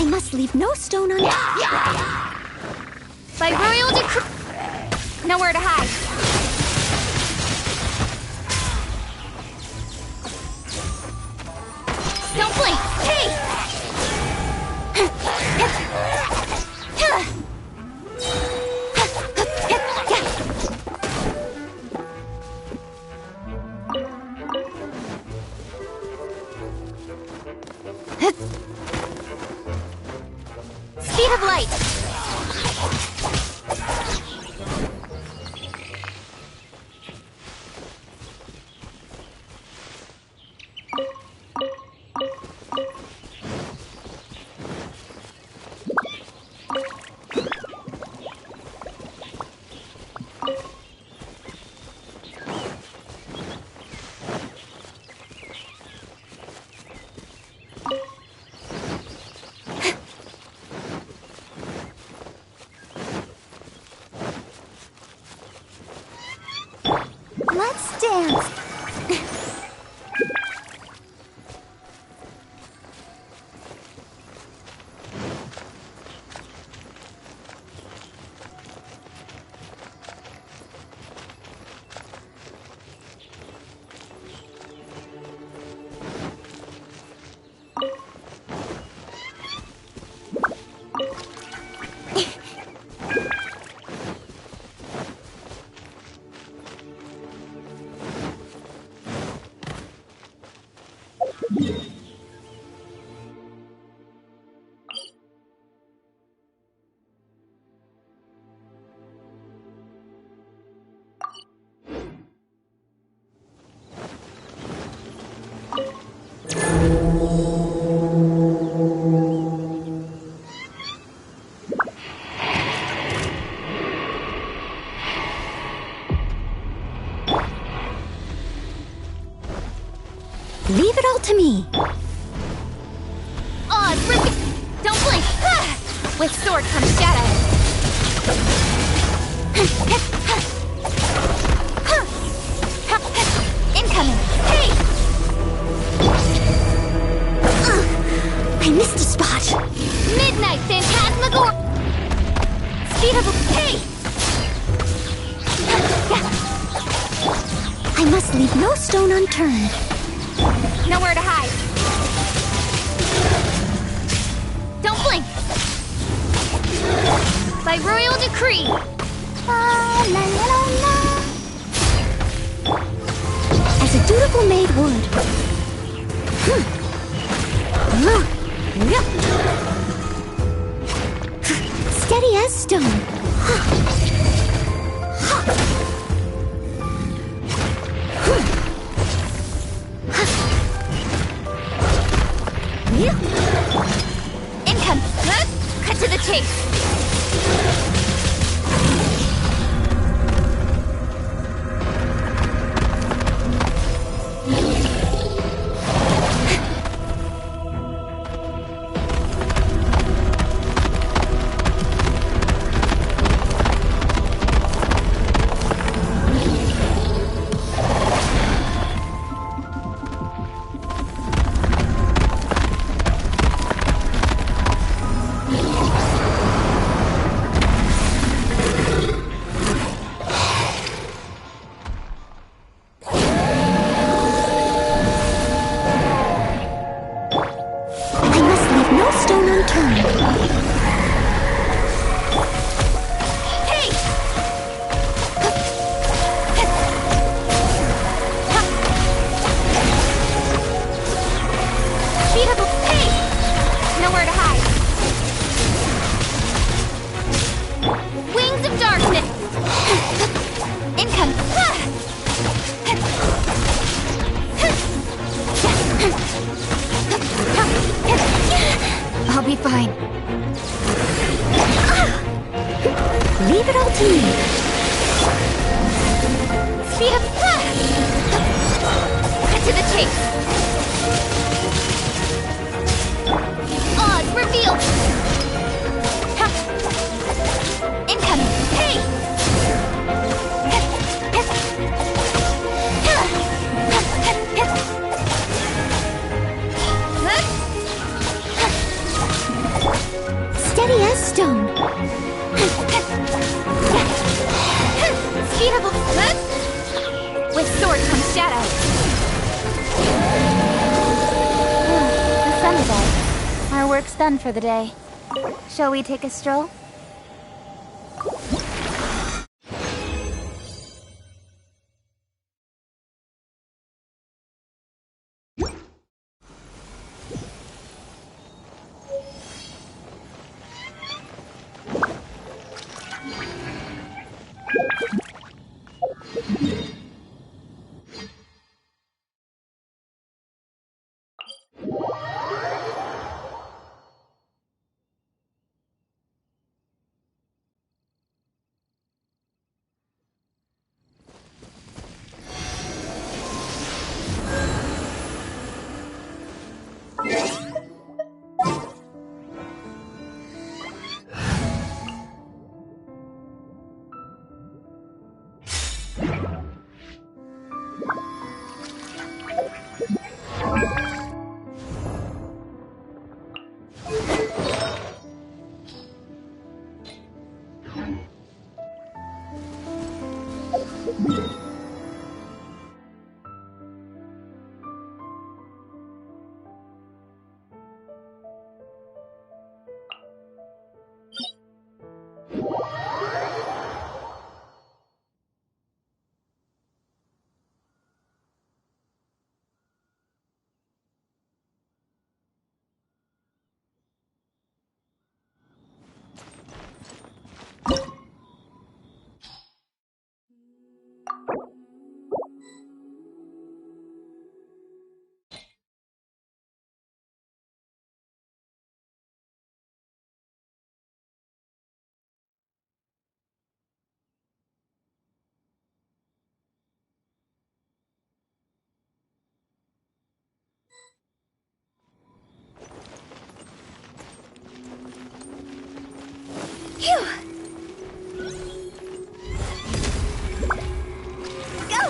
I must leave no stone unturned. By royal decree. Nowhere to hide. Don't blink! Hey! Speed of light! Let's dance. Leave it all to me. Oh, it's ripping! Don't blink! Ah! With sword comes shadow. Incoming! Hey! I missed a spot. Midnight Phantasmagor! Speed of... Hey! I must leave no stone unturned. Nowhere to hide. Don't blink! By royal decree! La, la, la, la. As a dutiful maid would. Steady as stone. Income! Cut to the chase! I'll be fine. Leave it all to me. Speed up! Cut to the chase! Odds revealed! Incoming! Hey! Steady as stone. Speed up. With sword comes shadow. The sun is out. Our work's done for the day. Shall we take a stroll? Phew! Go!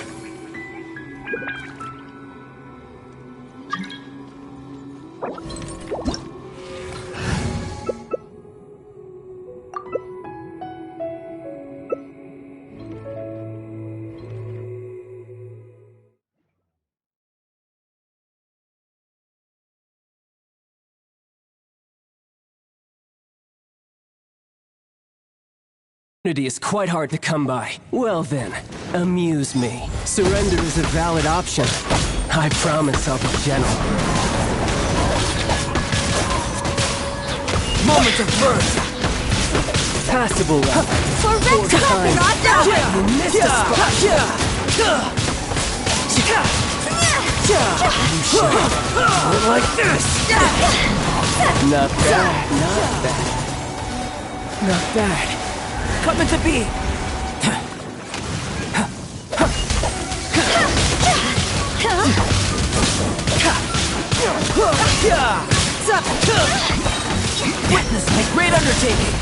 Unity is quite hard to come by. Well then, amuse me. Surrender is a valid option. I promise I'll be gentle. Moment of birth! Passable level. For Rex Clapping on down! You missed the spot! You should like this! Not bad, not bad. Not bad. Coming to be! Witness my great undertaking!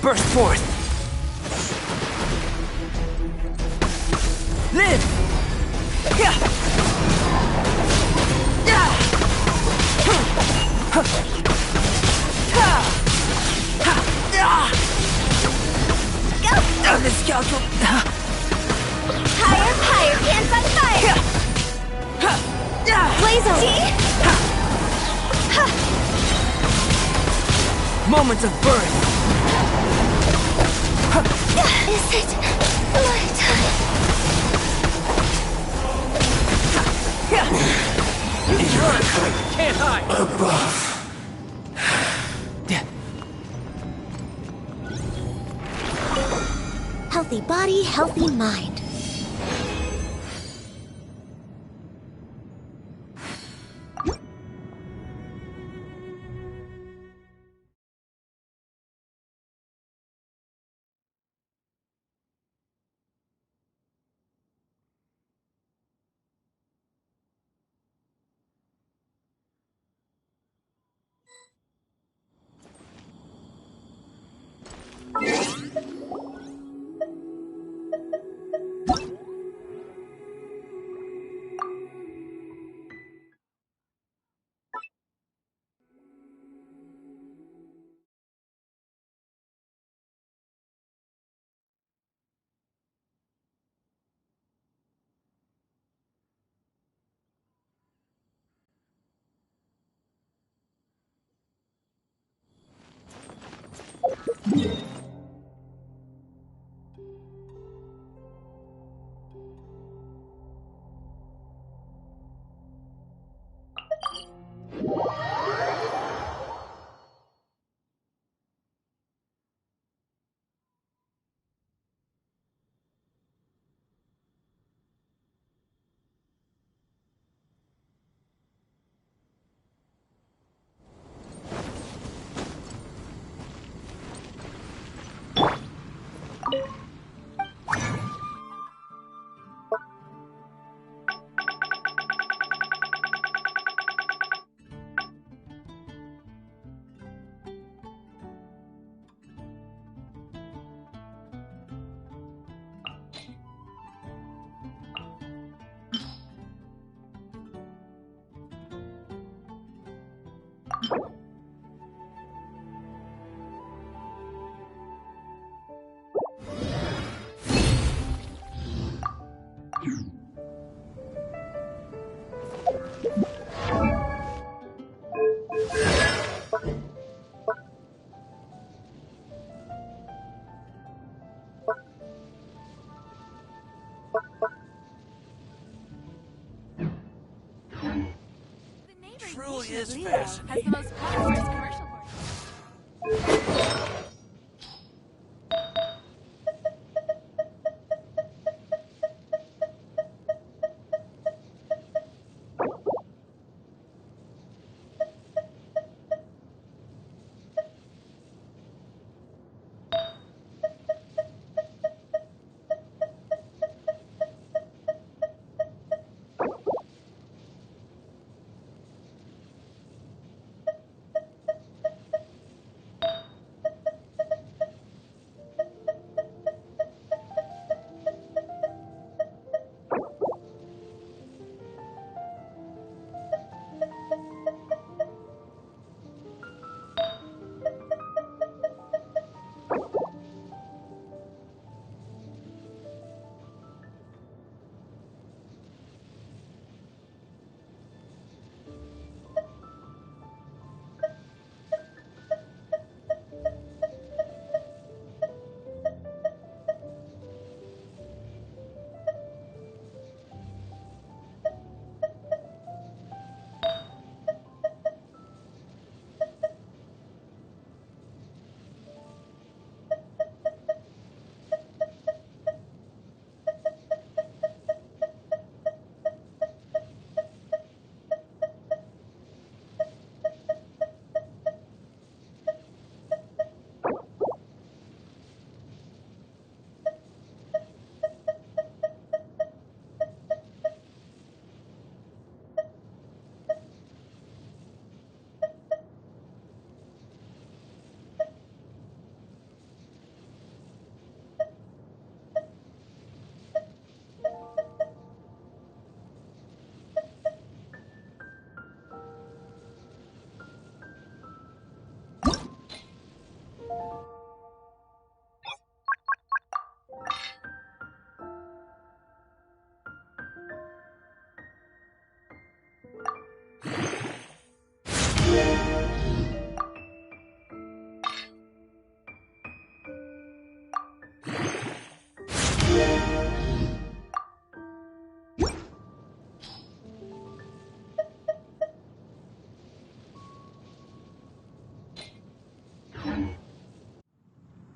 Burst forth! Live! Go! This calcul... Higher, higher, can't fight fire! Blaze on! Moment of birth! Is it my time? Can't hide! Above. Healthy body, healthy mind. Truly is fascinating. Has the most prosperous commercial portfolio.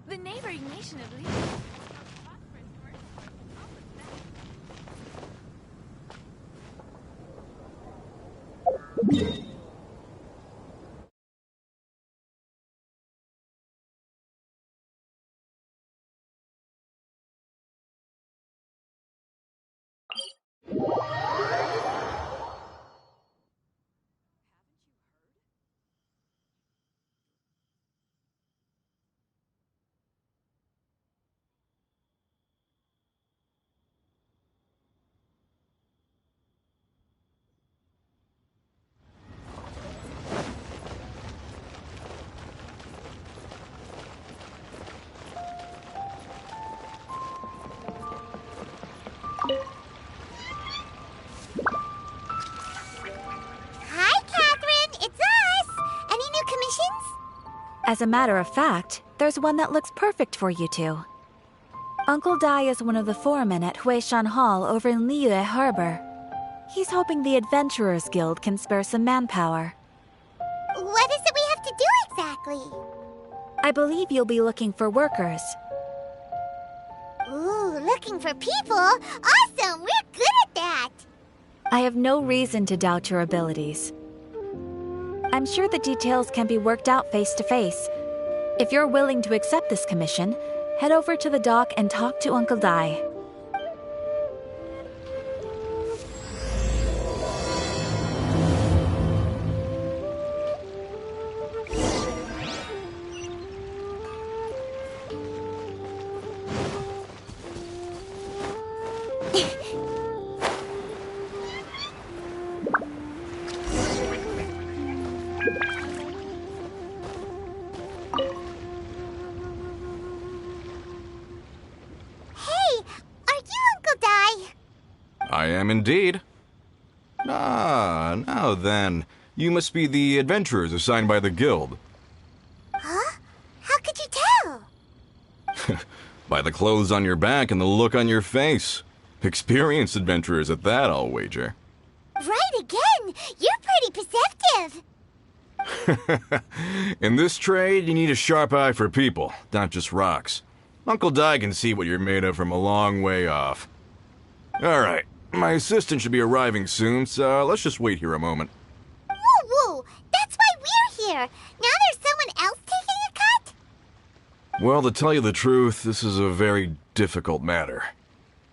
The neighboring nation of Lee. Hi, Catherine. It's us. Any new commissions? As a matter of fact, there's one that looks perfect for you two. Uncle Dai is one of the foremen at Huishan Hall over in Liyue Harbor. He's hoping the Adventurers Guild can spare some manpower. What is it we have to do exactly? I believe you'll be looking for workers. Ooh, looking for people? Awesome! We're good at that! I have no reason to doubt your abilities. I'm sure the details can be worked out face to face. If you're willing to accept this commission, head over to the dock and talk to Uncle Dai. I am indeed. Ah, now then. You must be the adventurers assigned by the guild. Huh? How could you tell? By the clothes on your back and the look on your face. Experienced adventurers at that, I'll wager. Right again! You're pretty perceptive! In this trade, you need a sharp eye for people, not just rocks. Uncle Dai can see what you're made of from a long way off. Alright, my assistant should be arriving soon, so let's just wait here a moment. Woo woo! That's why we're here! Now there's someone else taking a cut? Well, to tell you the truth, this is a very difficult matter.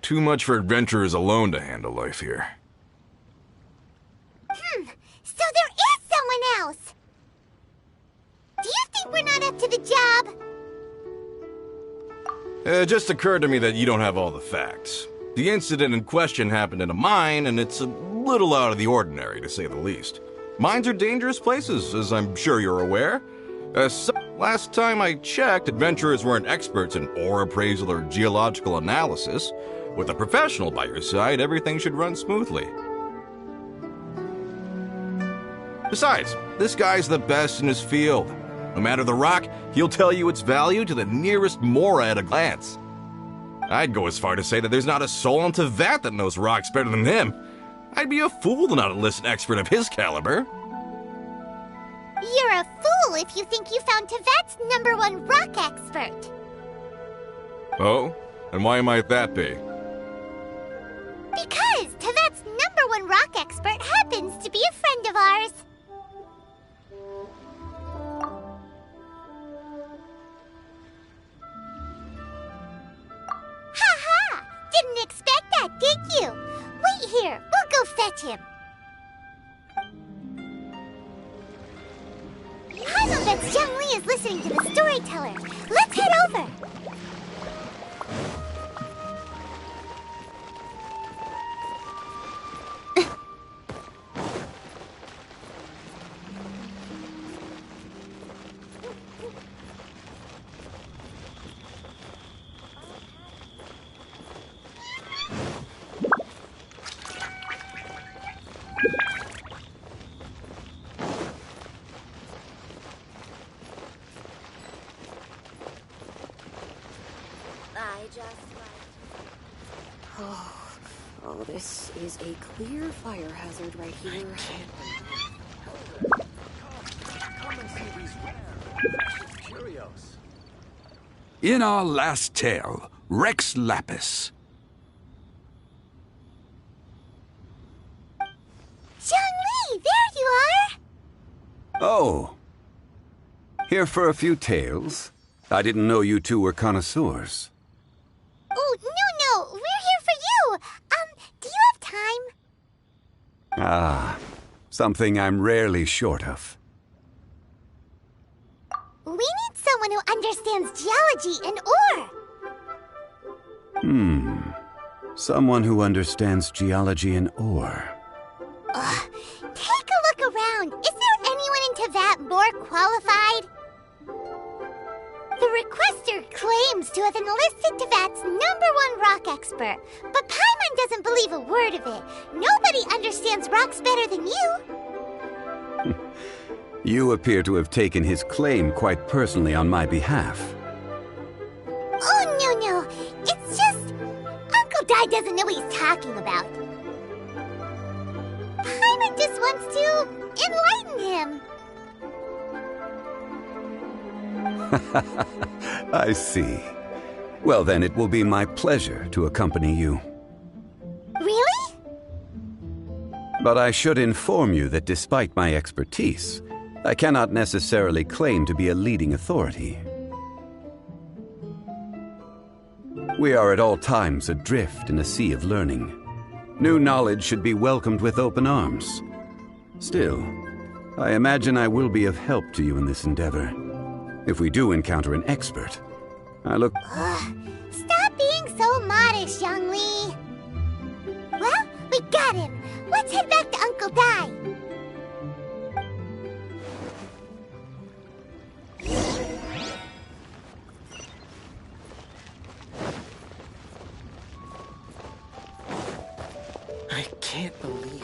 Too much for adventurers alone to handle life here. So there is someone else! Do you think we're not up to the job? It just occurred to me that you don't have all the facts. The incident in question happened in a mine, and it's a little out of the ordinary, to say the least. Mines are dangerous places, as I'm sure you're aware. Last time I checked, adventurers weren't experts in ore appraisal or geological analysis. With a professional by your side, everything should run smoothly. Besides, this guy's the best in his field. No matter the rock, he'll tell you its value to the nearest mora at a glance. I'd go as far to say that there's not a soul on Teyvat that knows rocks better than him. I'd be a fool to not enlist an expert of his caliber. You're a fool if you think you found Teyvat's #1 rock expert. Oh? And why might that be? Because Teyvat's #1 rock expert happens to be a friend of ours. Ha-ha! Didn't expect that, did you? Wait here, we'll go fetch him. Paimon bets Young Lee is listening to the storyteller. Let's head over. Oh, this is a clear fire hazard right here. Come and see these rare curios. In our last tale, Rex Lapis. Young Lee, there you are! Oh. Here for a few tales? I didn't know you two were connoisseurs. Oh, no, we're here for you! Do you have time? Ah, something I'm rarely short of. We need someone who understands geology and ore! Someone who understands geology and ore. Take a look around. Is there anyone in Teyvat more qualified? The requester claims to have enlisted Teyvat's #1 rock expert, but Paimon doesn't believe a word of it. Nobody understands rocks better than you. You appear to have taken his claim quite personally on my behalf. Oh, no. It's just... Uncle Di doesn't know what he's talking about. Paimon just wants to enlighten him. I see. Well, then it will be my pleasure to accompany you. Really? But I should inform you that despite my expertise, I cannot necessarily claim to be a leading authority. We are at all times adrift in a sea of learning. New knowledge should be welcomed with open arms. Still, I imagine I will be of help to you in this endeavor. If we do encounter an expert, I look... Stop being so modest, Young Lee. Well, we got him. Let's head back to Uncle Di. I can't believe...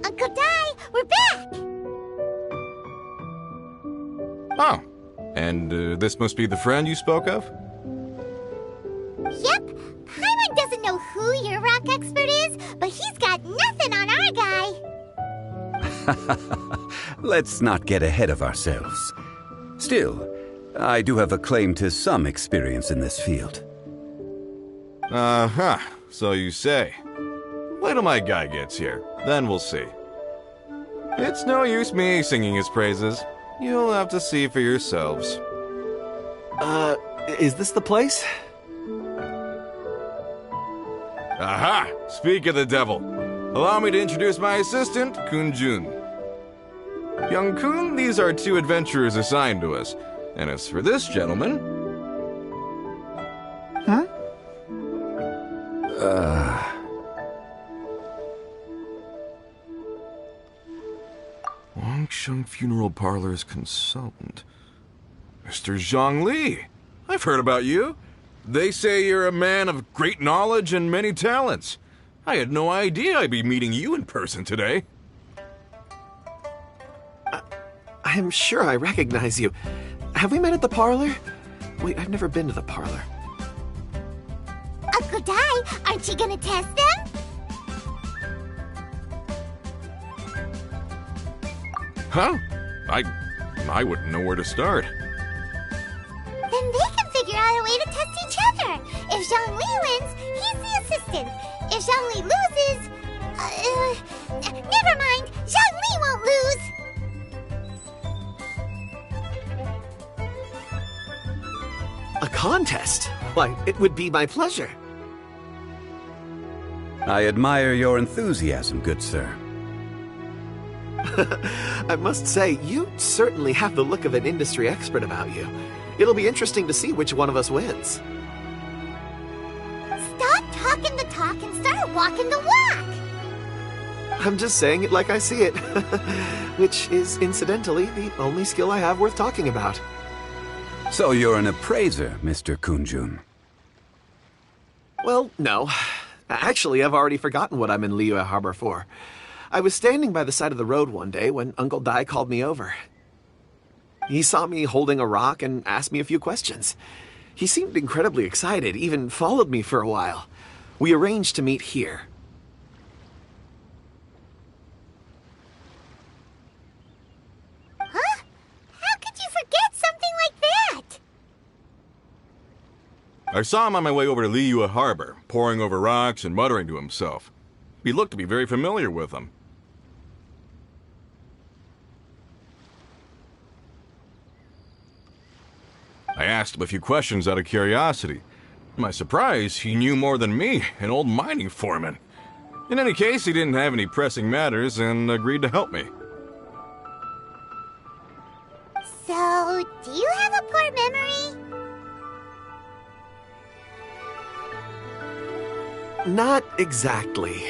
Uncle Di, we're back! Oh, and this must be the friend you spoke of? Yep. Paimon doesn't know who your rock expert is, but he's got nothing on our guy. Let's not get ahead of ourselves. Still, I do have a claim to some experience in this field. Uh-huh, so you say. Wait till my guy gets here, then we'll see. It's no use me singing his praises. You'll have to see for yourselves. Is this the place? Aha! Speak of the devil. Allow me to introduce my assistant, Kun-jun. Young Kun, these are two adventurers assigned to us. And as for this gentleman... Huh? Wangsheng Funeral Parlor's consultant. Mr. Zhang Li. I've heard about you. They say you're a man of great knowledge and many talents. I had no idea I'd be meeting you in person today. I'm sure I recognize you. Have we met at the parlor? Wait, I've never been to the parlor. Uncle Di, aren't you gonna test them? Huh? I wouldn't know where to start. Then they can figure out a way to test each other. If Zhang Li wins, he's the assistant. If Zhang Li loses... never mind. Zhang Li won't lose. A contest? Why, it would be my pleasure. I admire your enthusiasm, good sir. I must say, you certainly have the look of an industry expert about you. It'll be interesting to see which one of us wins. Stop talking the talk and start walking the walk. I'm just saying it like I see it. Which is, incidentally, the only skill I have worth talking about. So you're an appraiser, Mr. Kun-jun. Well, no. Actually, I've already forgotten what I'm in Liyue Harbor for. I was standing by the side of the road one day when Uncle Di called me over. He saw me holding a rock and asked me a few questions. He seemed incredibly excited, even followed me for a while. We arranged to meet here. Huh? How could you forget something like that? I saw him on my way over to Liyue Harbor, poring over rocks and muttering to himself. He looked to be very familiar with them. I asked him a few questions out of curiosity. To my surprise, he knew more than me, an old mining foreman. In any case, he didn't have any pressing matters and agreed to help me. So, do you have a poor memory? Not exactly.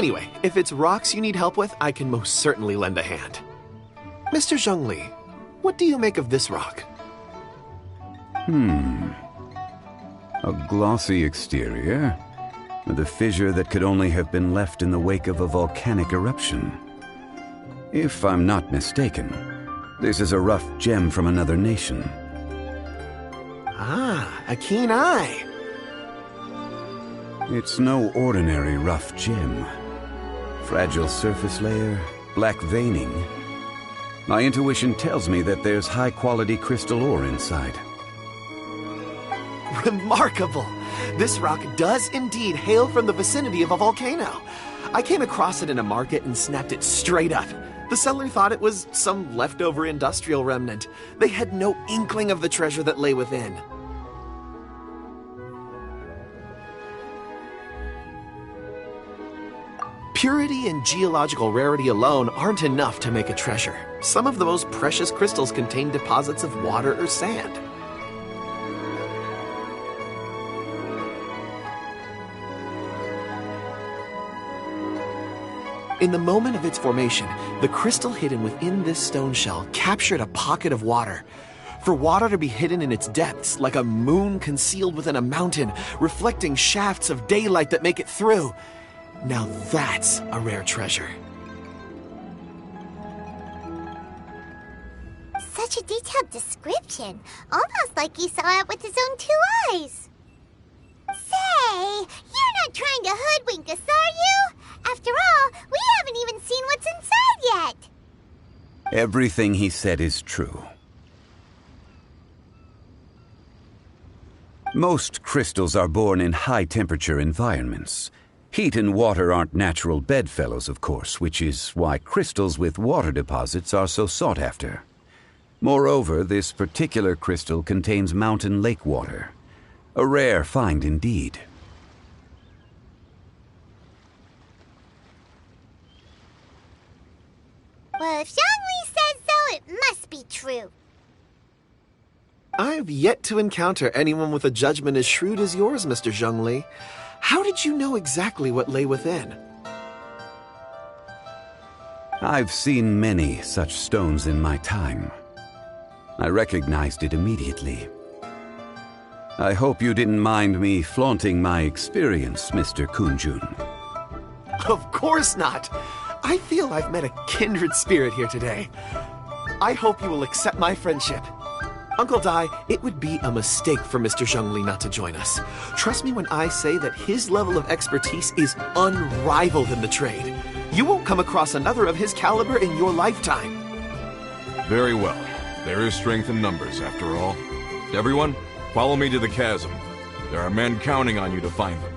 Anyway, if it's rocks you need help with, I can most certainly lend a hand. Mr. Zhongli, what do you make of this rock? A glossy exterior, with a fissure that could only have been left in the wake of a volcanic eruption. If I'm not mistaken, this is a rough gem from another nation. Ah, a keen eye. It's no ordinary rough gem. Fragile surface layer, black veining. My intuition tells me that there's high-quality crystal ore inside. Remarkable! This rock does indeed hail from the vicinity of a volcano. I came across it in a market and snapped it straight up. The seller thought it was some leftover industrial remnant. They had no inkling of the treasure that lay within. Purity and geological rarity alone aren't enough to make a treasure. Some of the most precious crystals contain deposits of water or sand. In the moment of its formation, the crystal hidden within this stone shell captured a pocket of water. For water to be hidden in its depths, like a moon concealed within a mountain, reflecting shafts of daylight that make it through. Now that's a rare treasure. Such a detailed description. Almost like he saw it with his own 2 eyes. Say, you're not trying to hoodwink us, are you? After all, we haven't even seen what's inside yet. Everything he said is true. Most crystals are born in high-temperature environments. Heat and water aren't natural bedfellows, of course, which is why crystals with water deposits are so sought after. Moreover, this particular crystal contains mountain lake water. A rare find indeed. Well, if Zhongli says so, it must be true. I've yet to encounter anyone with a judgment as shrewd as yours, Mr. Zhongli. How did you know exactly what lay within? I've seen many such stones in my time. I recognized it immediately. I hope you didn't mind me flaunting my experience, Mr. Kunjun. Of course not! I feel I've met a kindred spirit here today. I hope you will accept my friendship. Uncle Dai, it would be a mistake for Mr. Zhongli not to join us. Trust me when I say that his level of expertise is unrivaled in the trade. You won't come across another of his caliber in your lifetime. Very well. There is strength in numbers, after all. Everyone, follow me to the chasm. There are men counting on you to find them.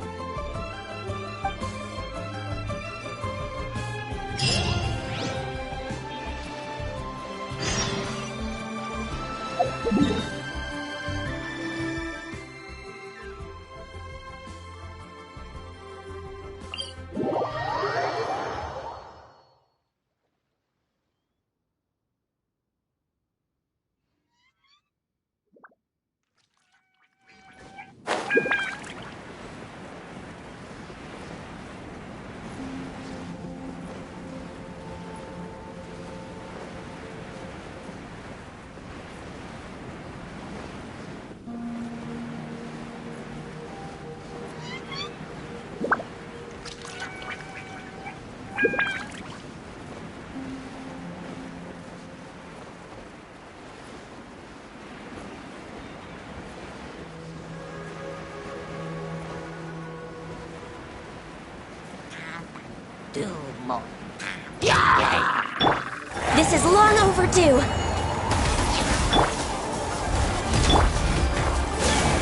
This is long overdue.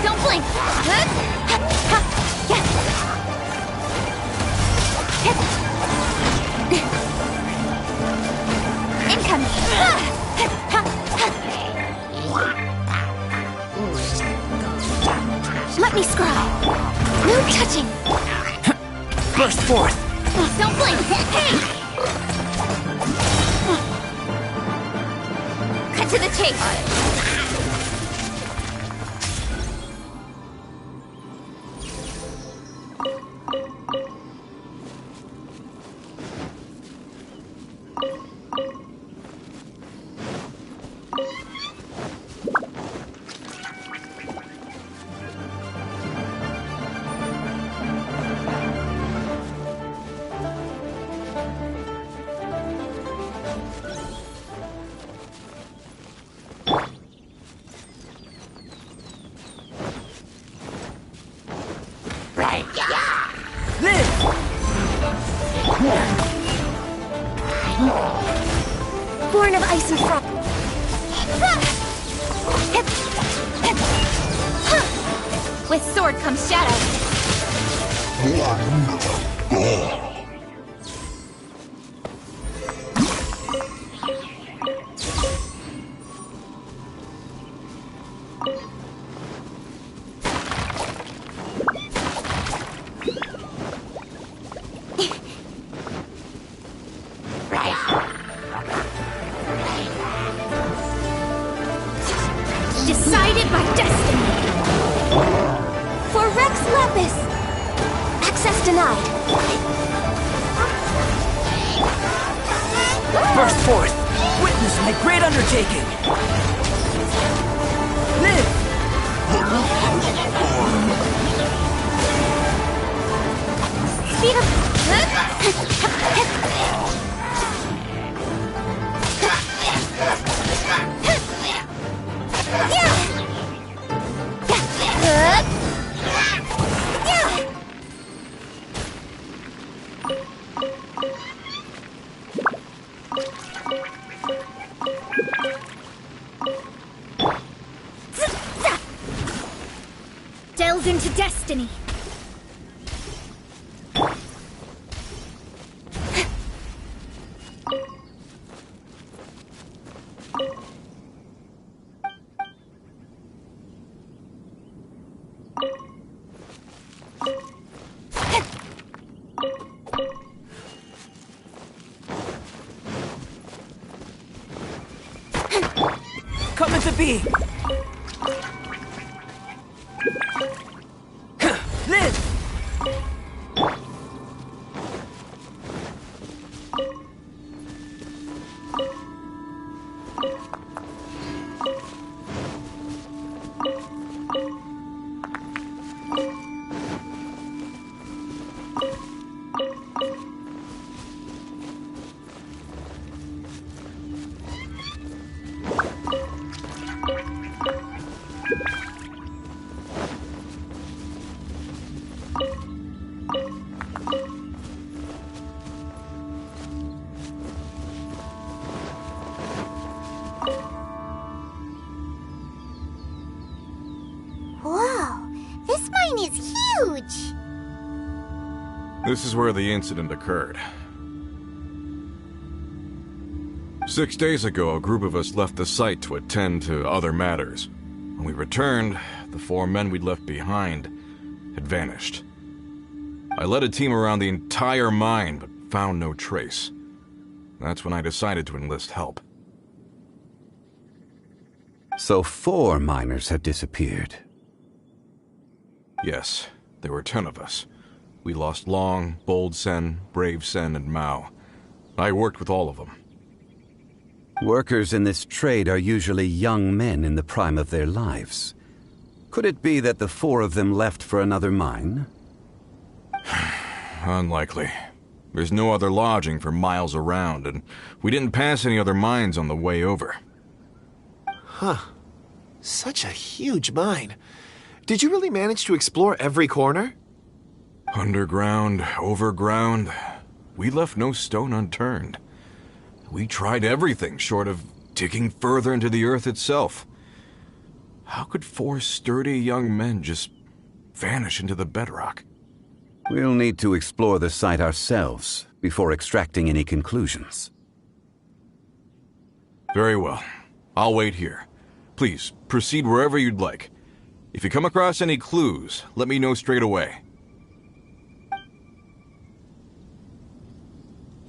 Don't blink. Incoming. Let me scry. No touching. Burst forth! Don't blink. Hey! Cut to the chase. Born of ice and frost. With sword comes shadow. Decided by destiny. For Rex Lapis. Access denied. Burst forth! Witness my great undertaking! Live! Speed up. Delve into destiny. Come at the bee! Live! Whoa, this mine is huge! This is where the incident occurred. 6 days ago, a group of us left the site to attend to other matters. When we returned, the 4 men we'd left behind had vanished. I led a team around the entire mine, but found no trace. That's when I decided to enlist help. So 4 miners have disappeared. Yes, there were 10 of us. We lost Long, Bold Sen, Brave Sen, and Mao. I worked with all of them. Workers in this trade are usually young men in the prime of their lives. Could it be that the 4 of them left for another mine? Unlikely. There's no other lodging for miles around, and we didn't pass any other mines on the way over. Huh. Such a huge mine. Did you really manage to explore every corner? Underground, overground, we left no stone unturned. We tried everything short of digging further into the earth itself. How could 4 sturdy young men just vanish into the bedrock? We'll need to explore the site ourselves before extracting any conclusions. Very well. I'll wait here. Please, proceed wherever you'd like. If you come across any clues, let me know straight away.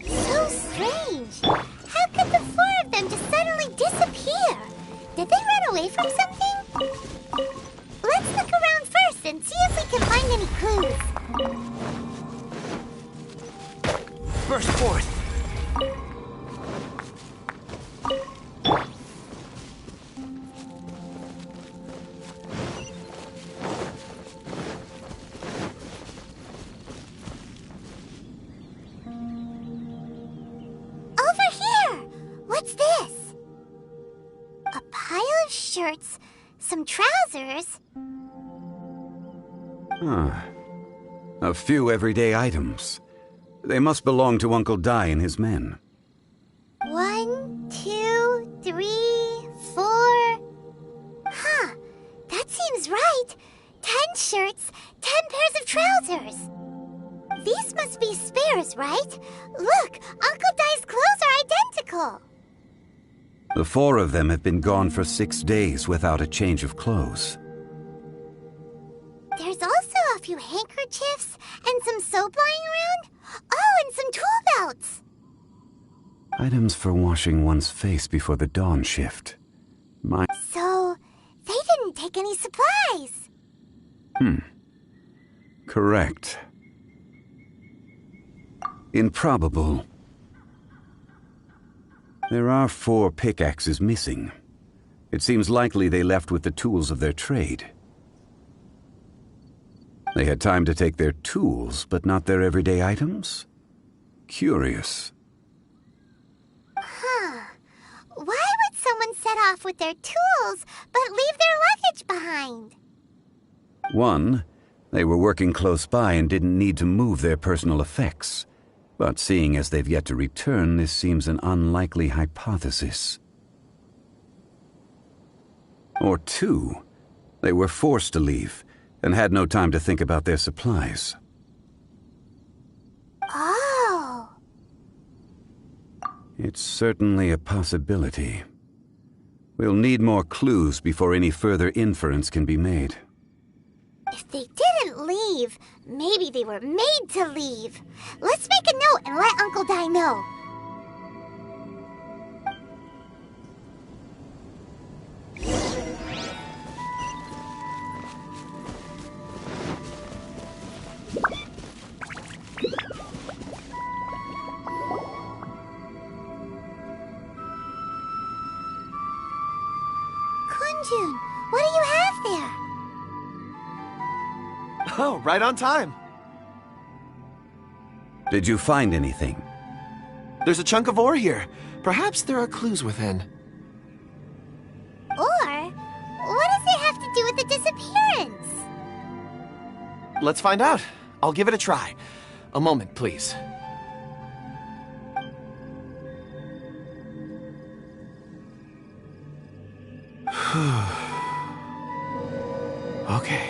So strange. How could the 4 of them just suddenly disappear? Did they run away from something? Let's look around first and see if we can find any clues. Burst forth! Over here! What's this? A pile of shirts, some trousers. A few everyday items. They must belong to Uncle Dai and his men. 1, 2, 3, 4. Huh, that seems right. 10 shirts, 10 pairs of trousers. These must be spares, right? Look, Uncle Dai's clothes are identical. The 4 of them have been gone for 6 days without a change of clothes. There's also a few handkerchiefs and some soap lying around. Oh, and some tool belts. Items for washing one's face before the dawn shift. So, they didn't take any supplies. Correct. Improbable. There are 4 pickaxes missing. It seems likely they left with the tools of their trade. They had time to take their tools, but not their everyday items? Curious. Huh. Why would someone set off with their tools, but leave their luggage behind? 1, they were working close by and didn't need to move their personal effects. But seeing as they've yet to return, this seems an unlikely hypothesis. Or 2, they were forced to leave and had no time to think about their supplies. Oh. It's certainly a possibility. We'll need more clues before any further inference can be made. If they didn't leave, maybe they were made to leave. Let's make a note and let Uncle Dai know. Kunjun, what do you have there? Oh, right on time. Did you find anything? There's a chunk of ore here. Perhaps there are clues within. Or, what does it have to do with the disappearance? Let's find out. I'll give it a try. A moment, please. Okay.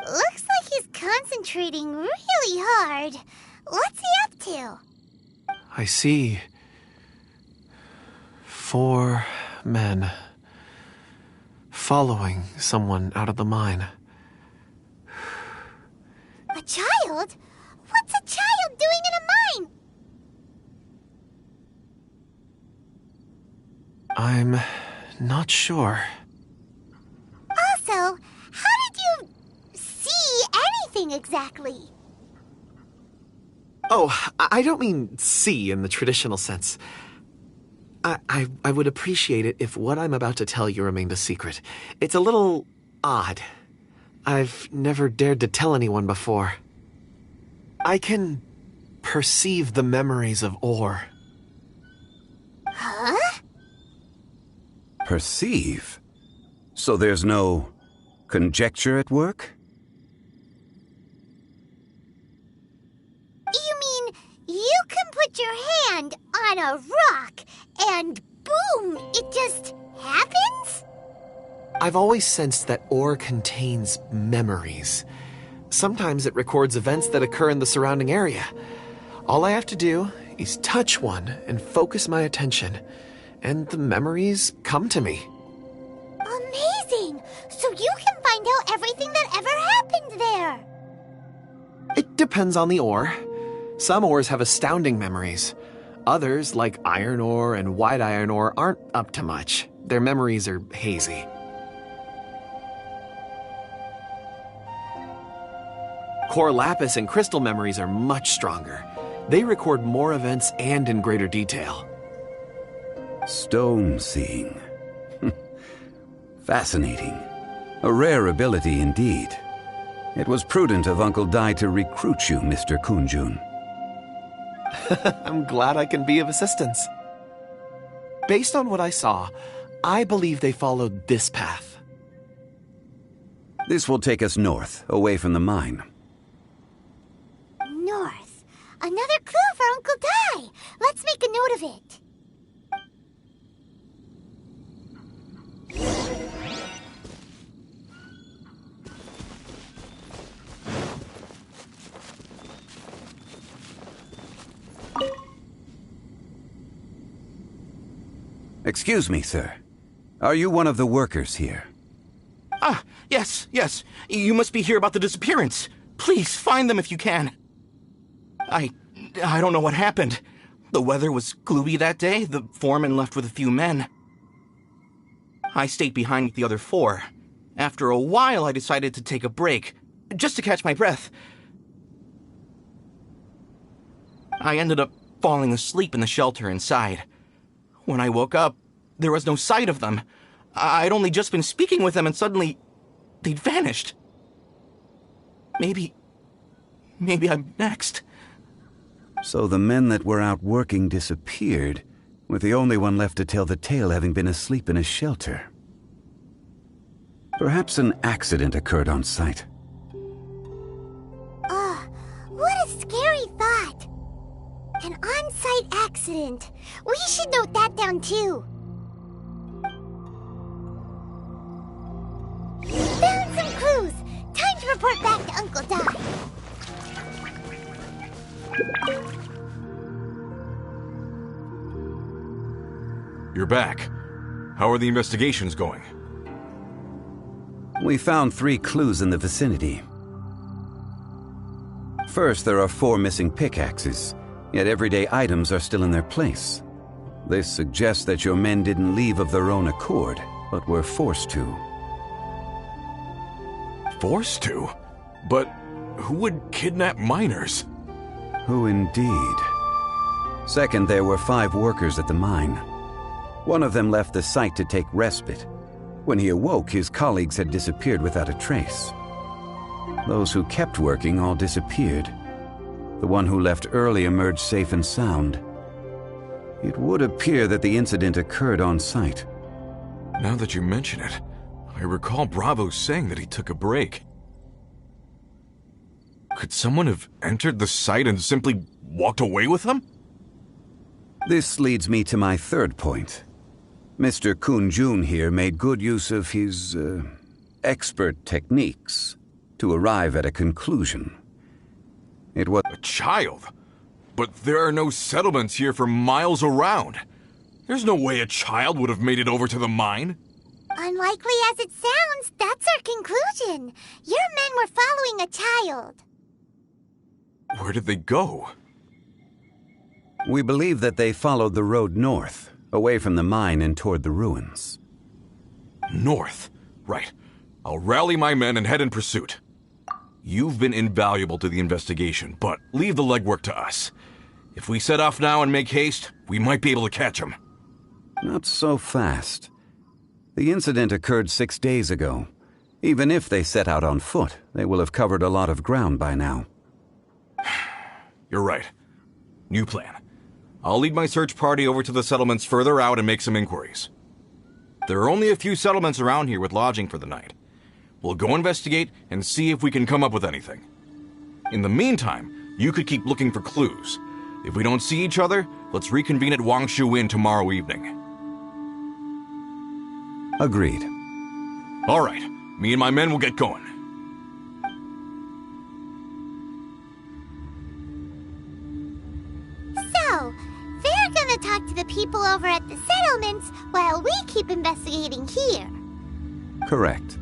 Looks like he's concentrating really hard. What's he up to? I see 4 men following someone out of the mine. A child? What's a child doing in a mine? I'm not sure. Also, how did you see anything exactly? Oh, I don't mean see in the traditional sense. I would appreciate it if what I'm about to tell you remained a secret. It's a little odd. I've never dared to tell anyone before. I can perceive the memories of ore. Huh? Perceive? So there's no conjecture at work? You mean you can put your hand on a rock and boom, it just happens? I've always sensed that ore contains memories. Sometimes it records events that occur in the surrounding area. All I have to do is touch one and focus my attention, and the memories come to me. Amazing! So you can find out everything that ever happened there. It depends on the ore. Some ores have astounding memories. Others, like iron ore and white iron ore, aren't up to much. Their memories are hazy. Core lapis and crystal memories are much stronger. They record more events and in greater detail. Stone seeing. Fascinating. A rare ability indeed. It was prudent of Uncle Dai to recruit you, Mr. Kunjun. I'm glad I can be of assistance. Based on what I saw, I believe they followed this path. This will take us north, away from the mine. North. Another clue for Uncle Di. Let's make a note of it. Excuse me, sir. Are you one of the workers here? Ah, yes. You must be here about the disappearance. Please, find them if you can. I don't know what happened. The weather was gloomy that day. The foreman left with a few men. I stayed behind with the other 4. After a while, I decided to take a break, just to catch my breath. I ended up falling asleep in the shelter inside. When I woke up, there was no sight of them. I'd only just been speaking with them and suddenly, they'd vanished. Maybe I'm next. So the men that were out working disappeared, with the only one left to tell the tale having been asleep in a shelter. Perhaps an accident occurred on site. What a scary thought. An on-site accident. We should note that down too. Found some clues. Time to report back to Uncle Di. You're back. How are the investigations going? We found 3 clues in the vicinity. First, there are 4 missing pickaxes, yet everyday items are still in their place. This suggests that your men didn't leave of their own accord, but were forced to. Forced to? But who would kidnap miners? Who indeed? Second, there were 5 workers at the mine. One of them left the site to take respite. When he awoke, his colleagues had disappeared without a trace. Those who kept working all disappeared. The one who left early emerged safe and sound. It would appear that the incident occurred on site. Now that you mention it, I recall Bravo saying that he took a break. Could someone have entered the site and simply walked away with him? This leads me to my third point. Mr. Kun-jun here made good use of his, expert techniques to arrive at a conclusion. It was A child? But there are no settlements here for miles around. There's no way a child would have made it over to the mine. Unlikely as it sounds, that's our conclusion. Your men were following a child. Where did they go? We believe that they followed the road north, away from the mine and toward the ruins. North. Right. I'll rally my men and head in pursuit. You've been invaluable to the investigation, but leave the legwork to us. If we set off now and make haste, we might be able to catch them. Not so fast. The incident occurred 6 days ago. Even if they set out on foot, they will have covered a lot of ground by now. You're right. New plan. I'll lead my search party over to the settlements further out and make some inquiries. There are only a few settlements around here with lodging for the night. We'll go investigate and see if we can come up with anything. In the meantime, you could keep looking for clues. If we don't see each other, let's reconvene at Wangshu Inn tomorrow evening. Agreed. All right. Me and my men will get going. So, they're gonna talk to the people over at the settlements while we keep investigating here. Correct.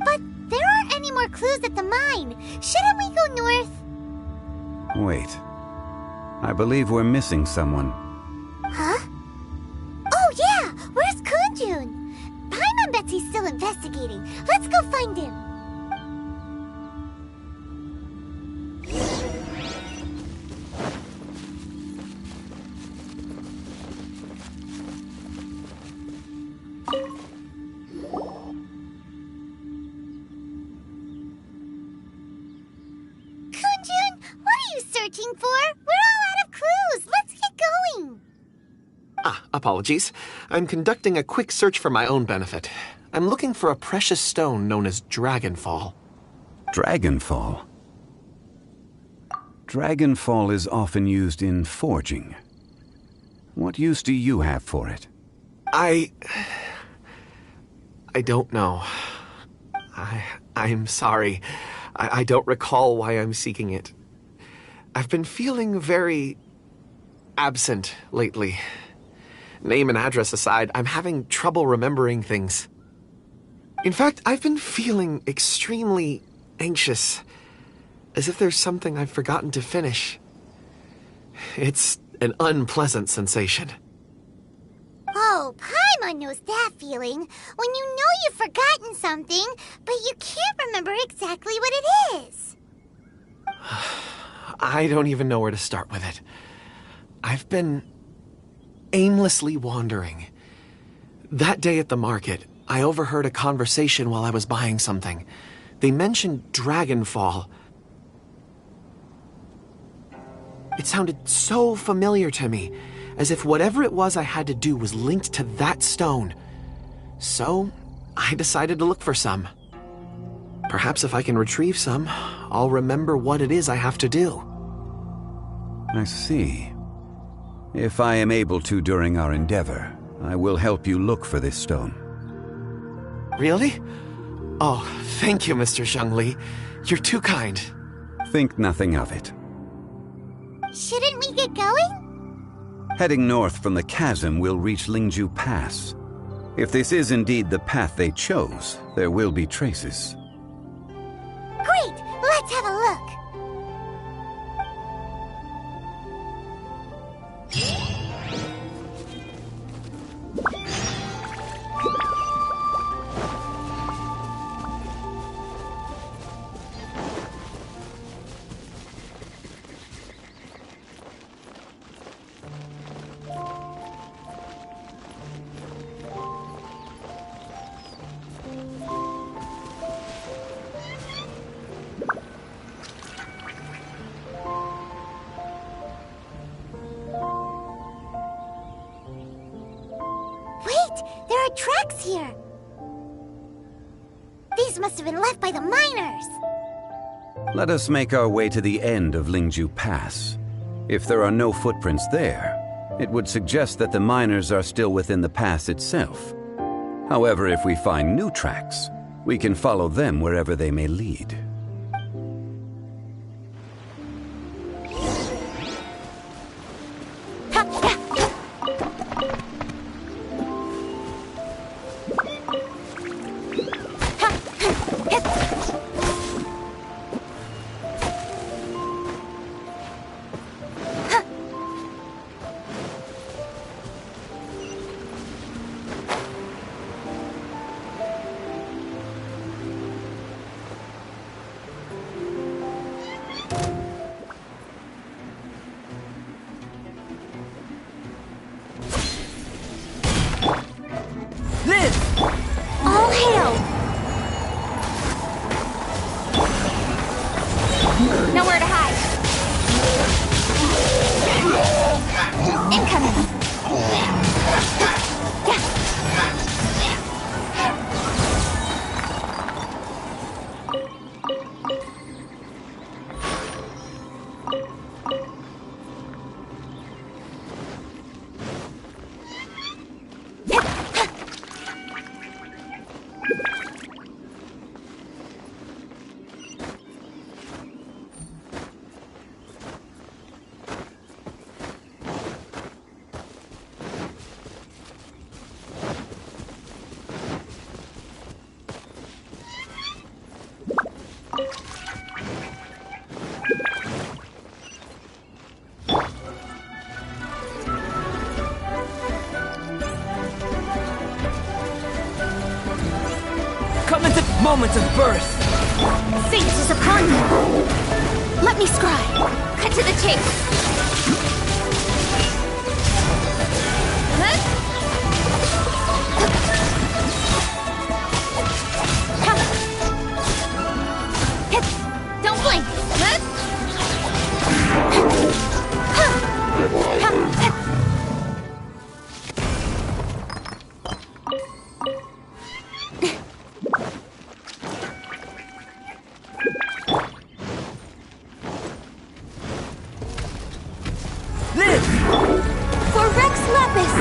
But there aren't any more clues at the mine. Shouldn't we go north? Wait. I believe we're missing someone. Huh? Oh yeah! Where's Kunjun? Paimon bets he's still investigating. Let's go find him. Kunjun, what are you searching for? We're all out of clues. Apologies. I'm conducting a quick search for my own benefit. I'm looking for a precious stone known as Dragonfall. Dragonfall? Dragonfall is often used in forging. What use do you have for it? I don't know. I'm sorry. I don't recall why I'm seeking it. I've been feeling very absent lately. Name and address aside, I'm having trouble remembering things. In fact, I've been feeling extremely anxious, as if there's something I've forgotten to finish. It's an unpleasant sensation. Oh, Paimon knows that feeling. When you know you've forgotten something, but you can't remember exactly what it is. I don't even know where to start with it. I've been aimlessly wandering. That day at the market, I overheard a conversation while I was buying something. They mentioned Dragonfall. It sounded so familiar to me, as if whatever it was I had to do was linked to that stone. So, I decided to look for some. Perhaps if I can retrieve some, I'll remember what it is I have to do. I see. If I am able to during our endeavor, I will help you look for this stone. Really? Oh, thank you, Mr. Zhongli. You're too kind. Think nothing of it. Shouldn't we get going? Heading north from the chasm will reach Lingju Pass. If this is indeed the path they chose, there will be traces. Great! Let's have a look! There are tracks here! These must have been left by the miners! Let us make our way to the end of Lingju Pass. If there are no footprints there, it would suggest that the miners are still within the pass itself. However, if we find new tracks, we can follow them wherever they may lead. All hail! Nowhere to hide. Incoming. Come into moment of birth! Fate is upon you. Let me scry. Cut to the chase. Don't blink. Lapis!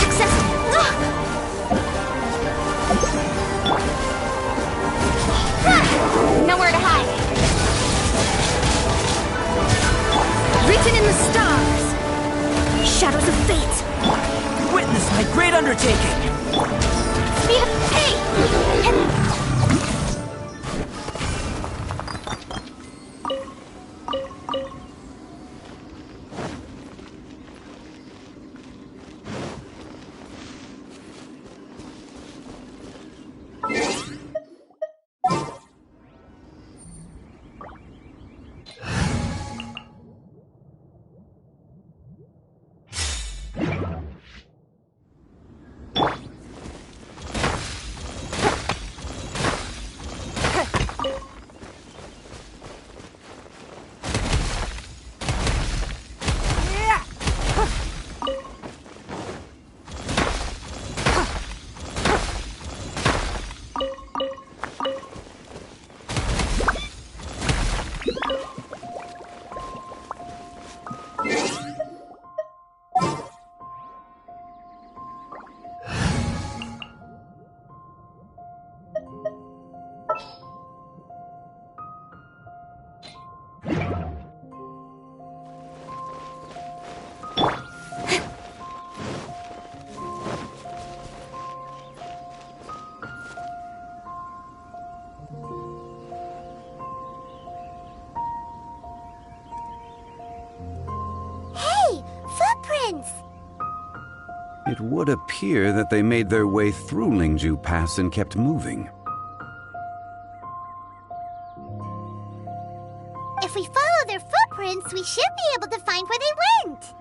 Access! Nowhere to hide. Written in the stars. Shadows of fate. Witness my great undertaking! Speed of fate! It would appear that they made their way through Lingju Pass and kept moving. If we follow their footprints, we should be able to find where they went.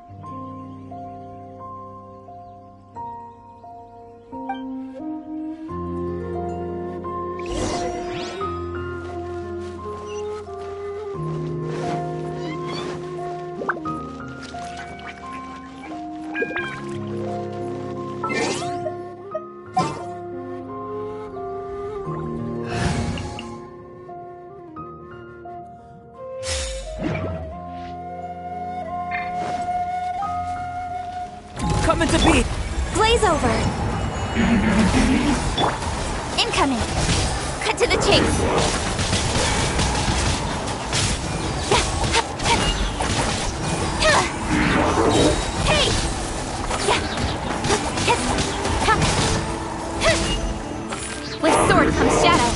Coming to be! Blaze over. Incoming. Cut to the chase. Hey! With sword comes shadow.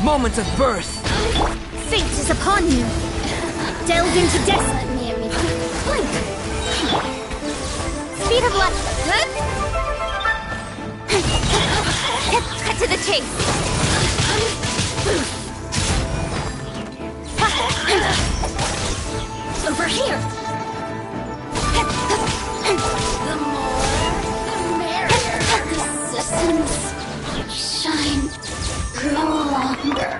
Moments of birth! Fate is upon you. Delve into death. Blink. Speed of light. Cut to the chase. Over here. The more, the merrier. Resistance. Shine. No longer.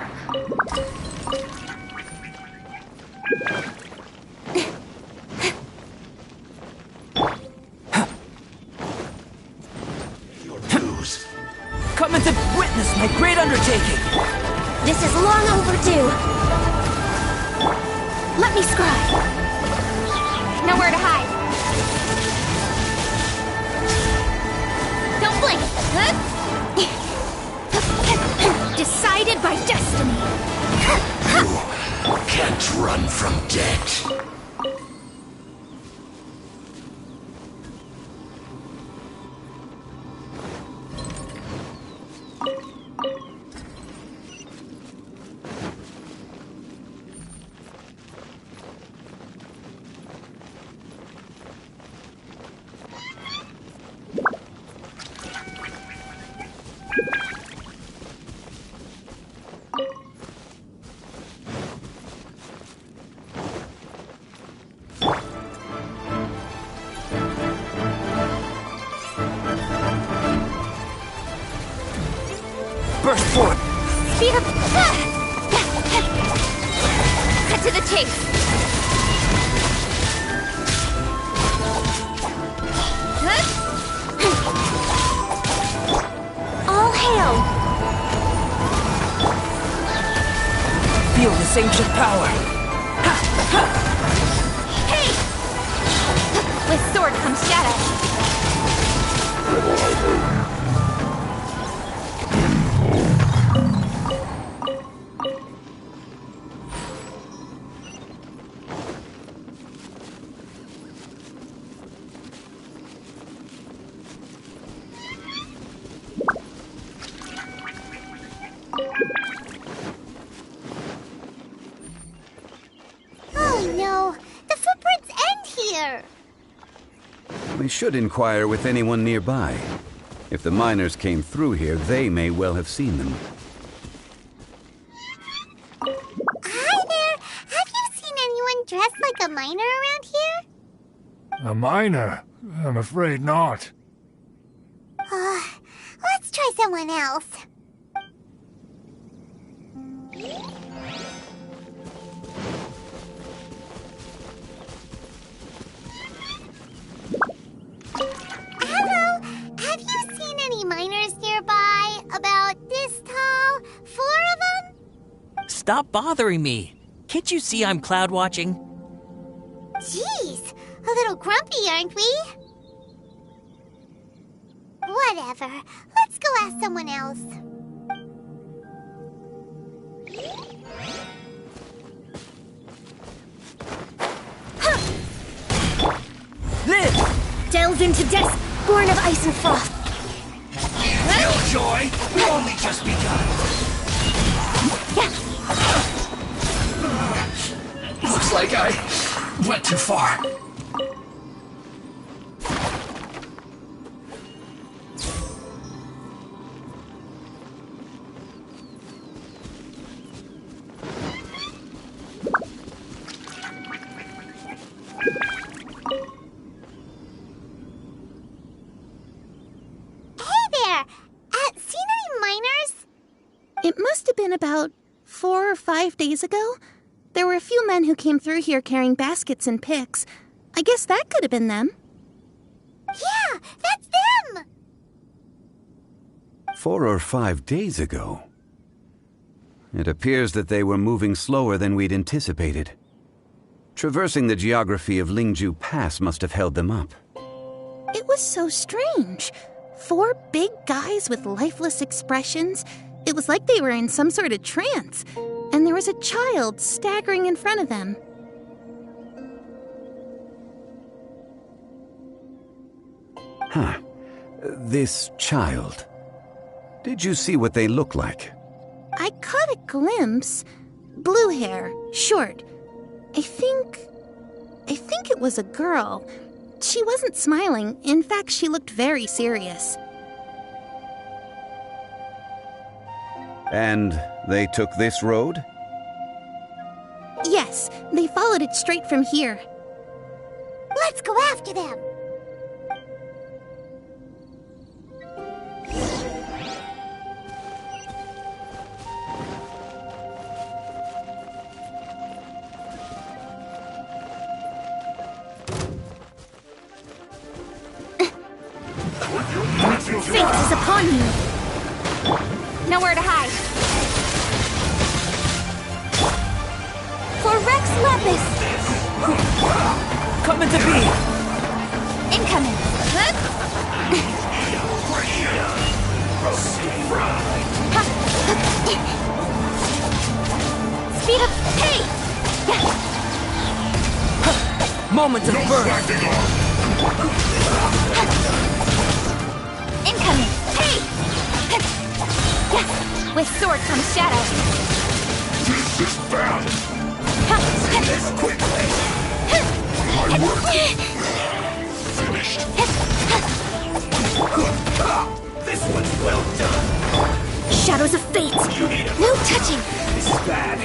Your dues. Coming to witness my great undertaking! This is long overdue. Let me scribe. Nowhere to hide. Don't blink. Decided by destiny. You can't run from death. Burst forth! Speed up! Cut to the chase! All hail! Feel this ancient power! Hey! With sword comes shadow. Oh no! The footprints end here! We should inquire with anyone nearby. If the miners came through here, they may well have seen them. Hi there! Have you seen anyone dressed like a miner around here? A miner? I'm afraid not. Let's try someone else. Hello? Have you seen any miners nearby? About this tall? 4 of them? Stop bothering me. Can't you see I'm cloud watching? Jeez, a little grumpy, aren't we? Whatever. Let's go ask someone else. Live! Delve into death, born of ice and frost. Killjoy, we've only just begun. Looks like I went too far. It must have been about 4 or 5 days ago. There were a few men who came through here carrying baskets and picks. I guess that could have been them. Yeah, that's them! 4 or 5 days ago. It appears that they were moving slower than we'd anticipated. Traversing the geography of Lingju Pass must have held them up. It was so strange. 4 big guys with lifeless expressions. It was like they were in some sort of trance. And there was a child staggering in front of them. Huh. This child. Did you see what they look like? I caught a glimpse. Blue hair, short. I think it was a girl. She wasn't smiling. In fact, she looked very serious. And they took this road? Yes, they followed it straight from here. Let's go after them! Fate is upon you! Nowhere to hide. For Rex Lapis! Coming to be! Incoming! Speed up! Hey! Moment of birth! Incoming! Hey! With sword comes shadow. This is bad. See this quickly. My work finished. This one's well done. Shadows of fate! No touching! This is bad.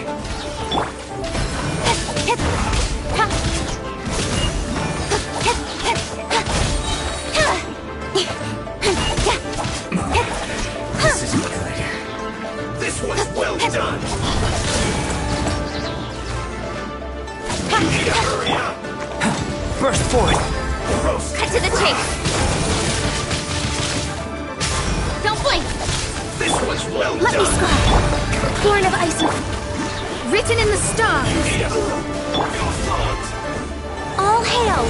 This isn't good. This one's well done! You need to hurry up! Burst forth! Cut to the chase! Don't blink! This one's well Let me done! scribe. Born of ice. Written in the stars. All hail!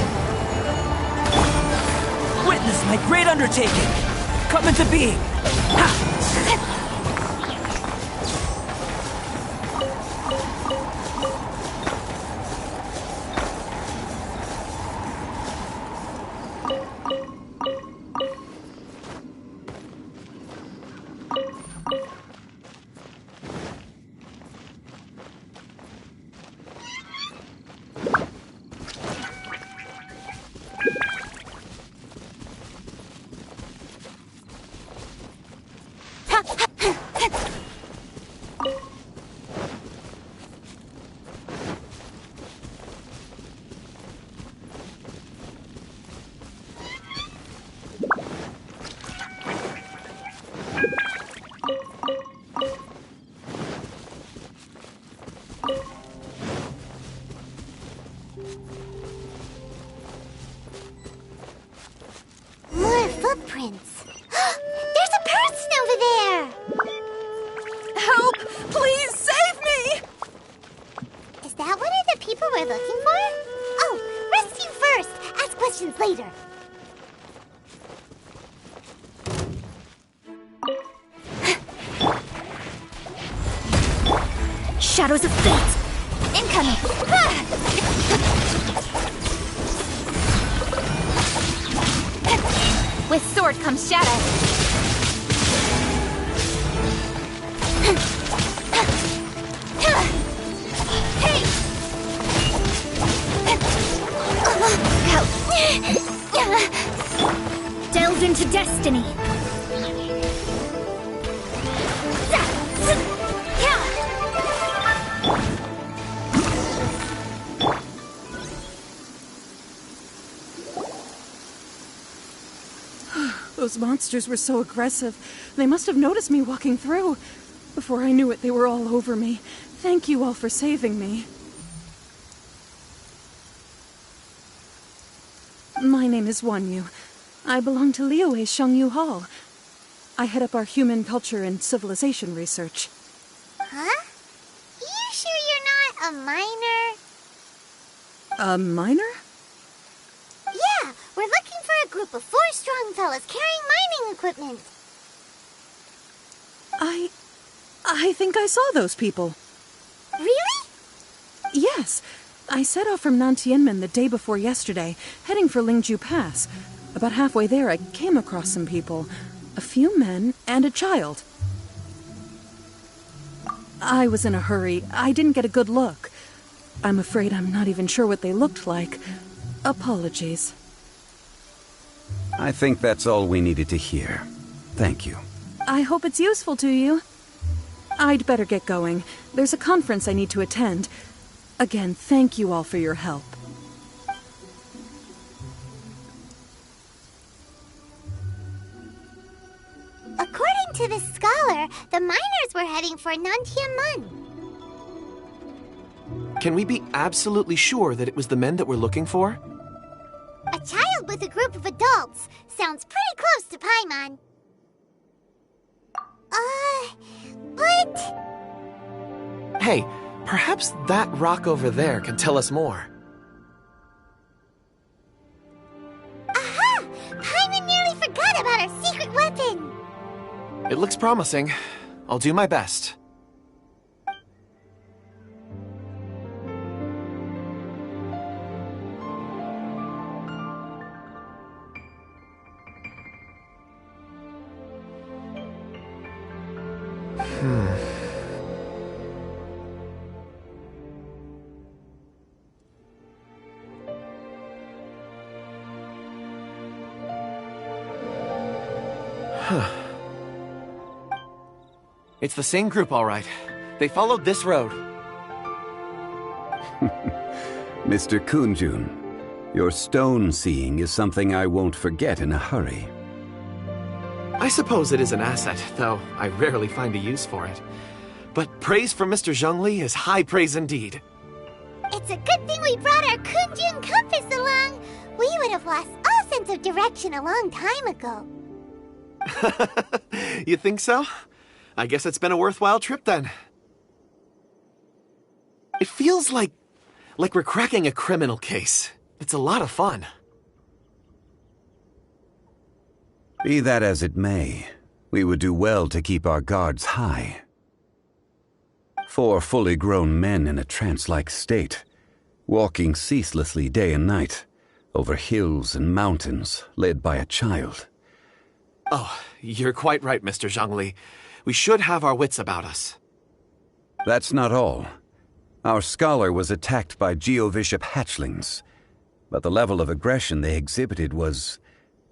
Witness my great undertaking! Come into being! Ha! More footprints. There's a person over there! Help! Please save me! Is that one of the people we're looking for? Oh, rescue first! Ask questions later. Shadows of fate! Incoming! With sword comes shadow. Hey! Delve into destiny. Those monsters were so aggressive. They must have noticed me walking through. Before I knew it, they were all over me. Thank you all for saving me. My name is Wanyu. I belong to Liyue Shengyu Hall. I head up our human culture and civilization research. Huh? You sure you're not a miner? A miner? Yeah, we're looking for a group of 4 strong fellas carrying mining equipment. I think I saw those people. Really? Yes. I set off from Nantianmen the day before yesterday, heading for Lingju Pass. About halfway there, I came across some people. A few men and a child. I was in a hurry. I didn't get a good look. I'm afraid I'm not even sure what they looked like. Apologies. I think that's all we needed to hear. Thank you. I hope it's useful to you. I'd better get going. There's a conference I need to attend. Again, thank you all for your help. According to this scholar, the miners were heading for Nantianmen. Can we be absolutely sure that it was the men that we're looking for? A child with a group of adults. Sounds pretty close to Paimon. But... Hey, perhaps that rock over there can tell us more. Aha! Paimon nearly forgot about our secret weapon! It looks promising. I'll do my best. It's the same group, all right. They followed this road. Mr. Kunjun, your stone seeing is something I won't forget in a hurry. I suppose it is an asset, though I rarely find a use for it. but praise from Mr. Zhongli is high praise indeed. It's a good thing we brought our Kunjun compass along. We would have lost all sense of direction a long time ago. You think so? I guess it's been a worthwhile trip then. It feels like we're cracking a criminal case. It's a lot of fun. Be that as it may, we would do well to keep our guards high. 4 fully grown men in a trance-like state, walking ceaselessly day and night, over hills and mountains, led by a child. Oh, you're quite right, Mr. Zhongli. We should have our wits about us. That's not all. Our scholar was attacked by Geovishap hatchlings, but the level of aggression they exhibited was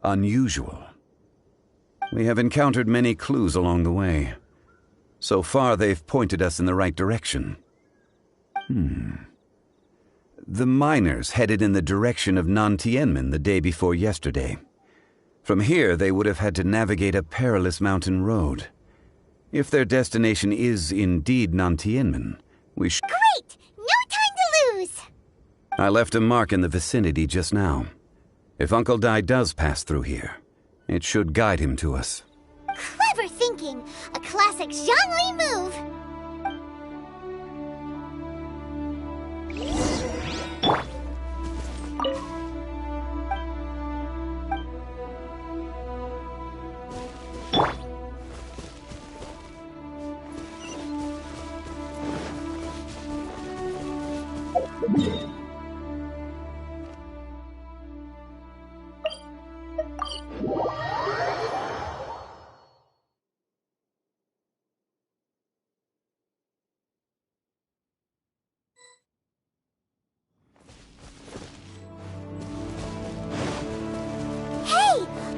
unusual. We have encountered many clues along the way. So far, they've pointed us in the right direction. The miners headed in the direction of Nantianmen the day before yesterday. From here, they would have had to navigate a perilous mountain road. If their destination is indeed Nantianmen, we should... Great! No time to lose! I left a mark in the vicinity just now. If Uncle Dai does pass through here, it should guide him to us. Clever thinking! A classic Zhongli move!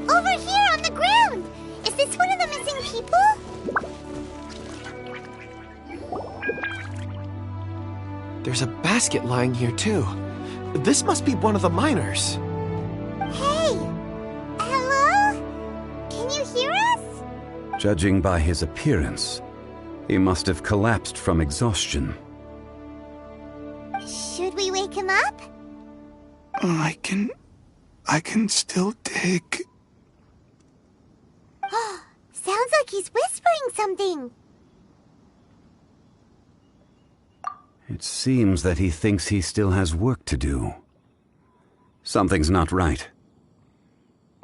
Over here on the ground! Is this one of the missing people? There's a basket lying here, too. This must be one of the miners. Hey! Hello? Can you hear us? Judging by his appearance, he must have collapsed from exhaustion. Should we wake him up? I can still dig. Sounds like he's whispering something. It seems that he thinks he still has work to do. Something's not right.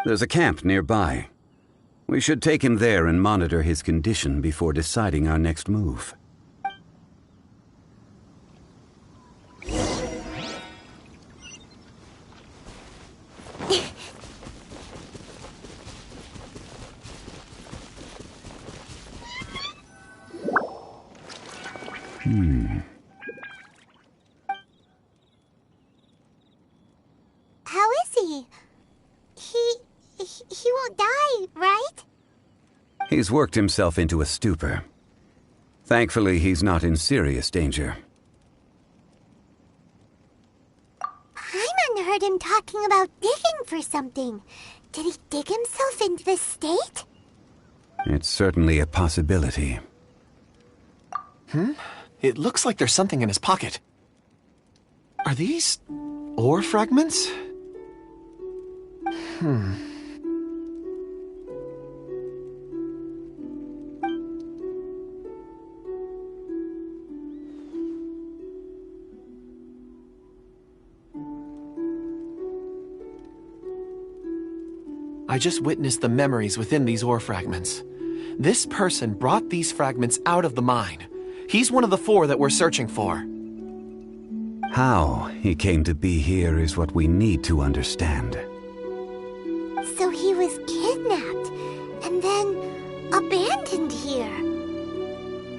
There's a camp nearby. We should take him there and monitor his condition before deciding our next move. How is he? He won't die, right? He's worked himself into a stupor. Thankfully, he's not in serious danger. Paimon heard him talking about digging for something. Did he dig himself into this state? It's certainly a possibility. It looks like there's something in his pocket. Are these ore fragments? I just witnessed the memories within these ore fragments. This person brought these fragments out of the mine. He's one of the 4 that we're searching for. How he came to be here is what we need to understand. So he was kidnapped and then abandoned here.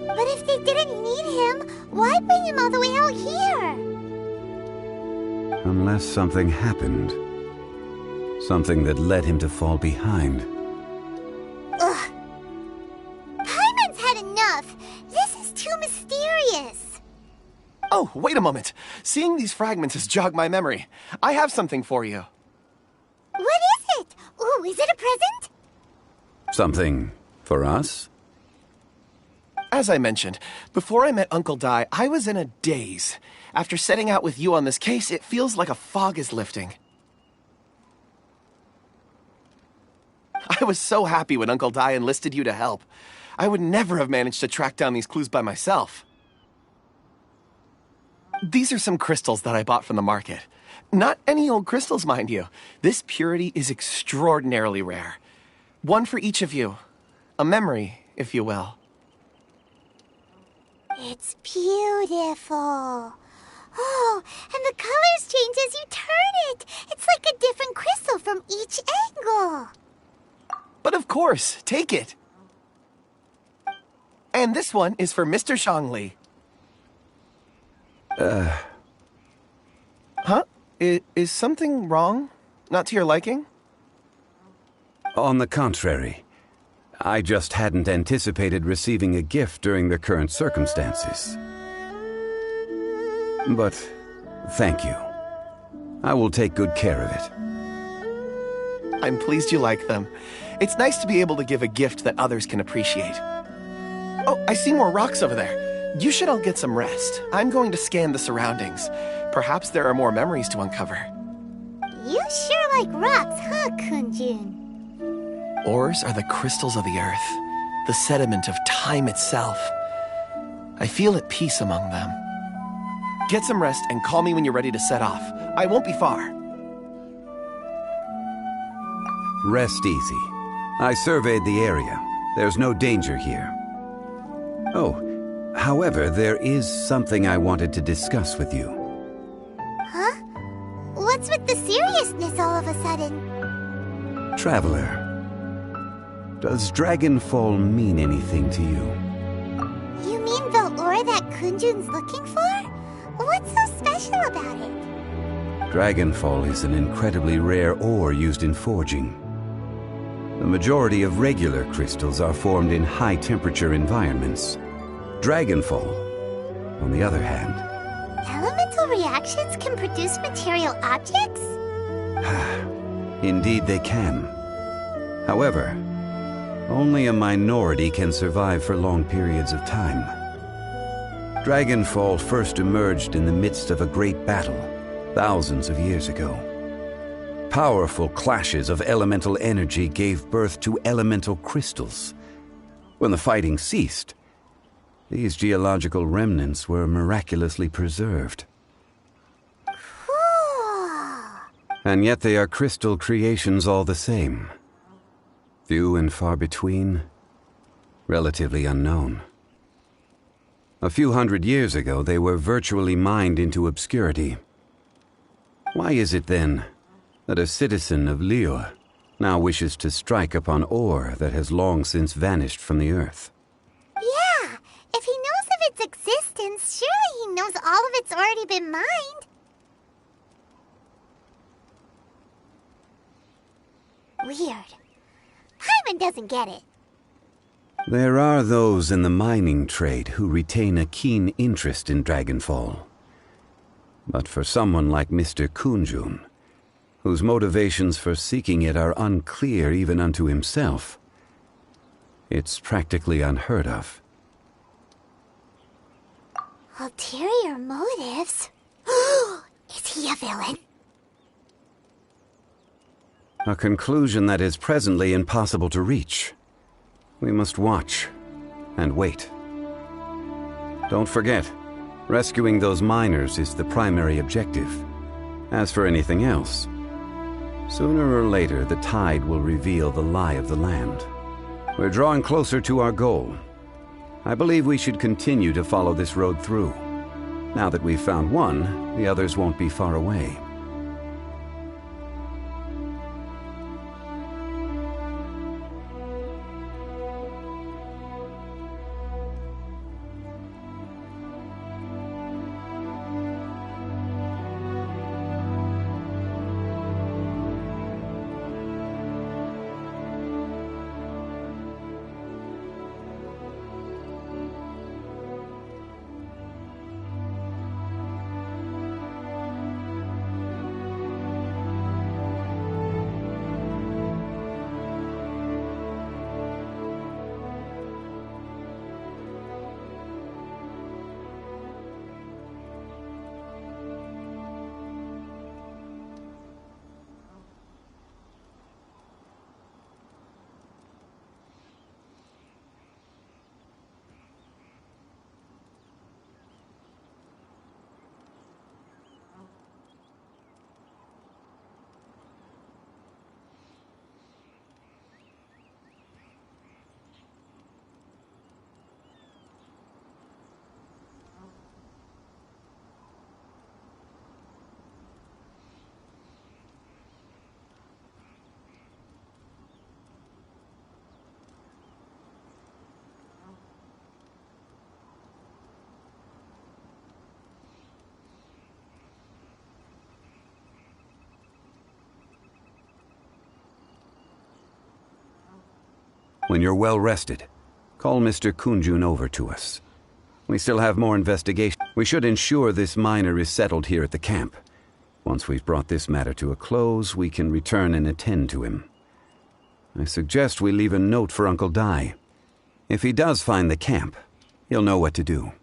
But if they didn't need him, why bring him all the way out here? Unless something happened. Something that led him to fall behind. Ugh. Paimon's had enough. This is too mysterious. Oh, wait a moment. Seeing these fragments has jogged my memory. I have something for you. What is it? Ooh, is it a present? Something for us? As I mentioned, before I met Uncle Di, I was in a daze. After setting out with you on this case, it feels like a fog is lifting. I was so happy when Uncle Di enlisted you to help. I would never have managed to track down these clues by myself. These are some crystals that I bought from the market. Not any old crystals, mind you. This purity is extraordinarily rare. One for each of you. A memory, if you will. It's beautiful. Oh, and the colors change as you turn it. It's like a different crystal from each angle. But of course, take it. And this one is for Mr. Shangli. Huh? Is something wrong? Not to your liking? On the contrary, I just hadn't anticipated receiving a gift during the current circumstances. But thank you. I will take good care of it. I'm pleased you like them. It's nice to be able to give a gift that others can appreciate. Oh, I see more rocks over there. You should all get some rest. I'm going to scan the surroundings. Perhaps there are more memories to uncover. You sure like rocks, huh, Kunjun? Ores are the crystals of the earth, the sediment of time itself. I feel at peace among them. Get some rest and call me when you're ready to set off. I won't be far. Rest easy. I surveyed the area. There's no danger here. Oh, however, there is something I wanted to discuss with you. Huh? What's with the seriousness all of a sudden? Traveler, does Dragonfall mean anything to you? You mean the ore that Kunjun's looking for? What's so special about it? Dragonfall is an incredibly rare ore used in forging. The majority of regular crystals are formed in high-temperature environments. Dragonfall, on the other hand... Elemental reactions can produce material objects? Indeed they can. However, only a minority can survive for long periods of time. Dragonfall first emerged in the midst of a great battle, thousands of years ago. Powerful clashes of elemental energy gave birth to elemental crystals. When the fighting ceased, these geological remnants were miraculously preserved. Cool. And yet they are crystal creations all the same. Few and far between, relatively unknown. A few hundred years ago, they were virtually mined into obscurity. Why is it, then, that a citizen of Liyue now wishes to strike upon ore that has long since vanished from the earth? Yeah, if he knows of its existence, surely he knows all of it's already been mined. Weird. Hyman doesn't get it. There are those in the mining trade who retain a keen interest in Dragonfall. But for someone like Mr. Kunjun, whose motivations for seeking it are unclear even unto himself, it's practically unheard of. Ulterior motives? Is he a villain? A conclusion that is presently impossible to reach. We must watch and wait. Don't forget, rescuing those miners is the primary objective. As for anything else, sooner or later the tide will reveal the lie of the land. We're drawing closer to our goal. I believe we should continue to follow this road through. Now that we've found one, the others won't be far away. When you're well rested, call Mr. Kunjun over to us. We still have more investigation. We should ensure this miner is settled here at the camp. Once we've brought this matter to a close, we can return and attend to him. I suggest we leave a note for Uncle Dai. If he does find the camp, he'll know what to do.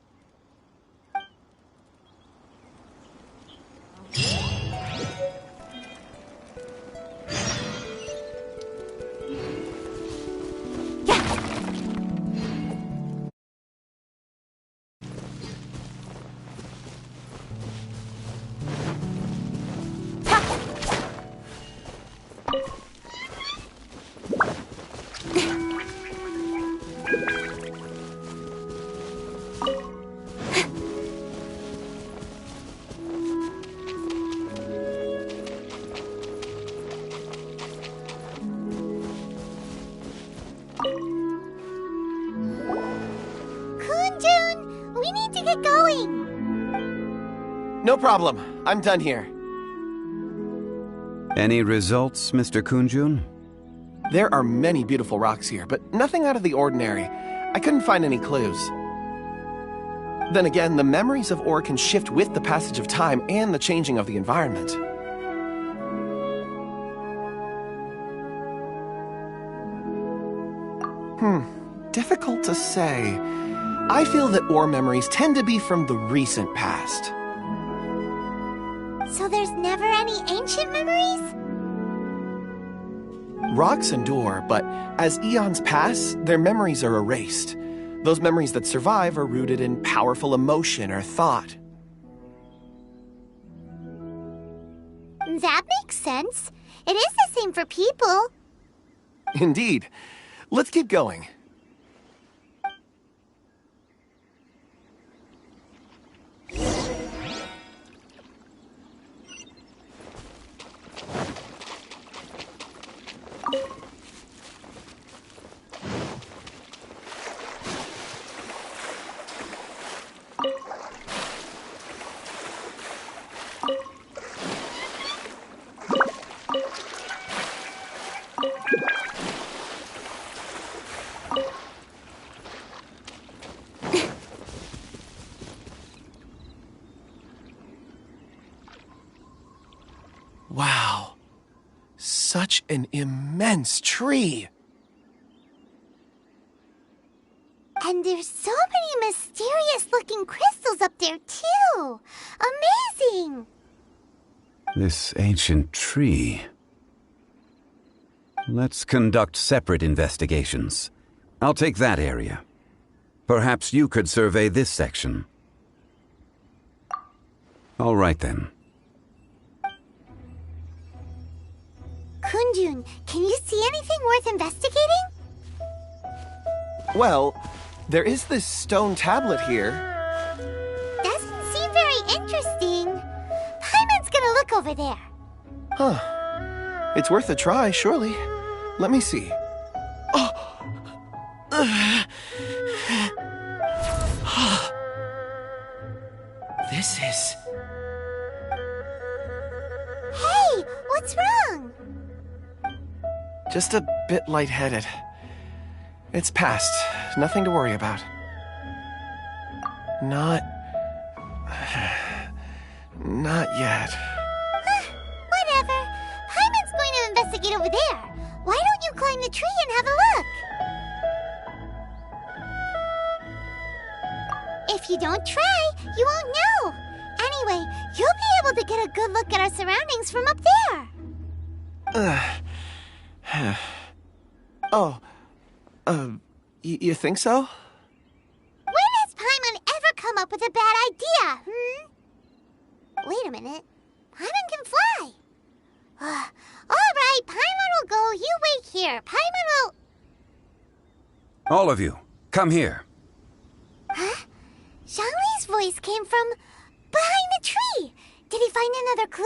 No problem. I'm done here. Any results, Mr. Kunjun? There are many beautiful rocks here, but nothing out of the ordinary. I couldn't find any clues. Then again, the memories of ore can shift with the passage of time and the changing of the environment. Difficult to say. I feel that ore memories tend to be from the recent past. So there's never any ancient memories? Rocks endure, but as eons pass, their memories are erased. Those memories that survive are rooted in powerful emotion or thought. That makes sense. It is the same for people. Indeed. Let's keep going. Wow. Such an immense tree. And there's so many mysterious-looking crystals up there, too. Amazing! This ancient tree. Let's conduct separate investigations. I'll take that area. Perhaps you could survey this section. All right, then. Kunjun, can you see anything worth investigating? Well, there is this stone tablet here. Doesn't seem very interesting. Paimon's gonna look over there. Huh. It's worth a try, surely. Let me see. This is... Hey, what's wrong? just a bit lightheaded. It's past. Nothing to worry about. Not yet. Whatever. Paimon's going to investigate over there. Why don't you climb the tree and have a look? If you don't try, you won't know. Anyway, you'll be able to get a good look at our surroundings from up there. You think so? When has Paimon ever come up with a bad idea, Wait a minute. Paimon can fly. All right, Paimon will go. You wait here. Paimon will... All of you, come here. Huh? Zhongli's voice came from behind the tree. Did he find another clue?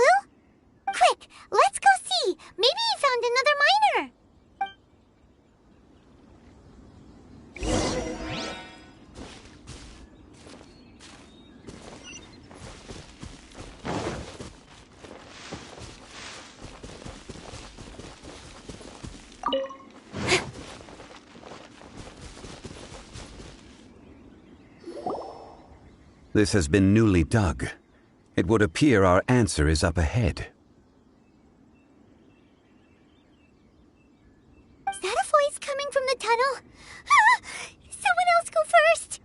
Quick, let's go see. Maybe he found another miner. This has been newly dug. It would appear our answer is up ahead. Is that a voice coming from the tunnel? Someone else go first!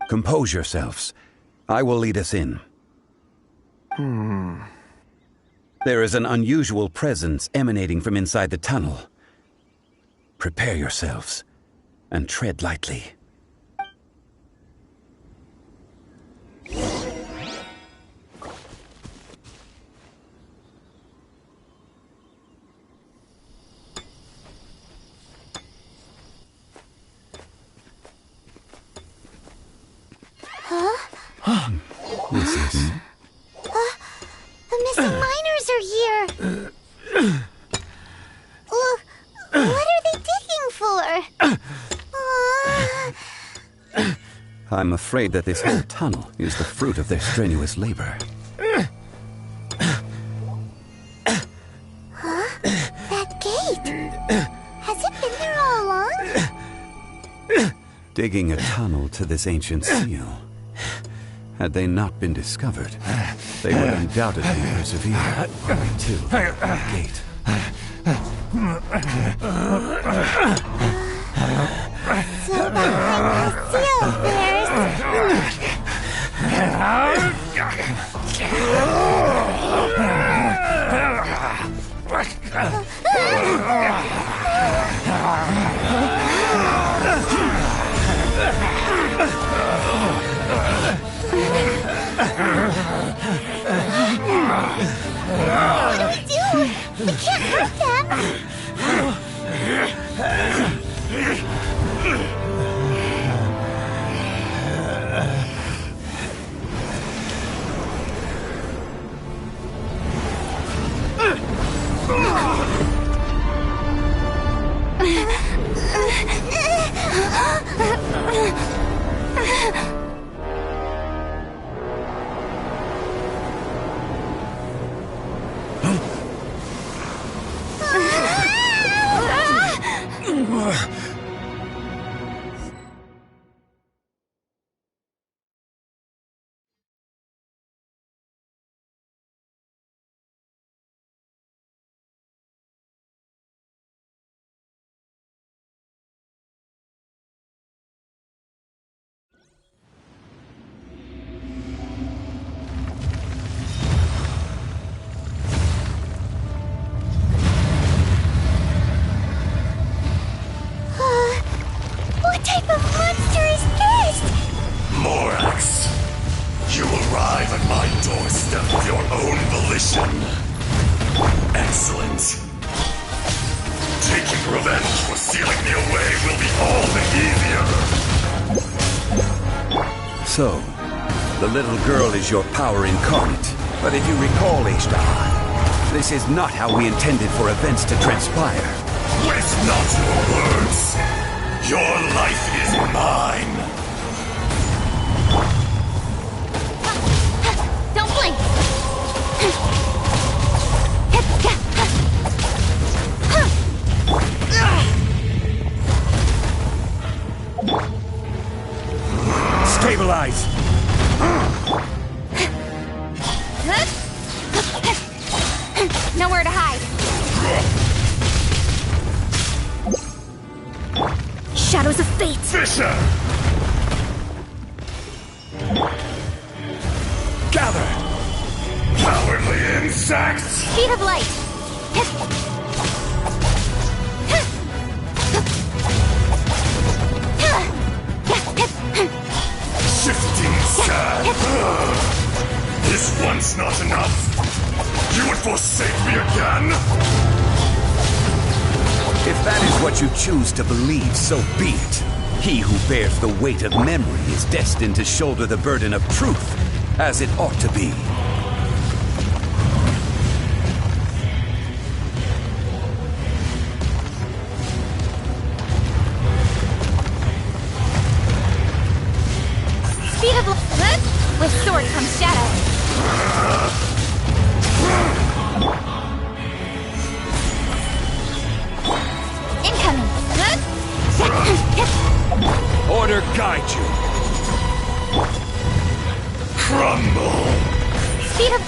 Compose yourselves. I will lead us in. There is an unusual presence emanating from inside the tunnel. Prepare yourselves, and tread lightly. This is... The missing miners are here! What are they digging for? I'm afraid that this whole tunnel is the fruit of their strenuous labor. That gate! Has it been there all along? Digging a tunnel to this ancient seal. Had they not been discovered, they would undoubtedly persevere to the gate. So behind the seal there's... What do we do? We can't hurt them! What type of monster is this? Morax, you arrive at my doorstep of your own volition. Excellent. Taking revenge for sealing me away will be all the easier. So, the little girl is your power incarnate. But if you recall, Ishtar, this is not how we intended for events to transpire. Waste not your words. Your life is mine. Don't blink! Stabilize! Nowhere to hide. Shadows of fate! Fisher! Gather! Cowardly insects! Speed of light! Shifting sand! This one's not enough! You would forsake me again? If that is what you choose to believe, so be it. He who bears the weight of memory is destined to shoulder the burden of truth, as it ought to be. Speed of light! With sword comes shadow. Incoming! Order guide you. Crumble! Speed of...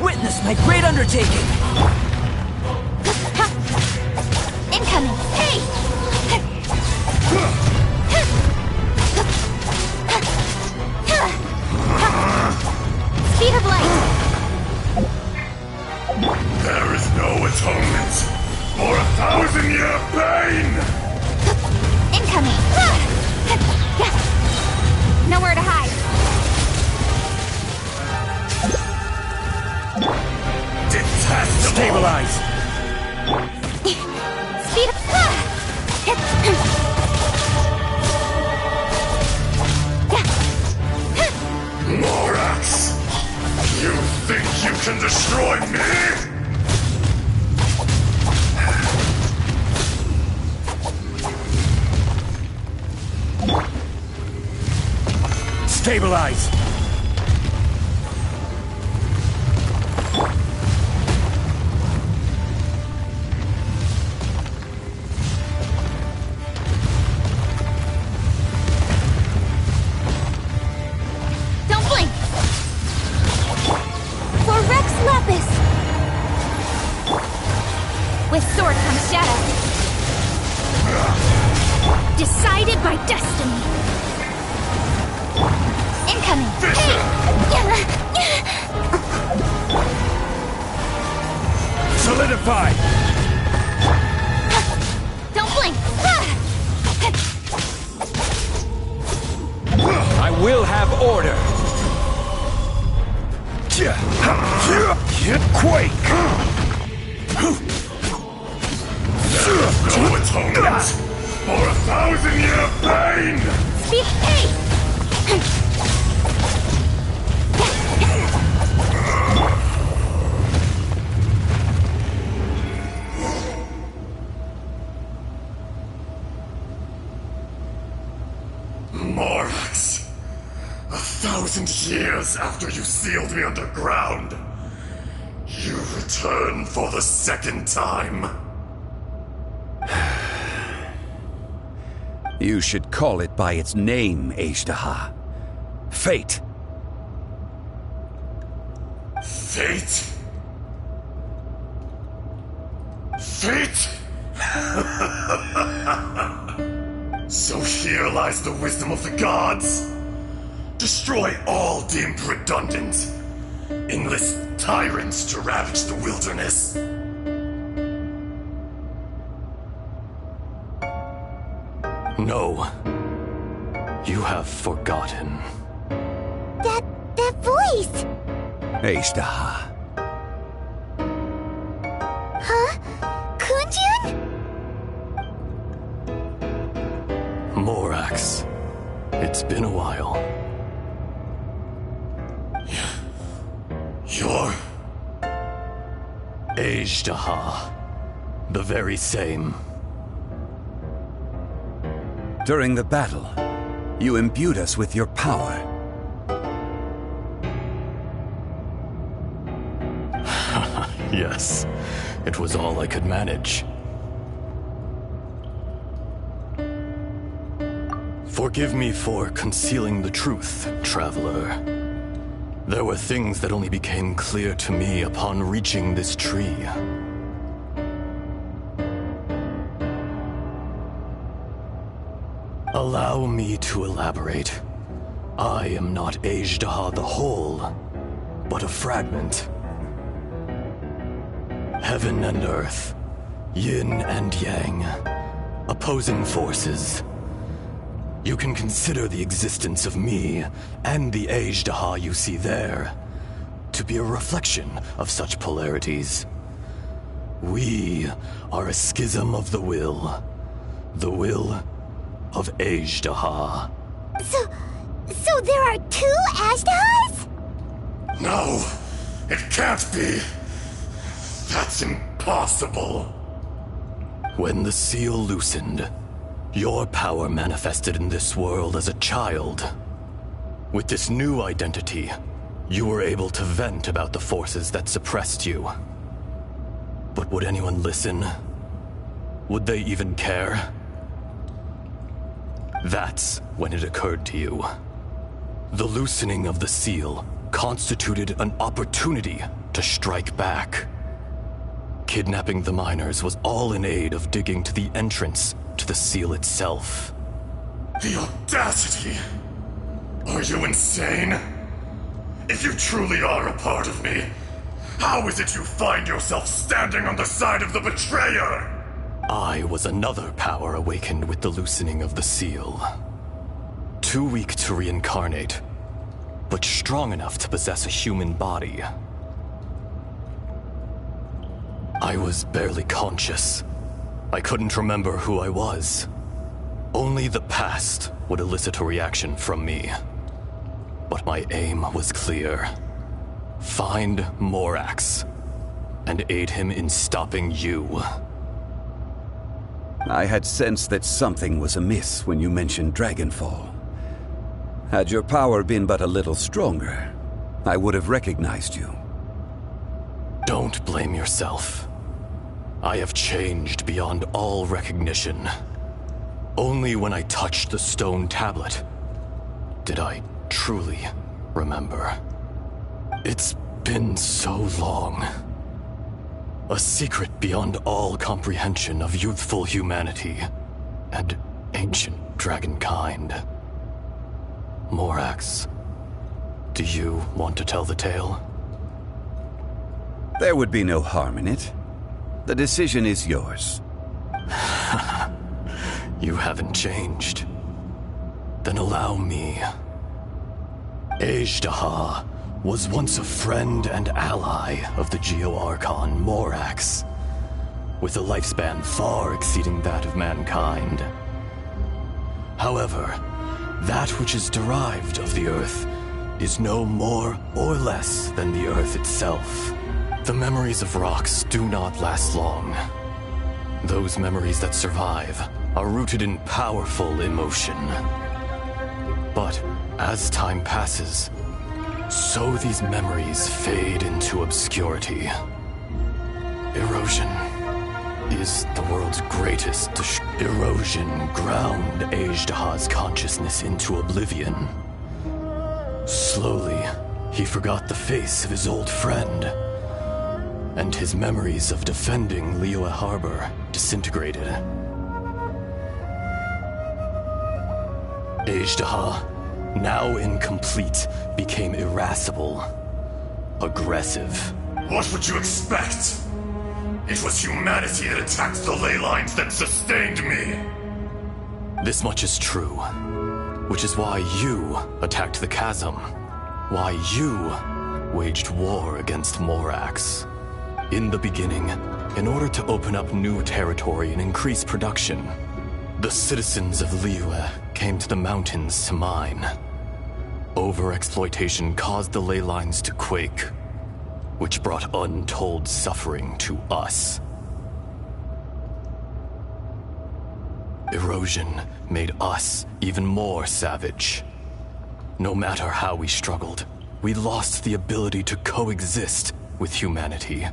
Witness my great undertaking! Incoming! Hey! Speed of light! There is no atonement for 1,000-year pain! Incoming! Nowhere to hide! Detestable! Stabilize! Speed of... Morax! You think you can destroy me? Stabilize! Don't blink! For Rex Lapis! With sword comes shadow. Decided by destiny. Incoming! Hey! Solidify! Don't blink! I will have order! Quake! No atonement for 1,000-year pain! Speed... Hey! Morax, 1,000 years after you sealed me underground, you return for the second time. You should call it by its name, Ajdaha. Fate. Fate? Fate? So here lies the wisdom of the gods. Destroy all deemed redundant. Enlist tyrants to ravage the wilderness. No. You have forgotten. That voice! Ajdaha. Huh? Kunjun? Morax. It's been a while. You're... Ajdaha. The very same. During the battle, you imbued us with your power. Yes. It was all I could manage. Forgive me for concealing the truth, traveler. There were things that only became clear to me upon reaching this tree. Allow me to elaborate. I am not Ajdaha the whole, but a fragment. Heaven and earth, yin and yang, opposing forces. You can consider the existence of me and the Ajdaha you see there to be a reflection of such polarities. We are a schism of the will of Ajdaha. So there are two Ajdahas? No, it can't be. That's impossible. When the seal loosened, your power manifested in this world as a child. With this new identity, you were able to vent about the forces that suppressed you. But would anyone listen? would they even care? That's when it occurred to you. The loosening of the seal constituted an opportunity to strike back. Kidnapping the miners was all in aid of digging to the entrance to the seal itself. The audacity! Are you insane? If you truly are a part of me, how is it you find yourself standing on the side of the betrayer? I was another power awakened with the loosening of the seal. Too weak to reincarnate, but strong enough to possess a human body. I was barely conscious. I couldn't remember who I was. Only the past would elicit a reaction from me. But my aim was clear. Find Morax, and aid him in stopping you. I had sensed that something was amiss when you mentioned Dragonfall. Had your power been but a little stronger, I would have recognized you. Don't blame yourself. I have changed beyond all recognition. Only when I touched the stone tablet did I truly remember. It's been so long. A secret beyond all comprehension of youthful humanity and ancient dragonkind. Morax, do you want to tell the tale? There would be no harm in it. The decision is yours. You haven't changed. Then allow me. Ajdaha was once a friend and ally of the Geo-Archon Morax, with a lifespan far exceeding that of mankind. However, that which is derived of the Earth is no more or less than the Earth itself. The memories of rocks do not last long. Those memories that survive are rooted in powerful emotion. But as time passes, so these memories fade into obscurity. Erosion is the world's greatest erosion ground Ajdaha's consciousness into oblivion. Slowly, he forgot the face of his old friend, and his memories of defending Liyue Harbor disintegrated. Ajdaha, now incomplete, became irascible, aggressive. What would you expect? It was humanity that attacked the ley lines that sustained me. This much is true, which is why you attacked the chasm, why you waged war against Morax. In the beginning, in order to open up new territory and increase production, the citizens of Liyue came to the mountains to mine. Overexploitation caused the ley lines to quake, which brought untold suffering to us. Erosion made us even more savage. No matter how we struggled, we lost the ability to coexist with humanity.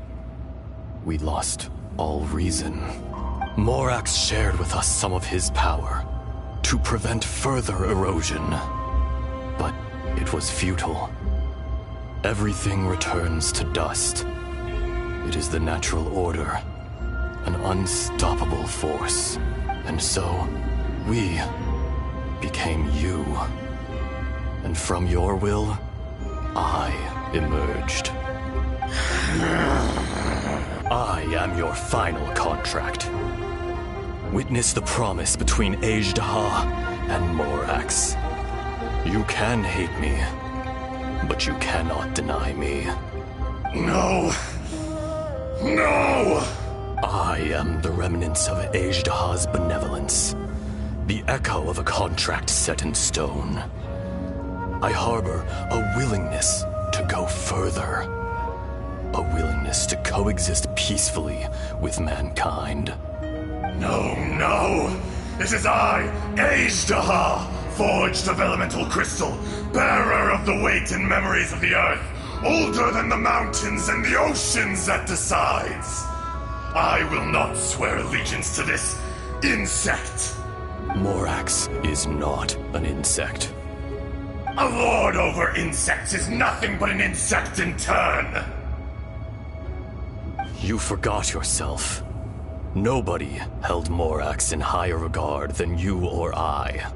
We lost all reason. Morax shared with us some of his power to prevent further erosion, but it was futile. Everything returns to dust. It is the natural order, an unstoppable force. And so, we became you. And from your will, I emerged. I am your final contract. Witness the promise between Ajdaha and Morax. You can hate me, but you cannot deny me. No! No! I am the remnants of Ajdaha's benevolence, the echo of a contract set in stone. I harbor a willingness to go further, a willingness to coexist peacefully with mankind. No, no! It is I, Ajdaha, forged of elemental crystal, bearer of the weight and memories of the earth, older than the mountains and the oceans that decides. I will not swear allegiance to this insect. Morax is not an insect. A lord over insects is nothing but an insect in turn. You forgot yourself. Nobody held Morax in higher regard than you or I.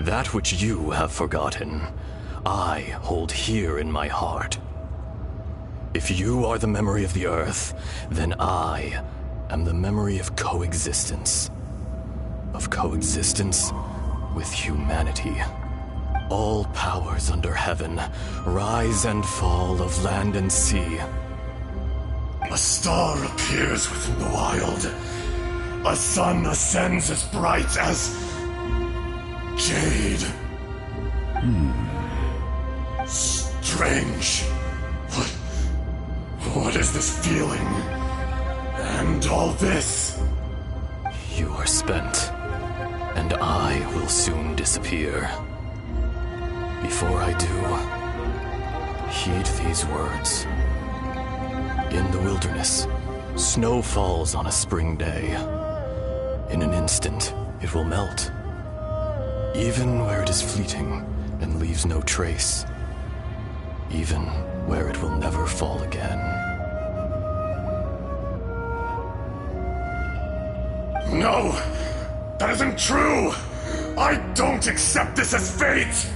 That which you have forgotten, I hold here in my heart. If you are the memory of the Earth, then I am the memory of coexistence. Of coexistence with humanity. All powers under heaven, rise and fall of land and sea. A star appears within the wild. A sun ascends as bright as jade. Strange. What is this feeling? And all this? You are spent, and I will soon disappear. Before I do, heed these words. In the wilderness, snow falls on a spring day. In an instant, it will melt. Even where it is fleeting and leaves no trace. Even where it will never fall again. No! That isn't true! I don't accept this as fate!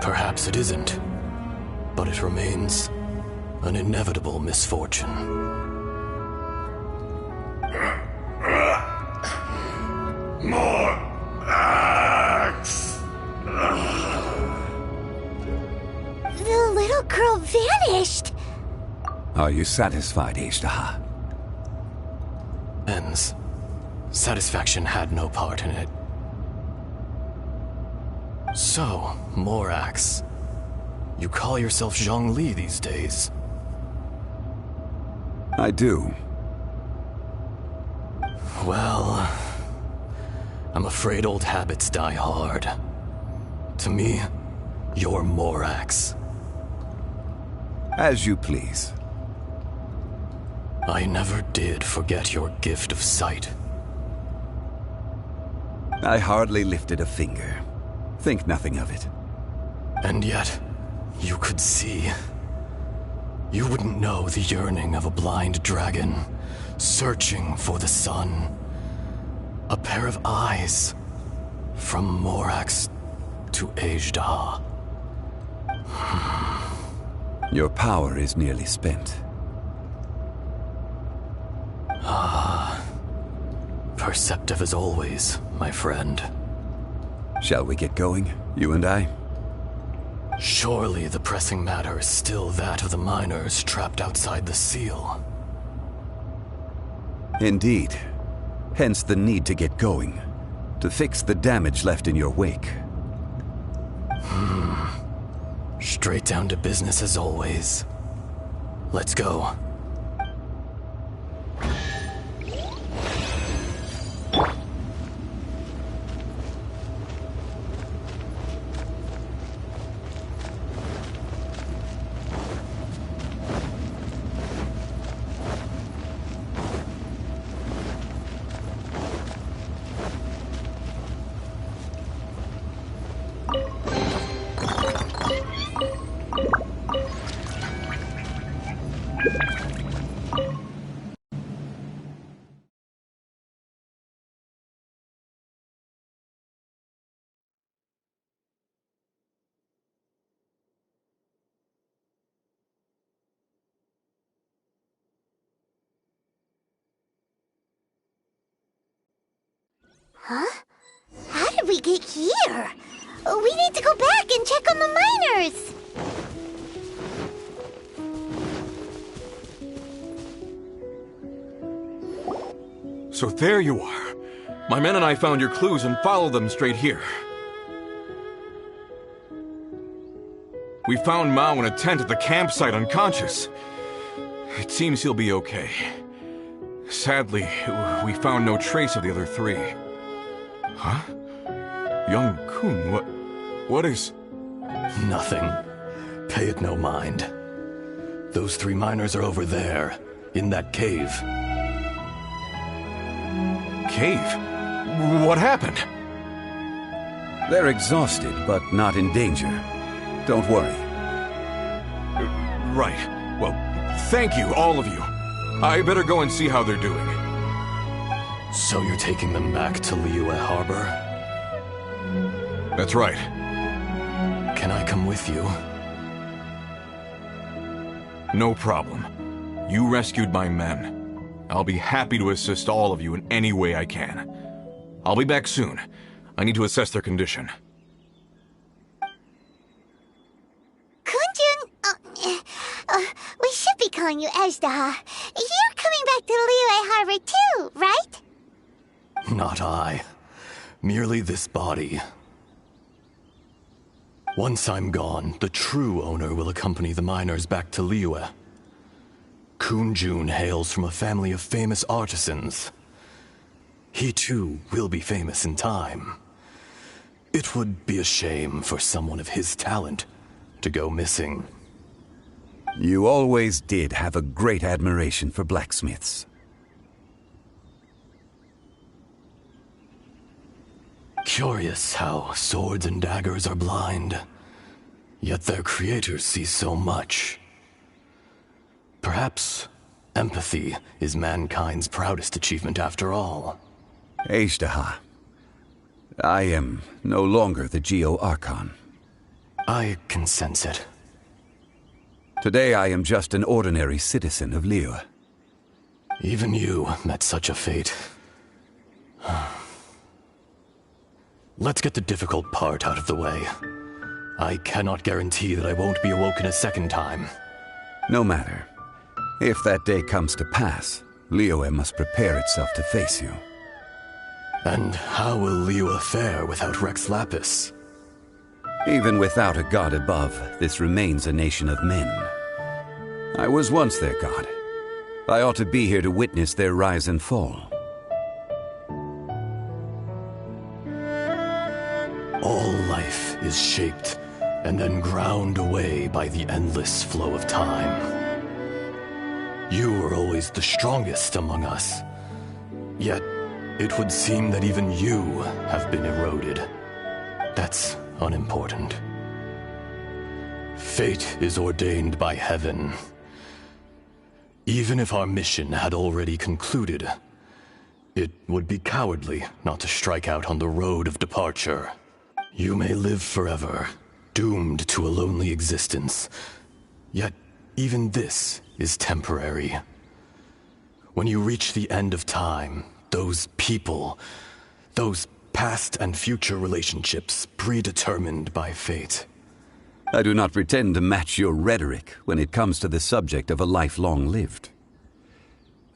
Perhaps it isn't, but it remains an inevitable misfortune. More axe! The little girl vanished! Are you satisfied, Ishtaha? Ends. Satisfaction had no part in it. So, Morax, you call yourself Zhongli these days? I do. Well, I'm afraid old habits die hard. To me, you're Morax. As you please. I never did forget your gift of sight. I hardly lifted a finger. Think nothing of it. And yet, you could see. You wouldn't know the yearning of a blind dragon, searching for the sun. A pair of eyes, from Morax to Ajda. Your power is nearly spent. Ah, perceptive as always, my friend. Shall we get going, you and I? Surely the pressing matter is still that of the miners trapped outside the seal. Indeed. Hence the need to get going. To fix the damage left in your wake. Straight down to business as always. Let's go. Huh? How did we get here? We need to go back and check on the miners! So there you are. My men and I found your clues and followed them straight here. We found Mao in a tent at the campsite unconscious. It seems he'll be okay. Sadly, we found no trace of the other three. Huh? Young Kun, what is... Nothing. Pay it no mind. Those 3 miners are over there, in that cave. Cave? What happened? They're exhausted, but not in danger. Don't worry. Right. Well, thank you, all of you. I better go and see how they're doing. So you're taking them back to Liyue Harbor? That's right. Can I come with you? No problem. You rescued my men. I'll be happy to assist all of you in any way I can. I'll be back soon. I need to assess their condition. Kunjun, we should be calling you Ajdaha. You're coming back to Liyue Harbor too, right? Not I. Merely this body. Once I'm gone, the true owner will accompany the miners back to Liyue. Kunjun hails from a family of famous artisans. He too will be famous in time. It would be a shame for someone of his talent to go missing. You always did have a great admiration for blacksmiths. Curious how swords and daggers are blind, yet their creators see so much. Perhaps empathy is mankind's proudest achievement after all. Ajdaha, I am no longer the Geo-Archon. I can sense it. Today I am just an ordinary citizen of Liyue. Even you met such a fate. Let's get the difficult part out of the way. I cannot guarantee that I won't be awoken a second time. No matter. If that day comes to pass, Liyue must prepare itself to face you. And how will Liyue fare without Rex Lapis? Even without a god above, this remains a nation of men. I was once their god. I ought to be here to witness their rise and fall. All life is shaped and then ground away by the endless flow of time. You were always the strongest among us. Yet, it would seem that even you have been eroded. That's unimportant. Fate is ordained by heaven. Even if our mission had already concluded, it would be cowardly not to strike out on the road of departure. You may live forever, doomed to a lonely existence. Yet, even this is temporary. When you reach the end of time, those people, those past and future relationships predetermined by fate. I do not pretend to match your rhetoric when it comes to the subject of a life long lived.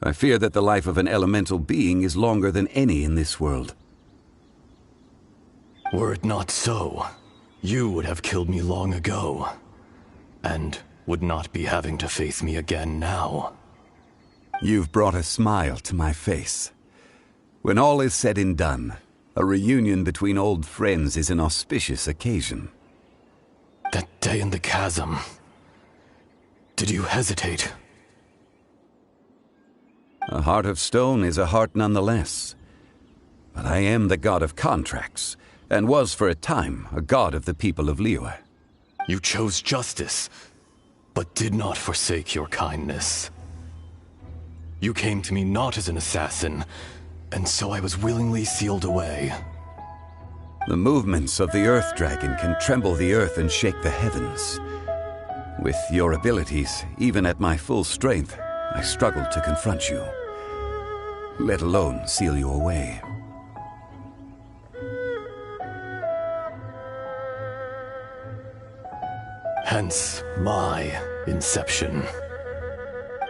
I fear that the life of an elemental being is longer than any in this world. Were it not so, you would have killed me long ago, and would not be having to face me again now. You've brought a smile to my face. When all is said and done, a reunion between old friends is an auspicious occasion. That day in the chasm, did you hesitate? A heart of stone is a heart nonetheless. But I am the god of contracts, and was for a time a god of the people of Liyue. You chose justice, but did not forsake your kindness. You came to me not as an assassin, and so I was willingly sealed away. The movements of the Earth Dragon can tremble the earth and shake the heavens. With your abilities, even at my full strength, I struggled to confront you, let alone seal you away. Hence my inception.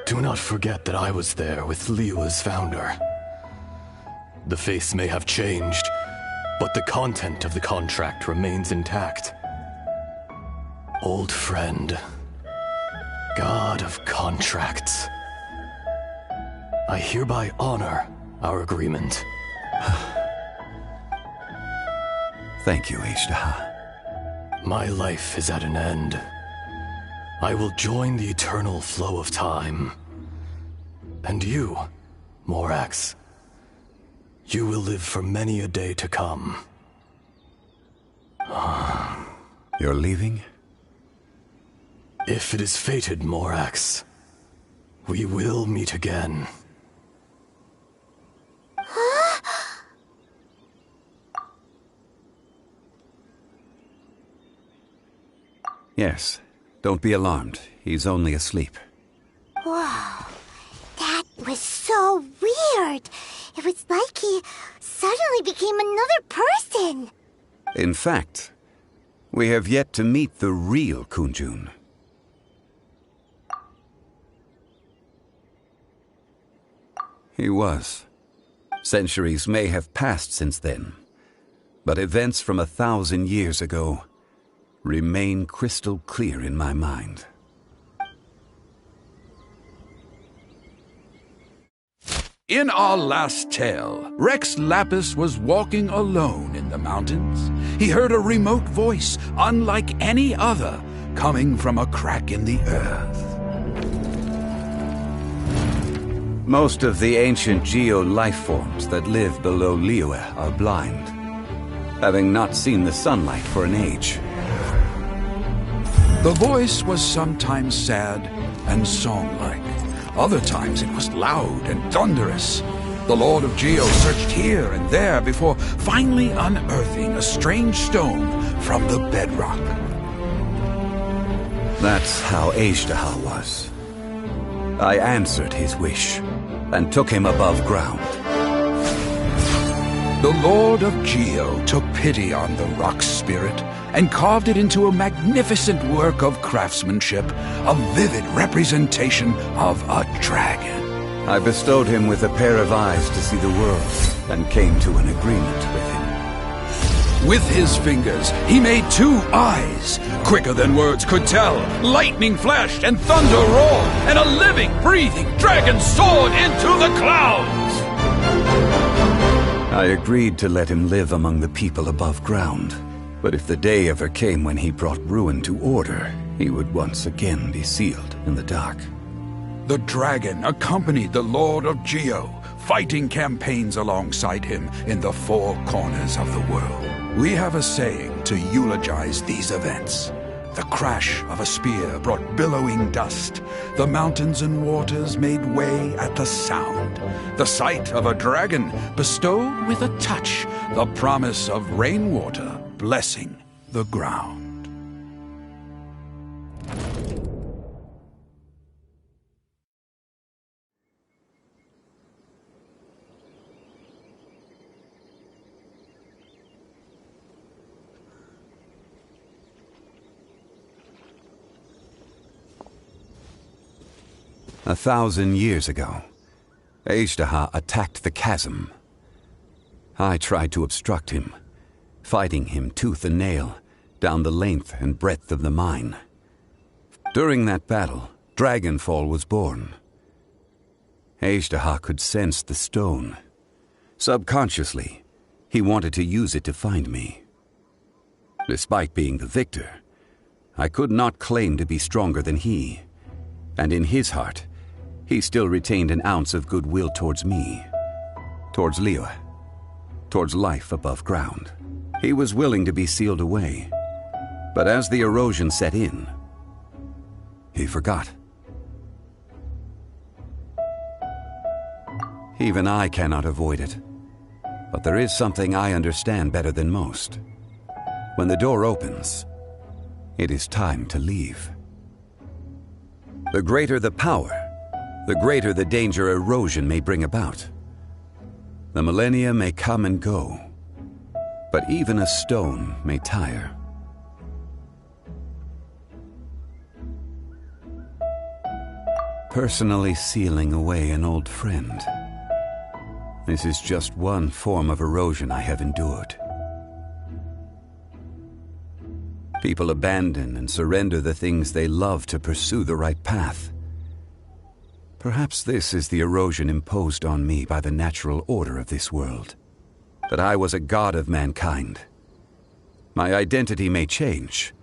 Do not forget that I was there with Liyue's founder. The face may have changed, but the content of the contract remains intact. Old friend, god of contracts, I hereby honor our agreement. Thank you, Ajdaha. My life is at an end. I will join the eternal flow of time. And you, Morax, you will live for many a day to come. You're leaving? If it is fated, Morax, we will meet again. Yes. Don't be alarmed. He's only asleep. Whoa. That was so weird. It was like he suddenly became another person. In fact, we have yet to meet the real Kunjun. He was. Centuries may have passed since then, but events from 1,000 years ago remain crystal clear in my mind. In our last tale, Rex Lapis was walking alone in the mountains. He heard a remote voice, unlike any other, coming from a crack in the earth. Most of the ancient geo-life forms that live below Liyue are blind, having not seen the sunlight for an age. The voice was sometimes sad and song-like. Other times it was loud and thunderous. The Lord of Geo searched here and there before finally unearthing a strange stone from the bedrock. That's how Ajdaha was. I answered his wish and took him above ground. The Lord of Geo took pity on the rock spirit and carved it into a magnificent work of craftsmanship, a vivid representation of a dragon. I bestowed him with a pair of eyes to see the world and came to an agreement with him. With his fingers, he made 2 eyes, quicker than words could tell. Lightning flashed and thunder roared, and a living, breathing dragon soared into the clouds. I agreed to let him live among the people above ground. But if the day ever came when he brought ruin to order, he would once again be sealed in the dark. The dragon accompanied the Lord of Geo, fighting campaigns alongside him in the 4 corners of the world. We have a saying to eulogize these events. The crash of a spear brought billowing dust. The mountains and waters made way at the sound. The sight of a dragon bestowed with a touch the promise of rainwater blessing the ground. A 1,000 years ago, Ajdaha attacked the chasm. I tried to obstruct him, fighting him tooth and nail down the length and breadth of the mine. During that battle, Dragonfall was born. Ajdaha could sense the stone. Subconsciously, he wanted to use it to find me. Despite being the victor, I could not claim to be stronger than he, and in his heart, he still retained an ounce of goodwill towards me, towards Liyue, towards life above ground. He was willing to be sealed away, but as the erosion set in, he forgot. Even I cannot avoid it, but there is something I understand better than most. When the door opens, it is time to leave. The greater the power, the greater the danger erosion may bring about. The millennia may come and go, but even a stone may tire. Personally sealing away an old friend. This is just one form of erosion I have endured. People abandon and surrender the things they love to pursue the right path. Perhaps this is the erosion imposed on me by the natural order of this world. That I was a god of mankind. My identity may change,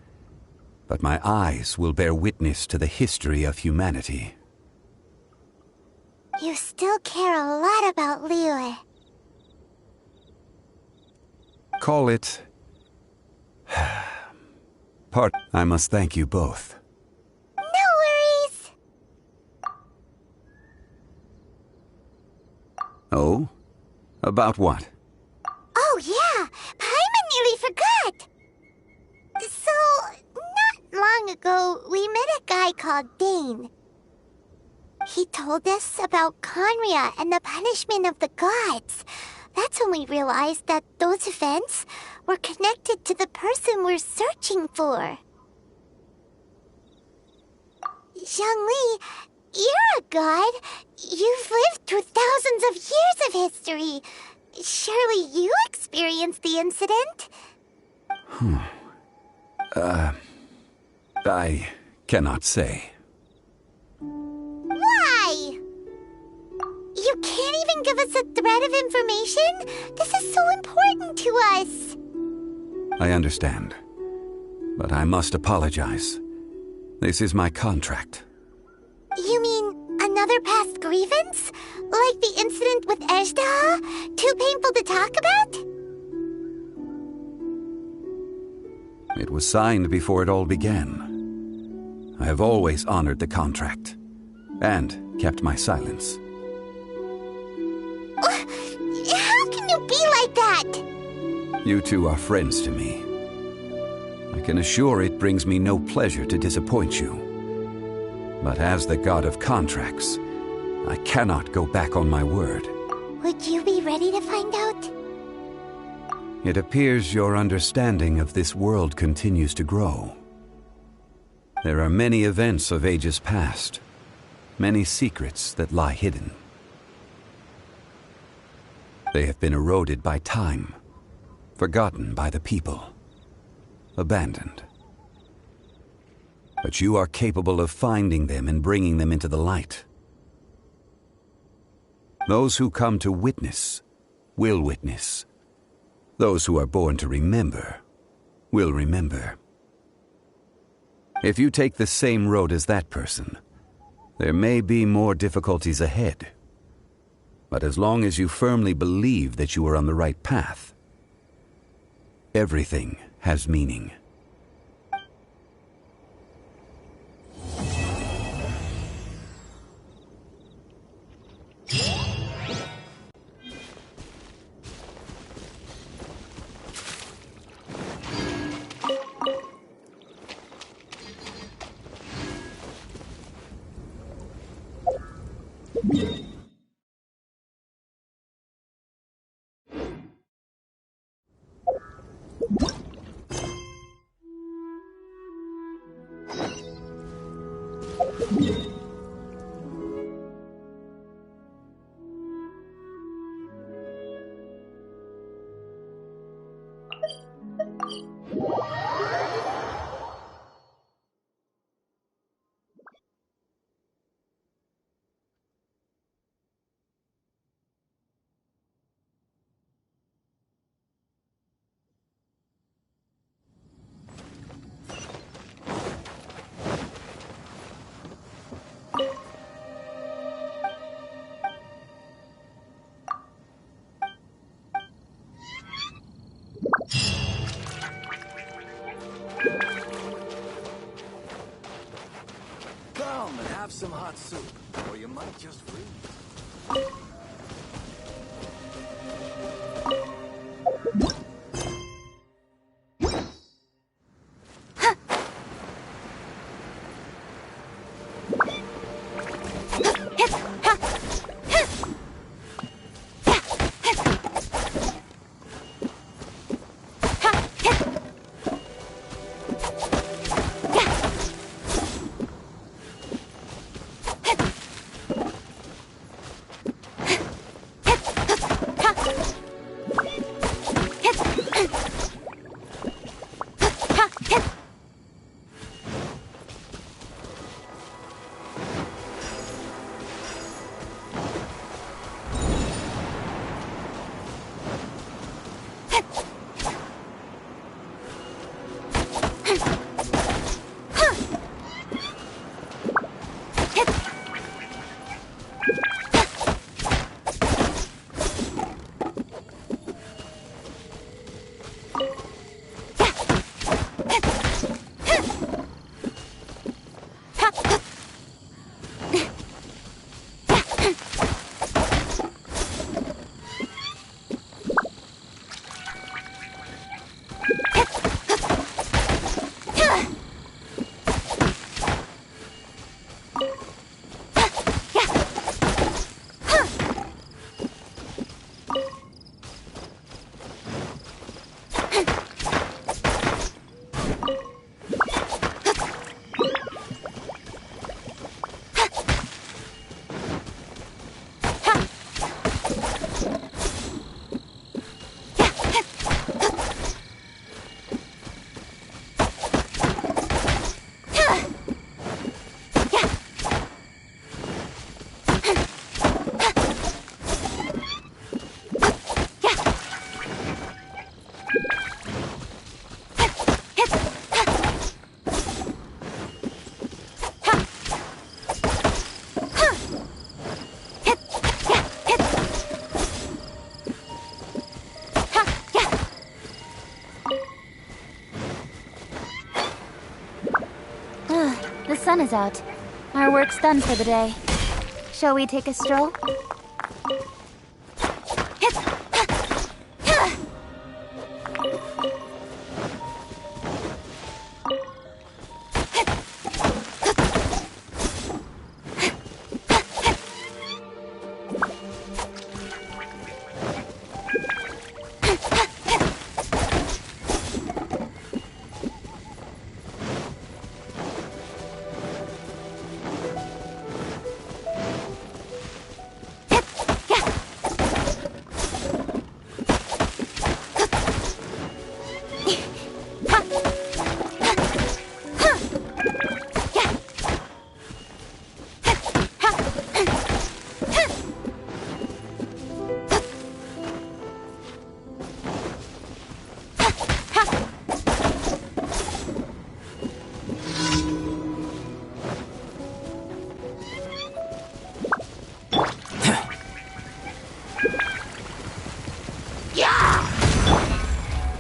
but my eyes will bear witness to the history of humanity. You still care a lot about Liyue. Call it... I must thank you both. No worries! Oh? About what? Oh yeah! Paimon nearly forgot! So, not long ago, we met a guy called Dane. He told us about Conria and the punishment of the gods. That's when we realized that those events were connected to the person we're searching for. Zhongli, you're a god. You've lived through thousands of years of history. Surely you experienced the incident? I cannot say. Why? You can't even give us a thread of information? This is so important to us. I understand. But I must apologize. This is my contract. You mean another past grievance? Like the incident with Ejda? Too painful to talk about? It was signed before it all began. I have always honored the contract. And kept my silence. How can you be like that? You two are friends to me. I can assure it brings me no pleasure to disappoint you. But as the god of contracts, I cannot go back on my word. Would you be ready to find out? It appears your understanding of this world continues to grow. There are many events of ages past, many secrets that lie hidden. They have been eroded by time, forgotten by the people, abandoned. But you are capable of finding them and bringing them into the light. Those who come to witness will witness. Those who are born to remember will remember. If you take the same road as that person, there may be more difficulties ahead. But as long as you firmly believe that you are on the right path, everything has meaning. Come and have some hot soup, or you might just freeze. The sun is out. Our work's done for the day. Shall we take a stroll?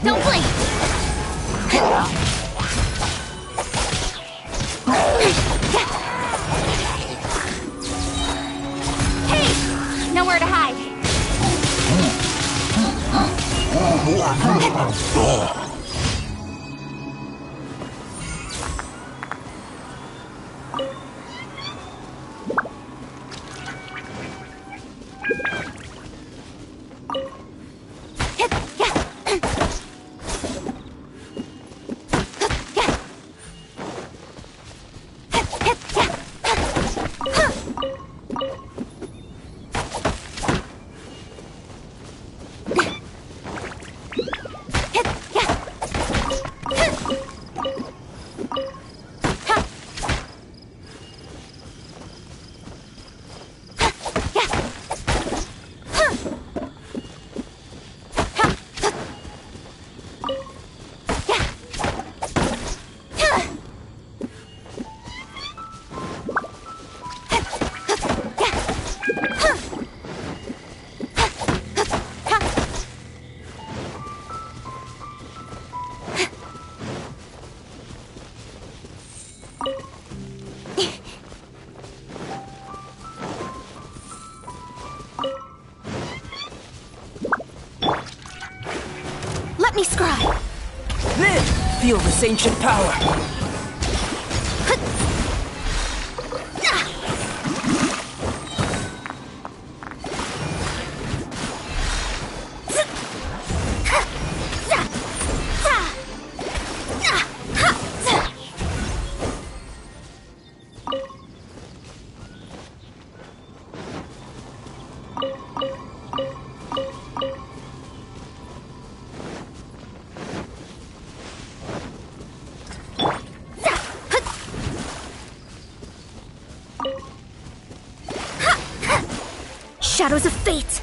Don't blink! Hey! Nowhere to hide. Let me scry. Live! Feel this ancient power. Shadows of fate!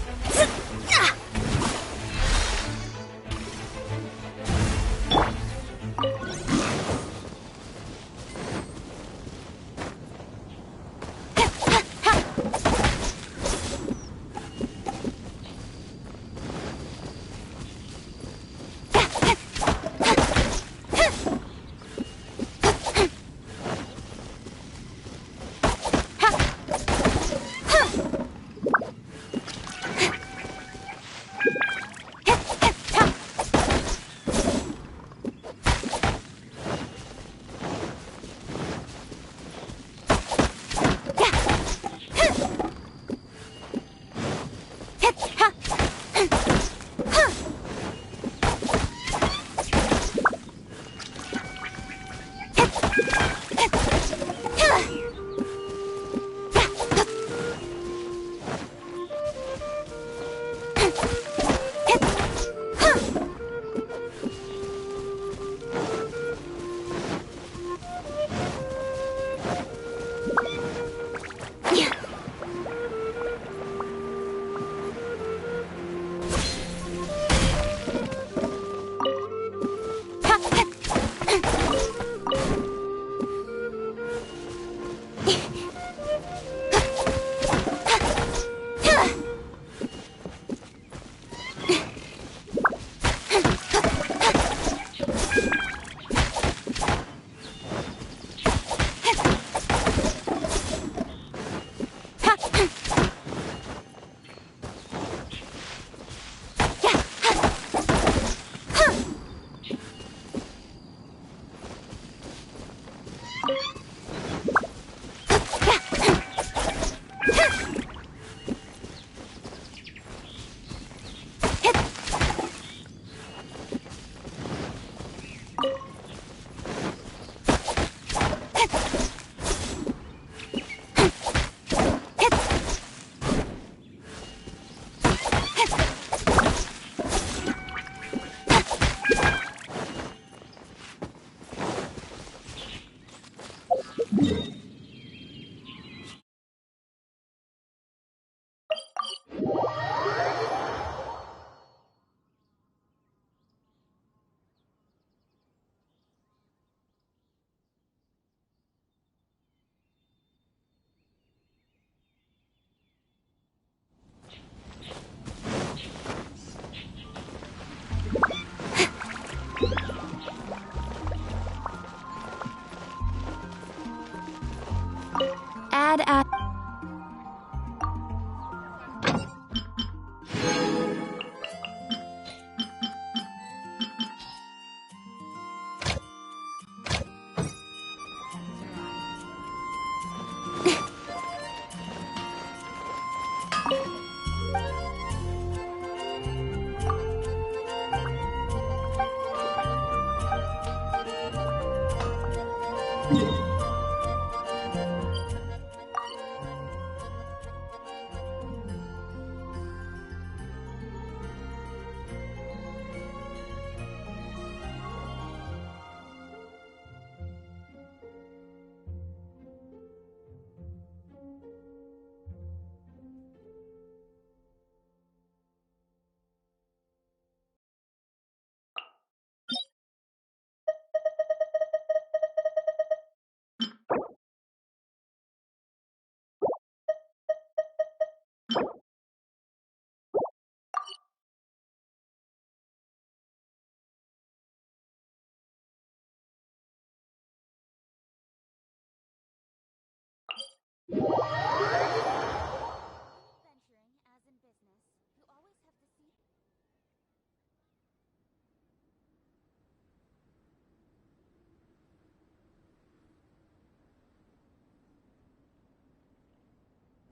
Add.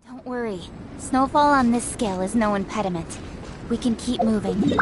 Don't worry. Snowfall on this scale is no impediment. We can keep moving.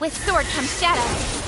With sword comes shadow.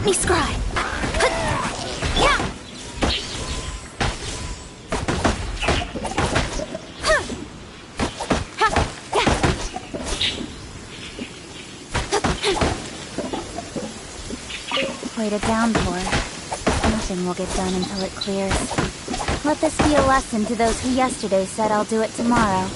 me scry. Wait a downpour. Nothing will get done until it clears. Let this be a lesson to those who yesterday said I'll do it tomorrow.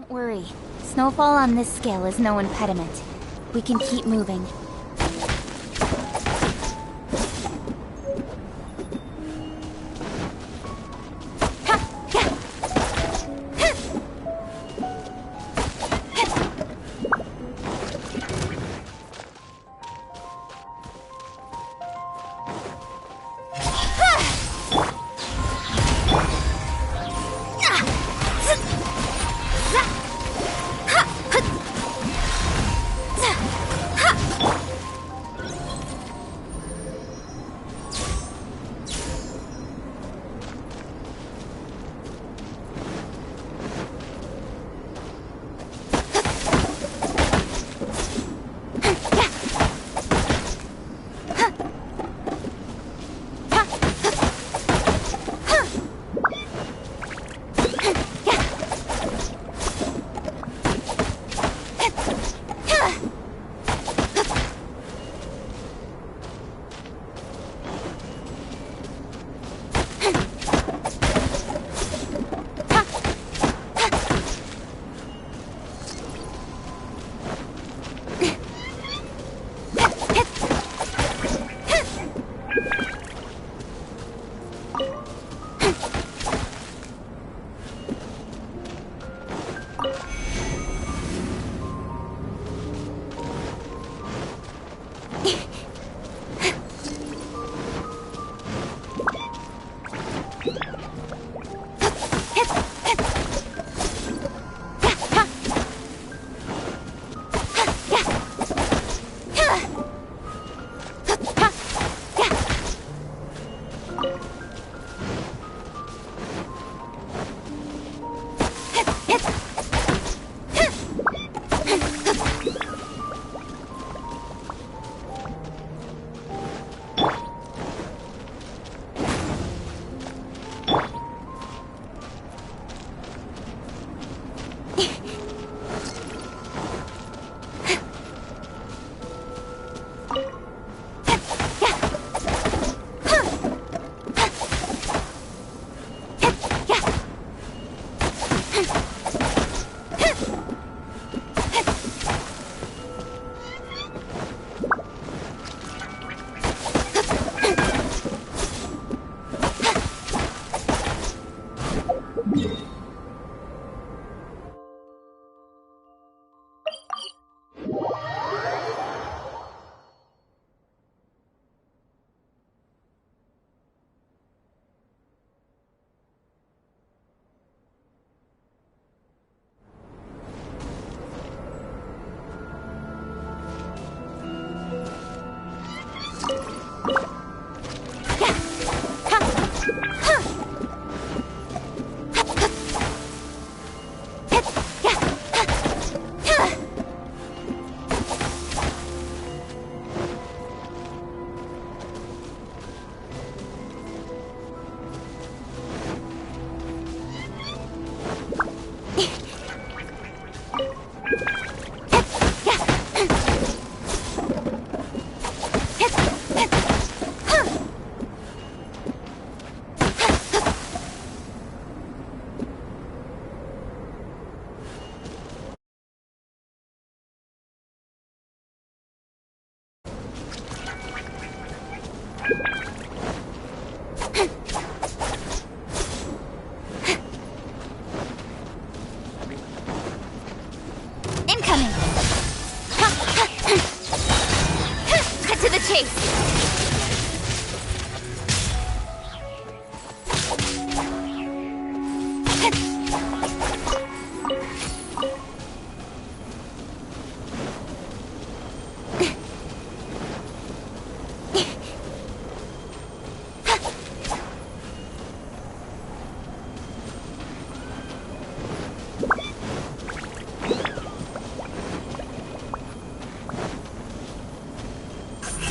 Don't worry. Snowfall on this scale is no impediment. We can keep moving.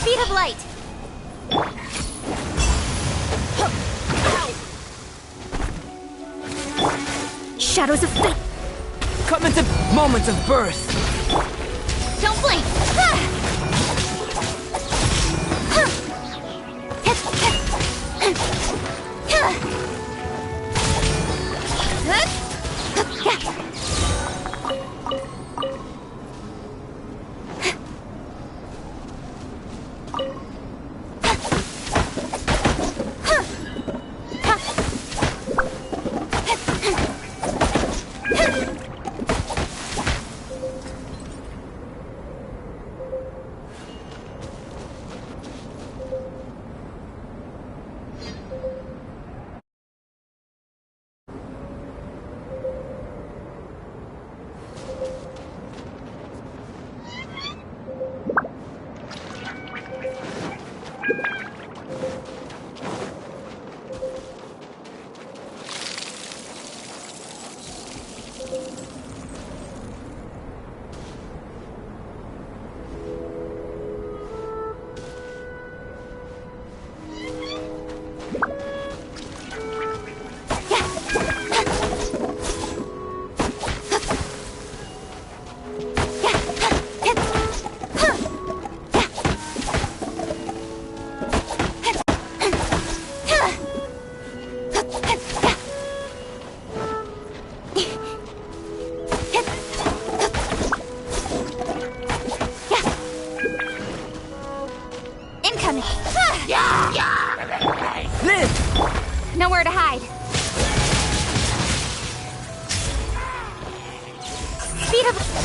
Speed of light. Shadows of fate. Come into moments of birth. Don't blink. Nowhere to hide. Speed of...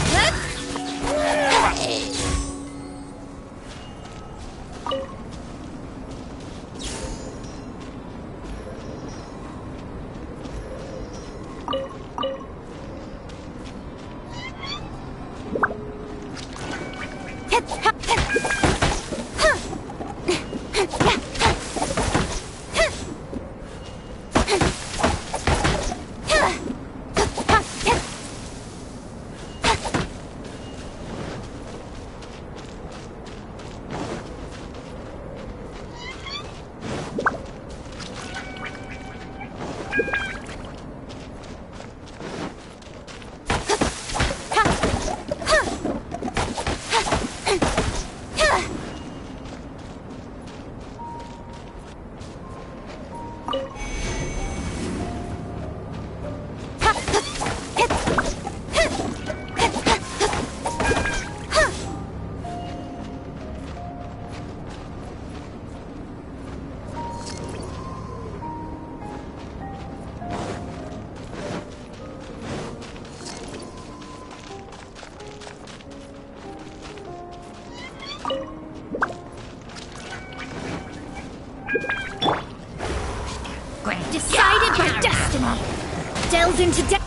Guided by destiny. Delved into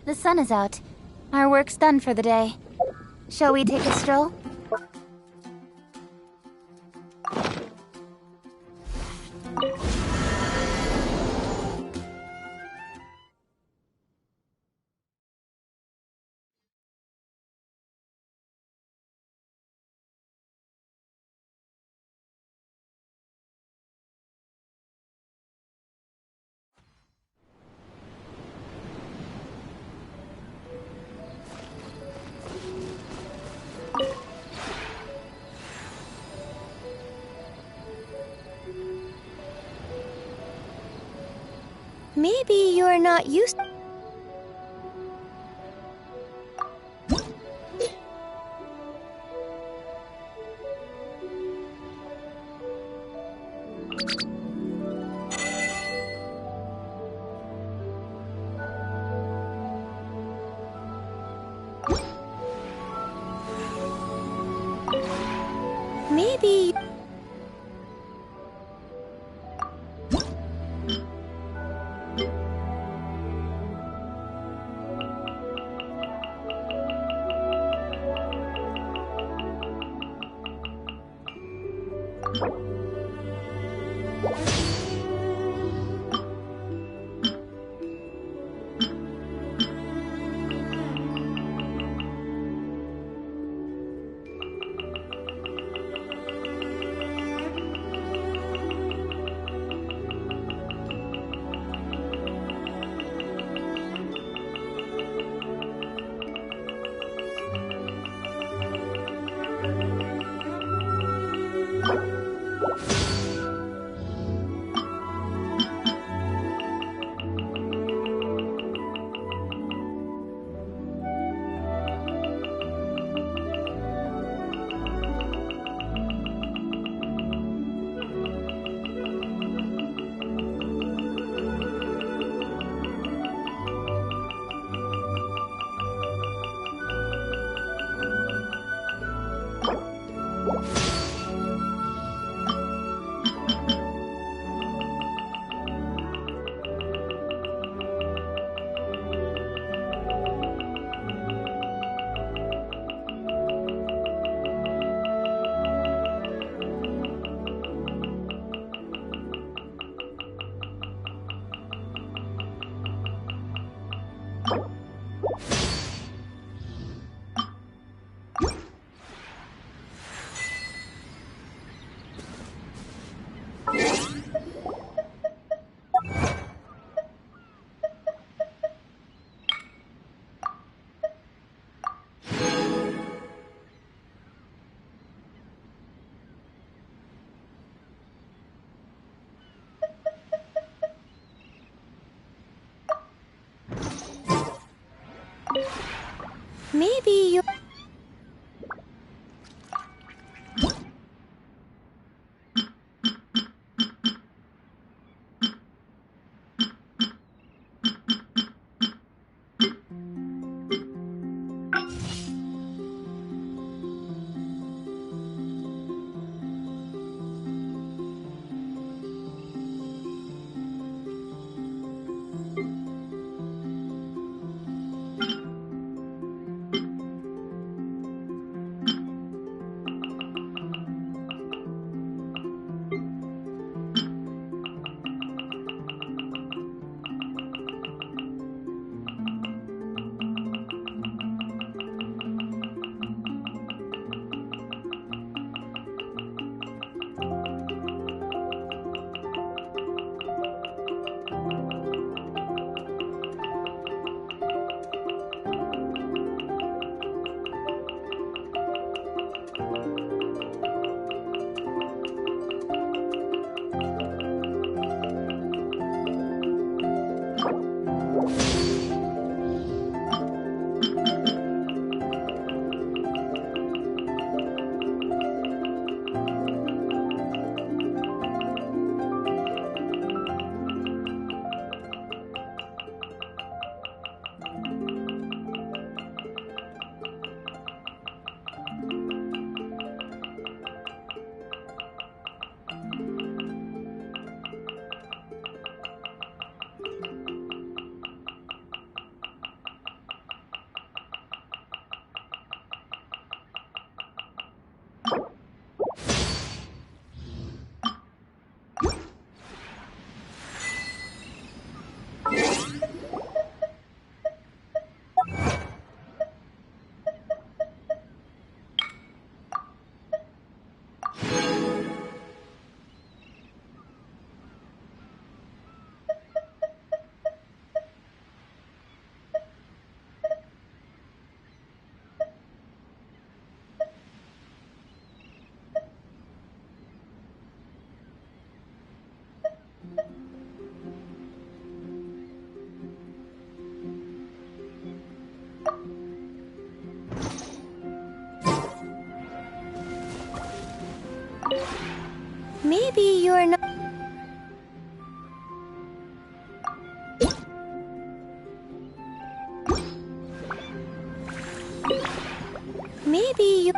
The sun is out. Our work's done for the day. Shall we take a stroll? Maybe you're not used. Maybe. Maybe you. Maybe you...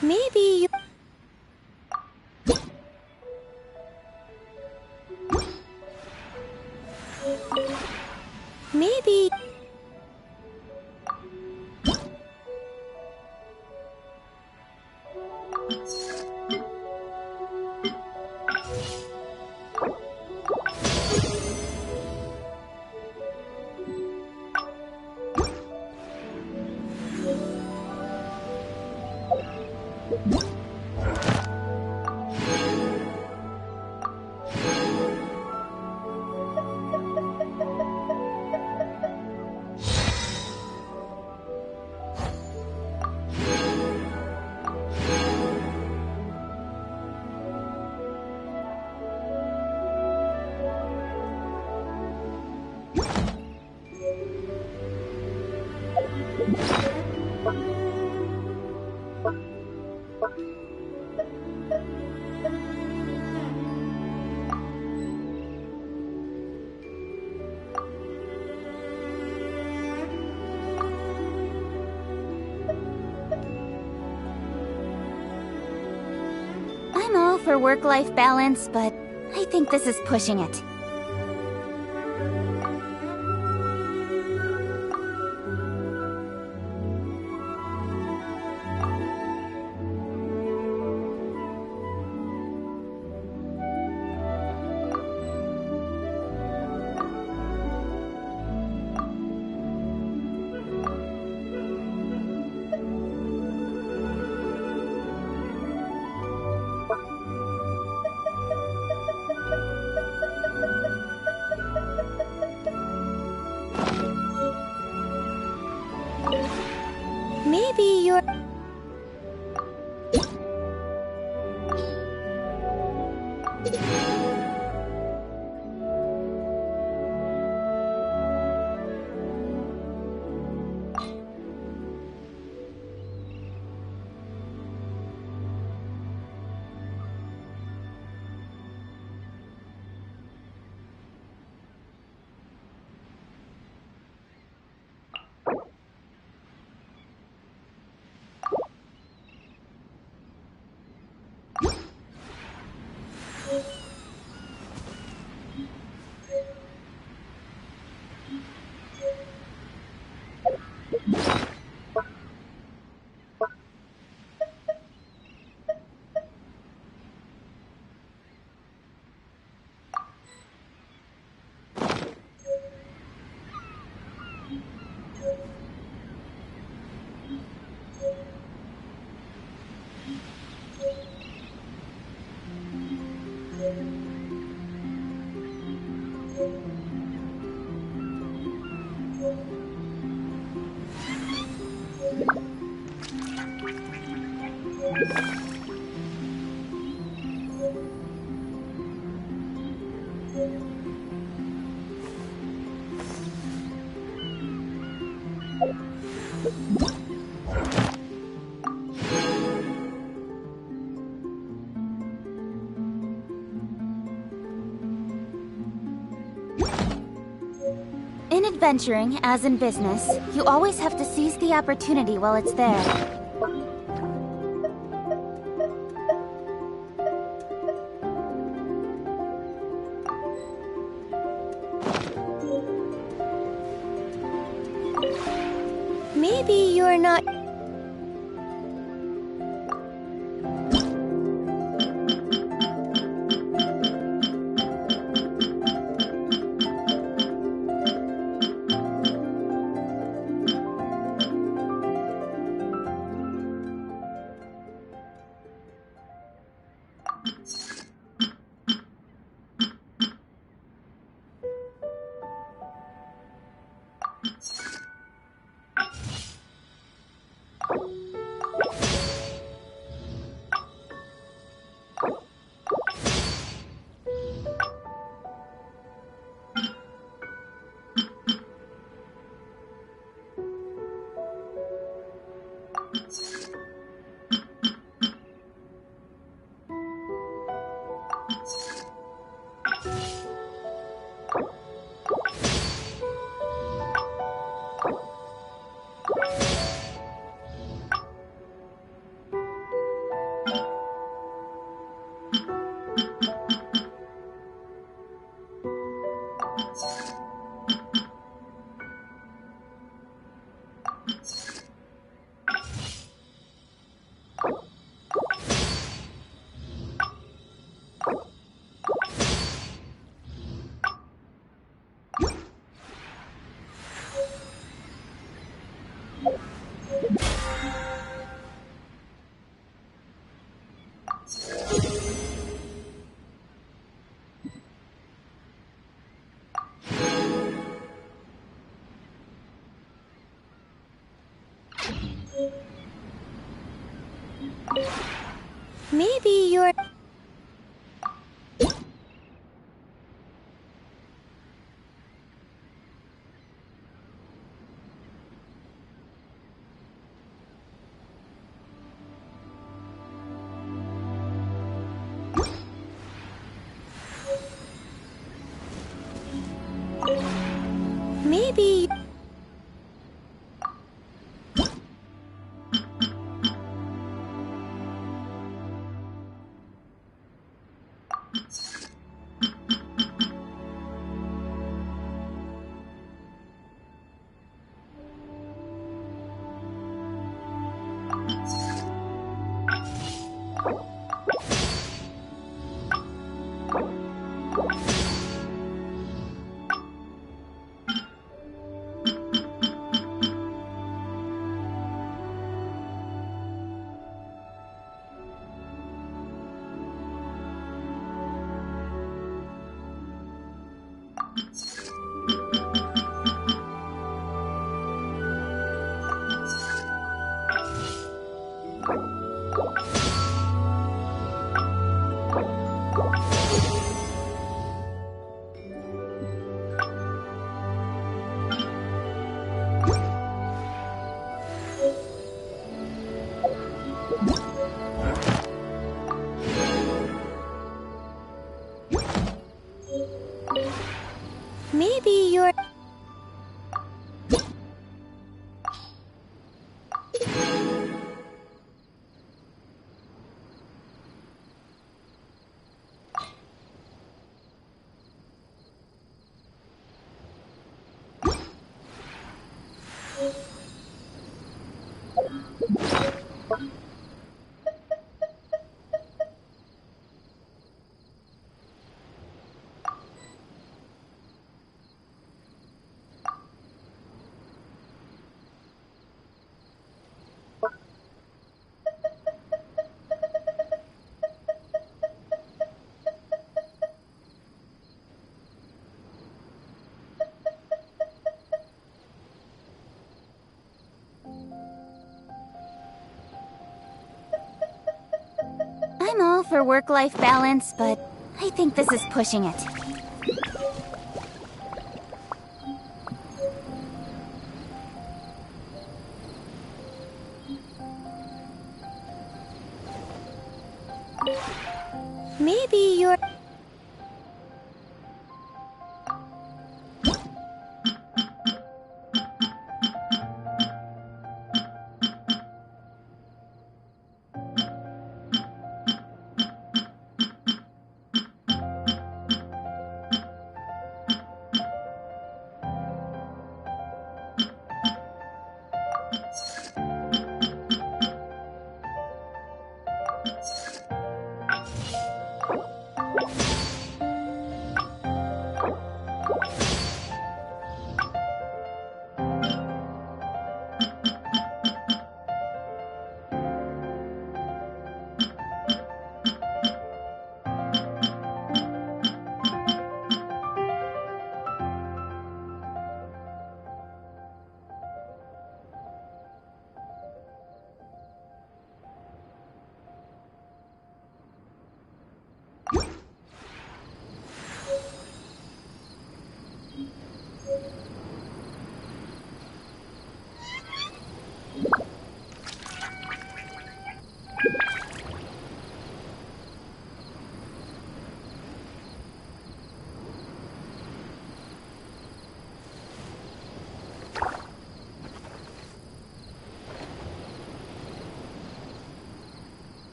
Maybe you... Maybe... I'm all for work-life balance, but I think this is pushing it. Maybe you're... In adventuring, as in business, you always have to seize the opportunity while it's there. Maybe you're not... Maybe you're... Maybe... Maybe you're... I'm all for work-life balance, but I think this is pushing it. Maybe you're...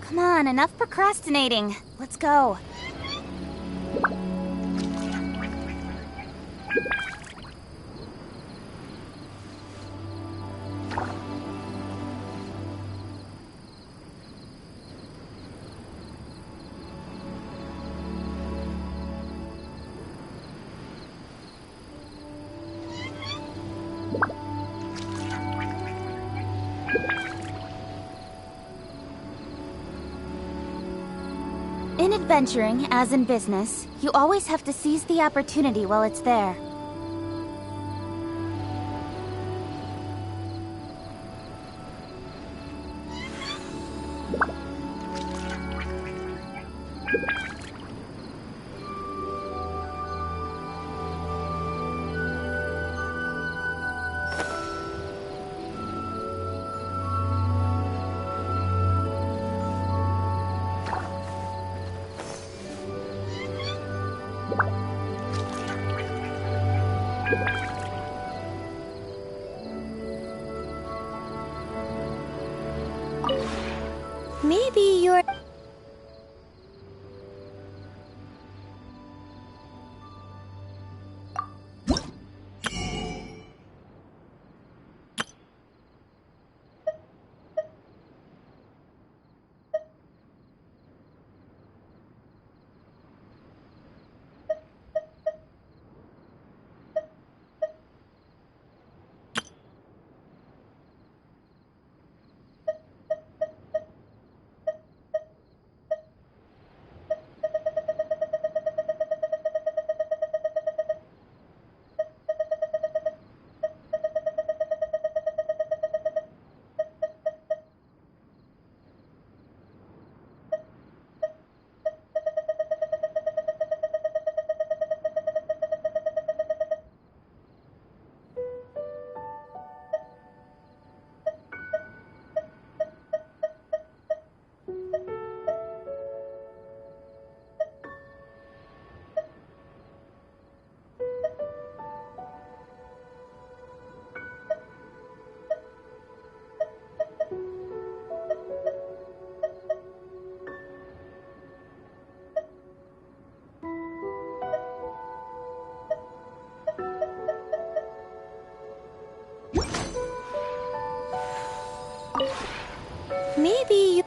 Come on, enough procrastinating. Let's go. In adventuring, as in business, you always have to seize the opportunity while it's there. Maybe you're... Maybe you...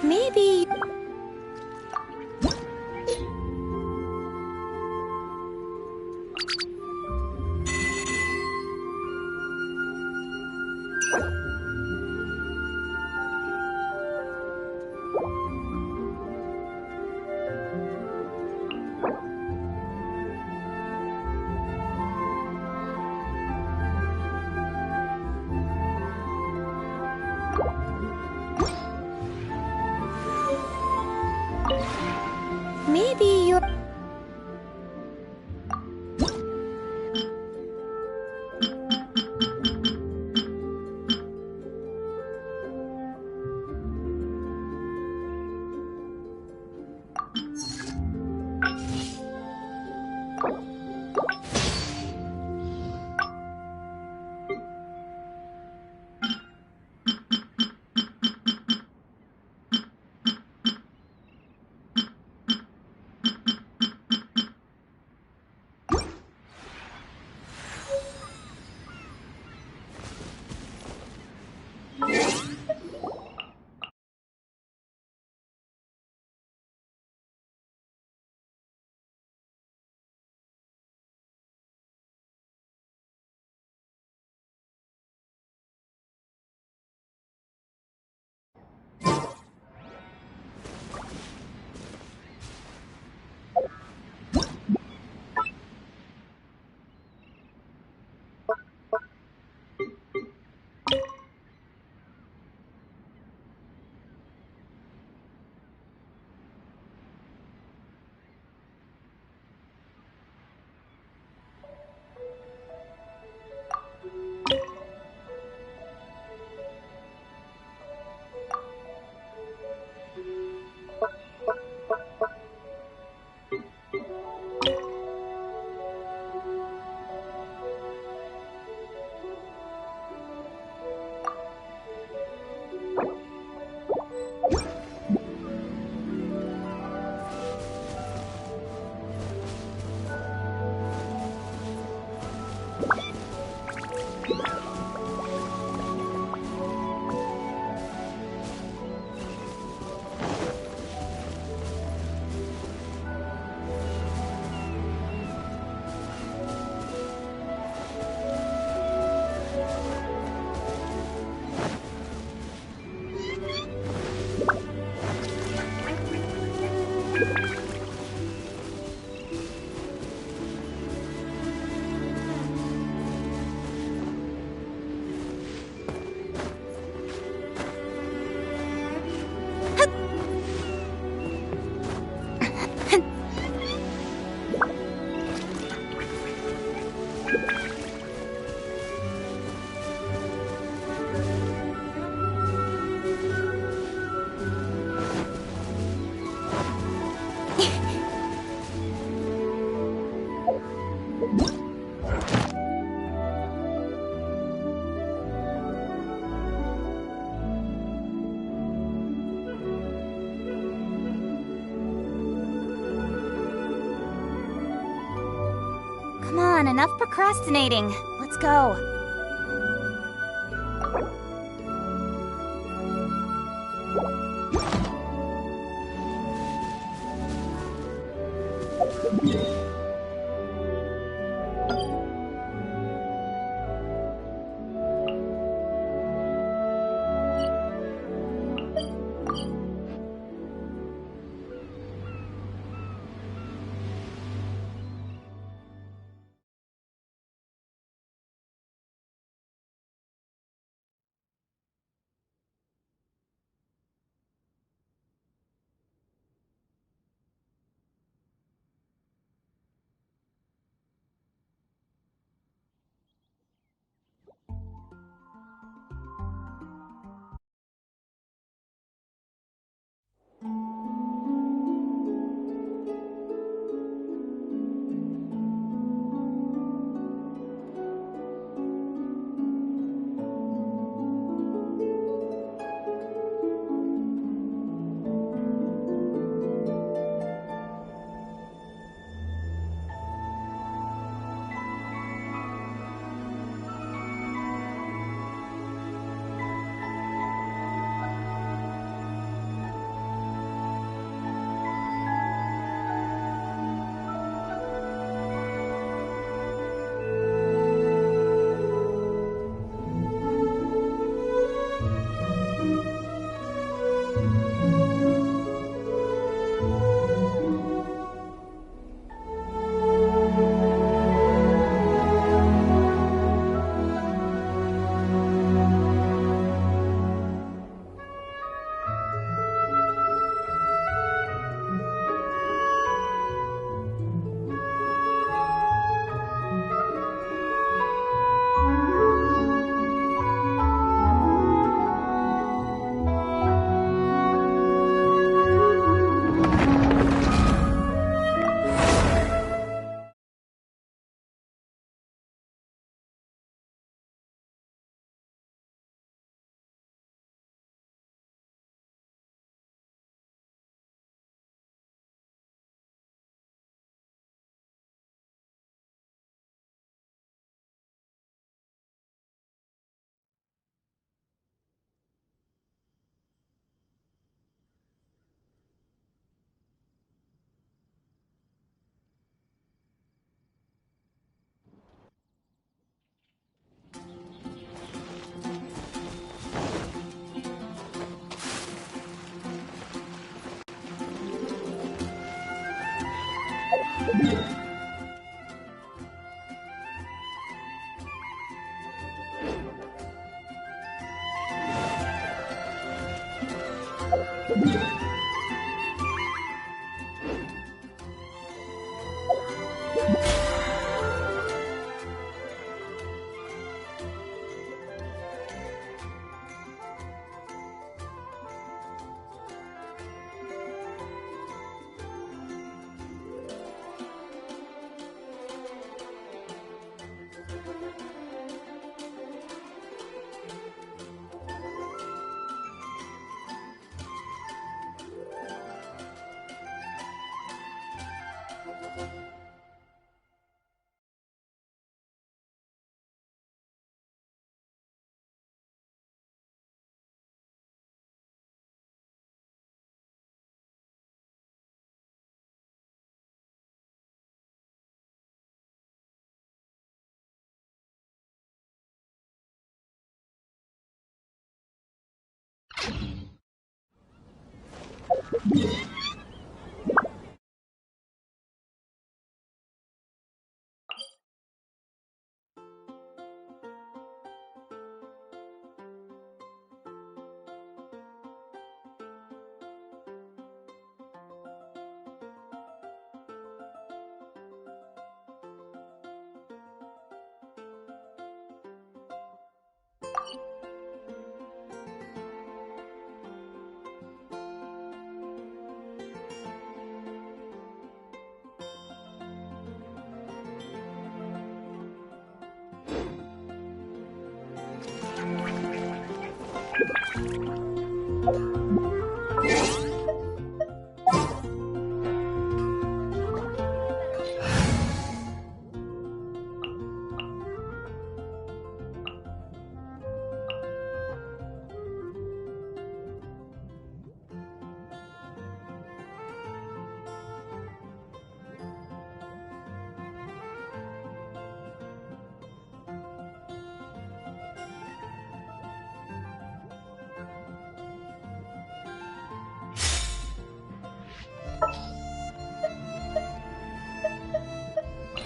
Maybe... Maybe you're... Come on, enough procrastinating. Let's go.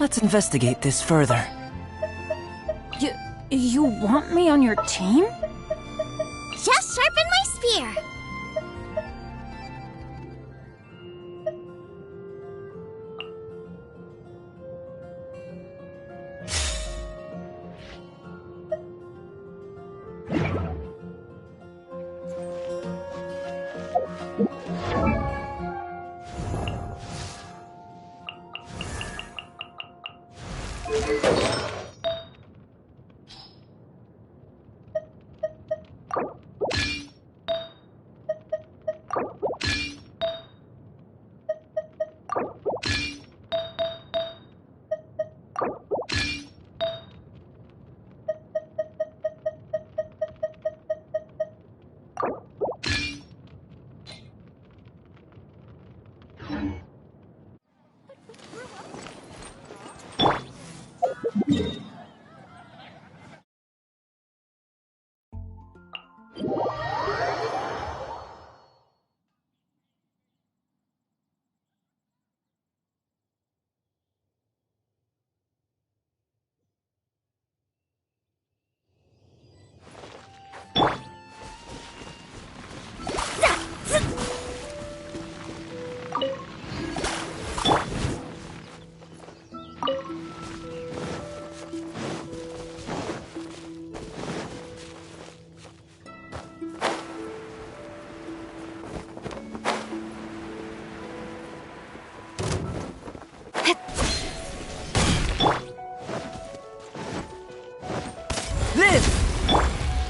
Let's investigate this further. You want me on your team? Just sharpen my spear.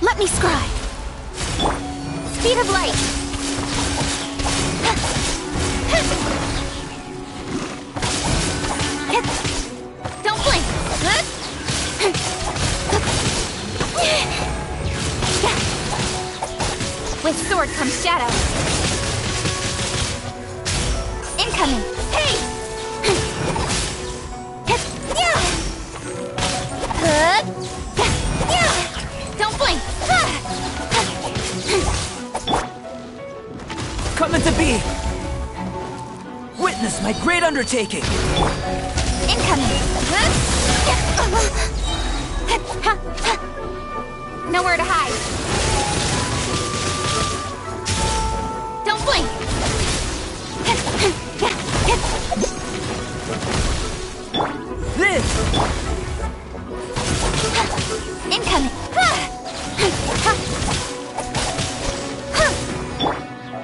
Let me scry. Speed of light. Don't blink. With sword comes shadow. Incoming. Hey! Don't blink. Coming to be. Wait. Witness my great undertaking! Incoming! Nowhere to hide. Don't blink! This! Incoming!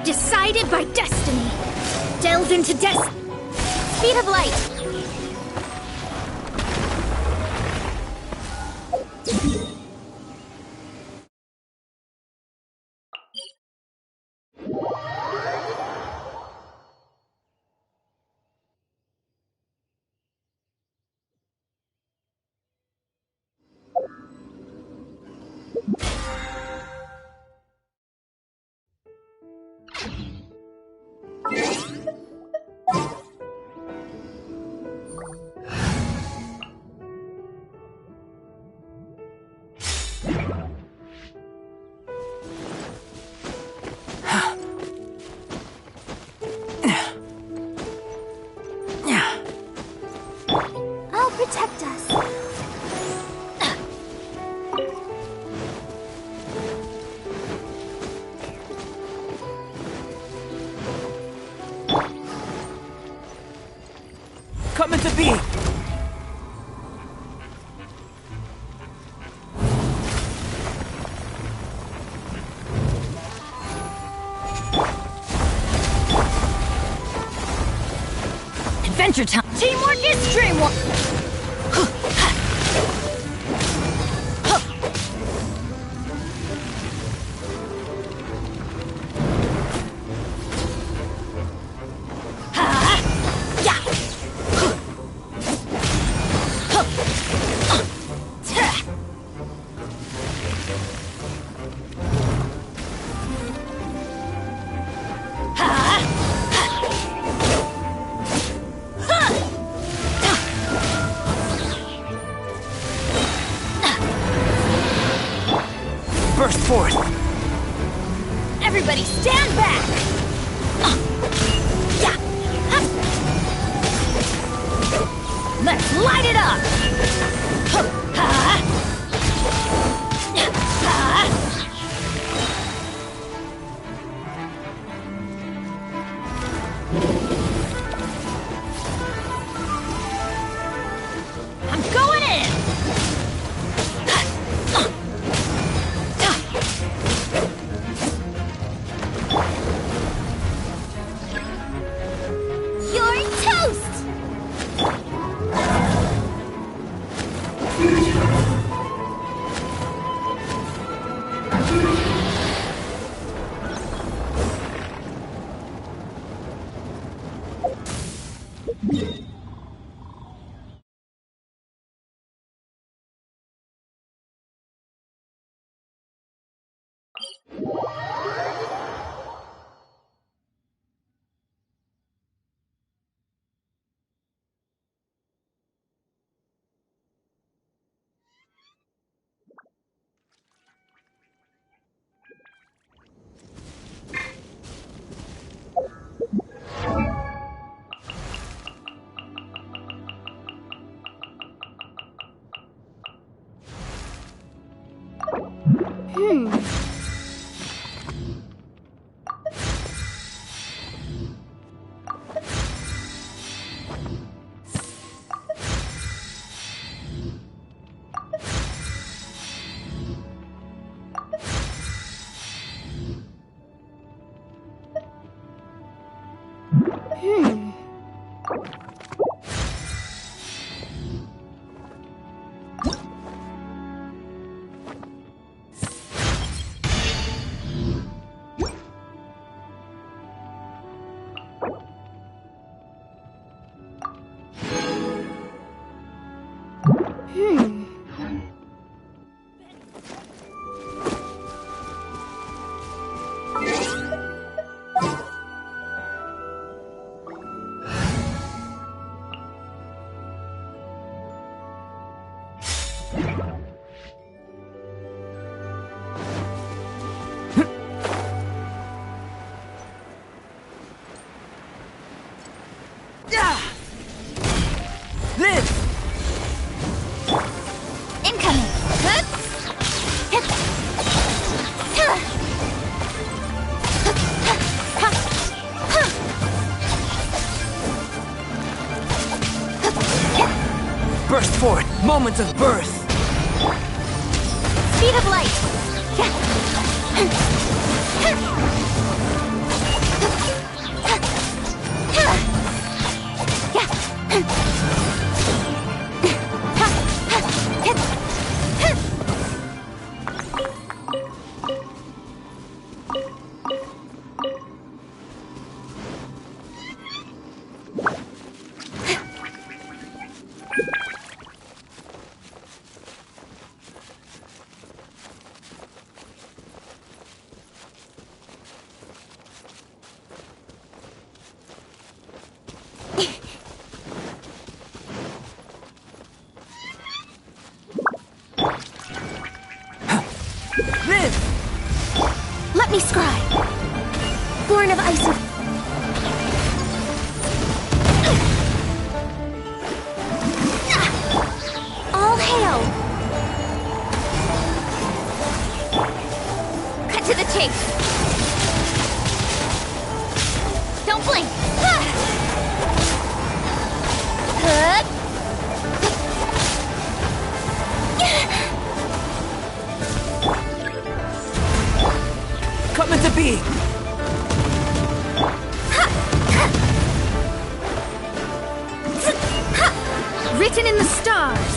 Decided by destiny. Delve into speed of light. I'll protect us. Coming to be! Adventure time! Teamwork is dreamwork! Burst forth! Everybody stand back! Let's light it up! I'm going in! You're toast! forth, moment of birth. Speed of light. Let me scry. Born of ice and... All hail. Cut to the chase. Don't blink. Coming to be. Written in the stars.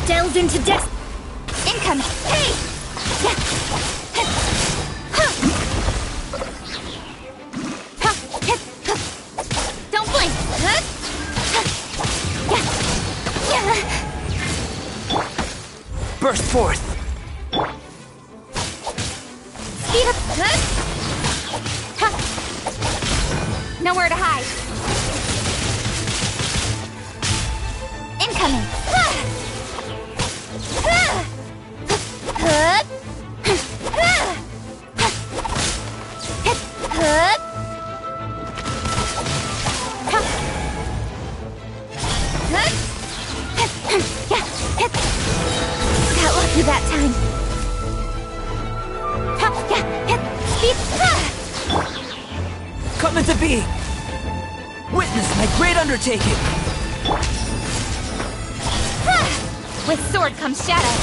Delved into death. Incoming. Hey! Don't blink. Burst forth. Speed up. Nowhere to hide. Incoming. Got lucky that time. Coming to be. Witness my great undertaking. With sword comes shadow.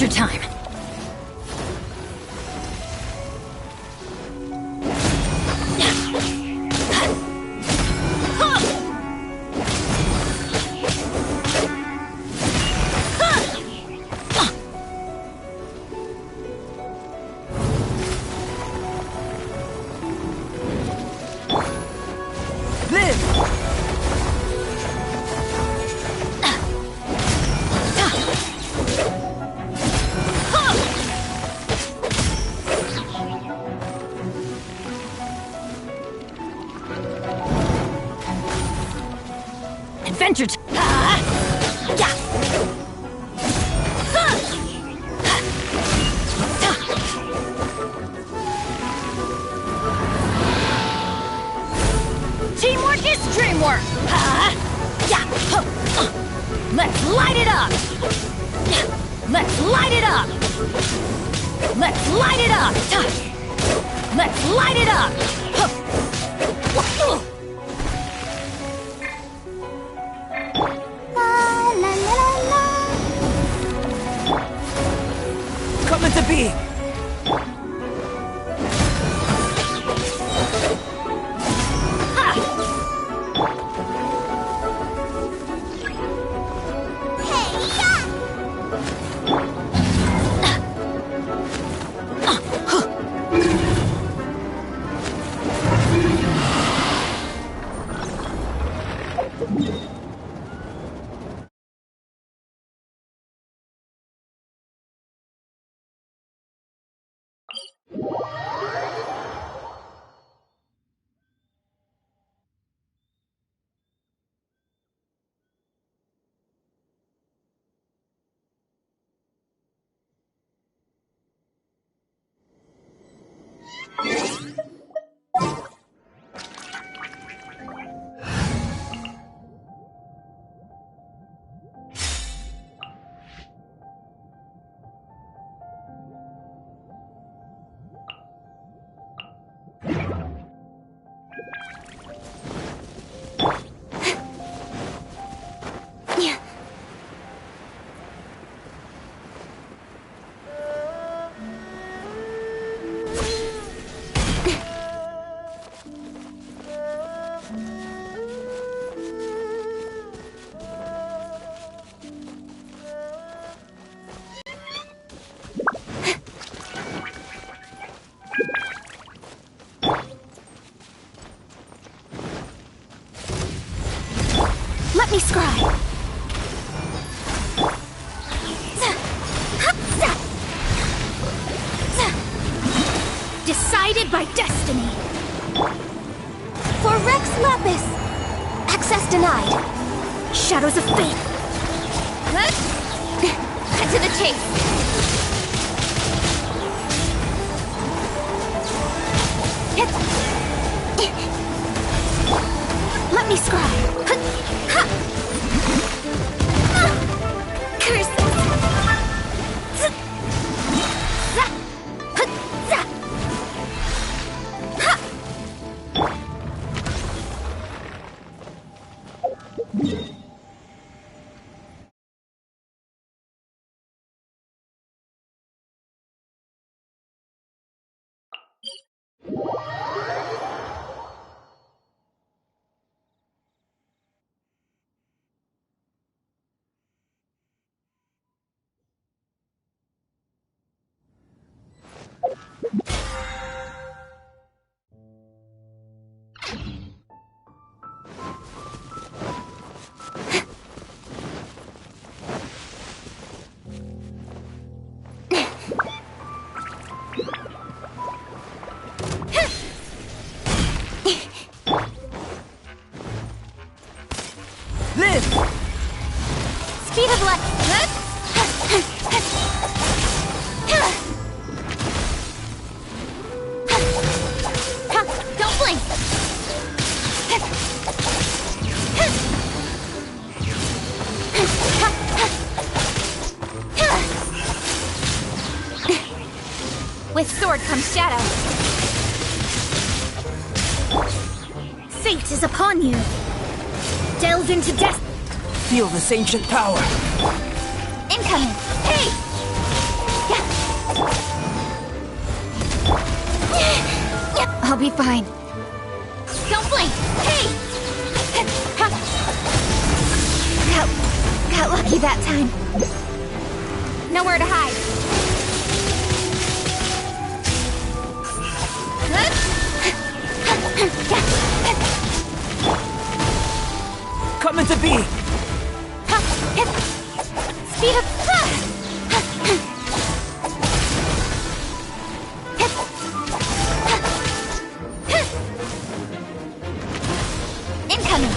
Adventure time! Adventure time! Teamwork is dreamwork! Let's light it up! Let's light it up! Let's light it up! Let's light it up! Coming to be! Let me scry. Decided by destiny. For Rex Lapis. Access denied. Shadows of fate. Cut to the chase. Let me scry. Speed of light. Don't blink. With sword comes shadow. Fate is upon you. Delve into death. Feel this ancient power. Incoming. Hey! fine. Don't blink! Hey! Got lucky that time. Nowhere to hide. Coming to be! Speed up! Incoming!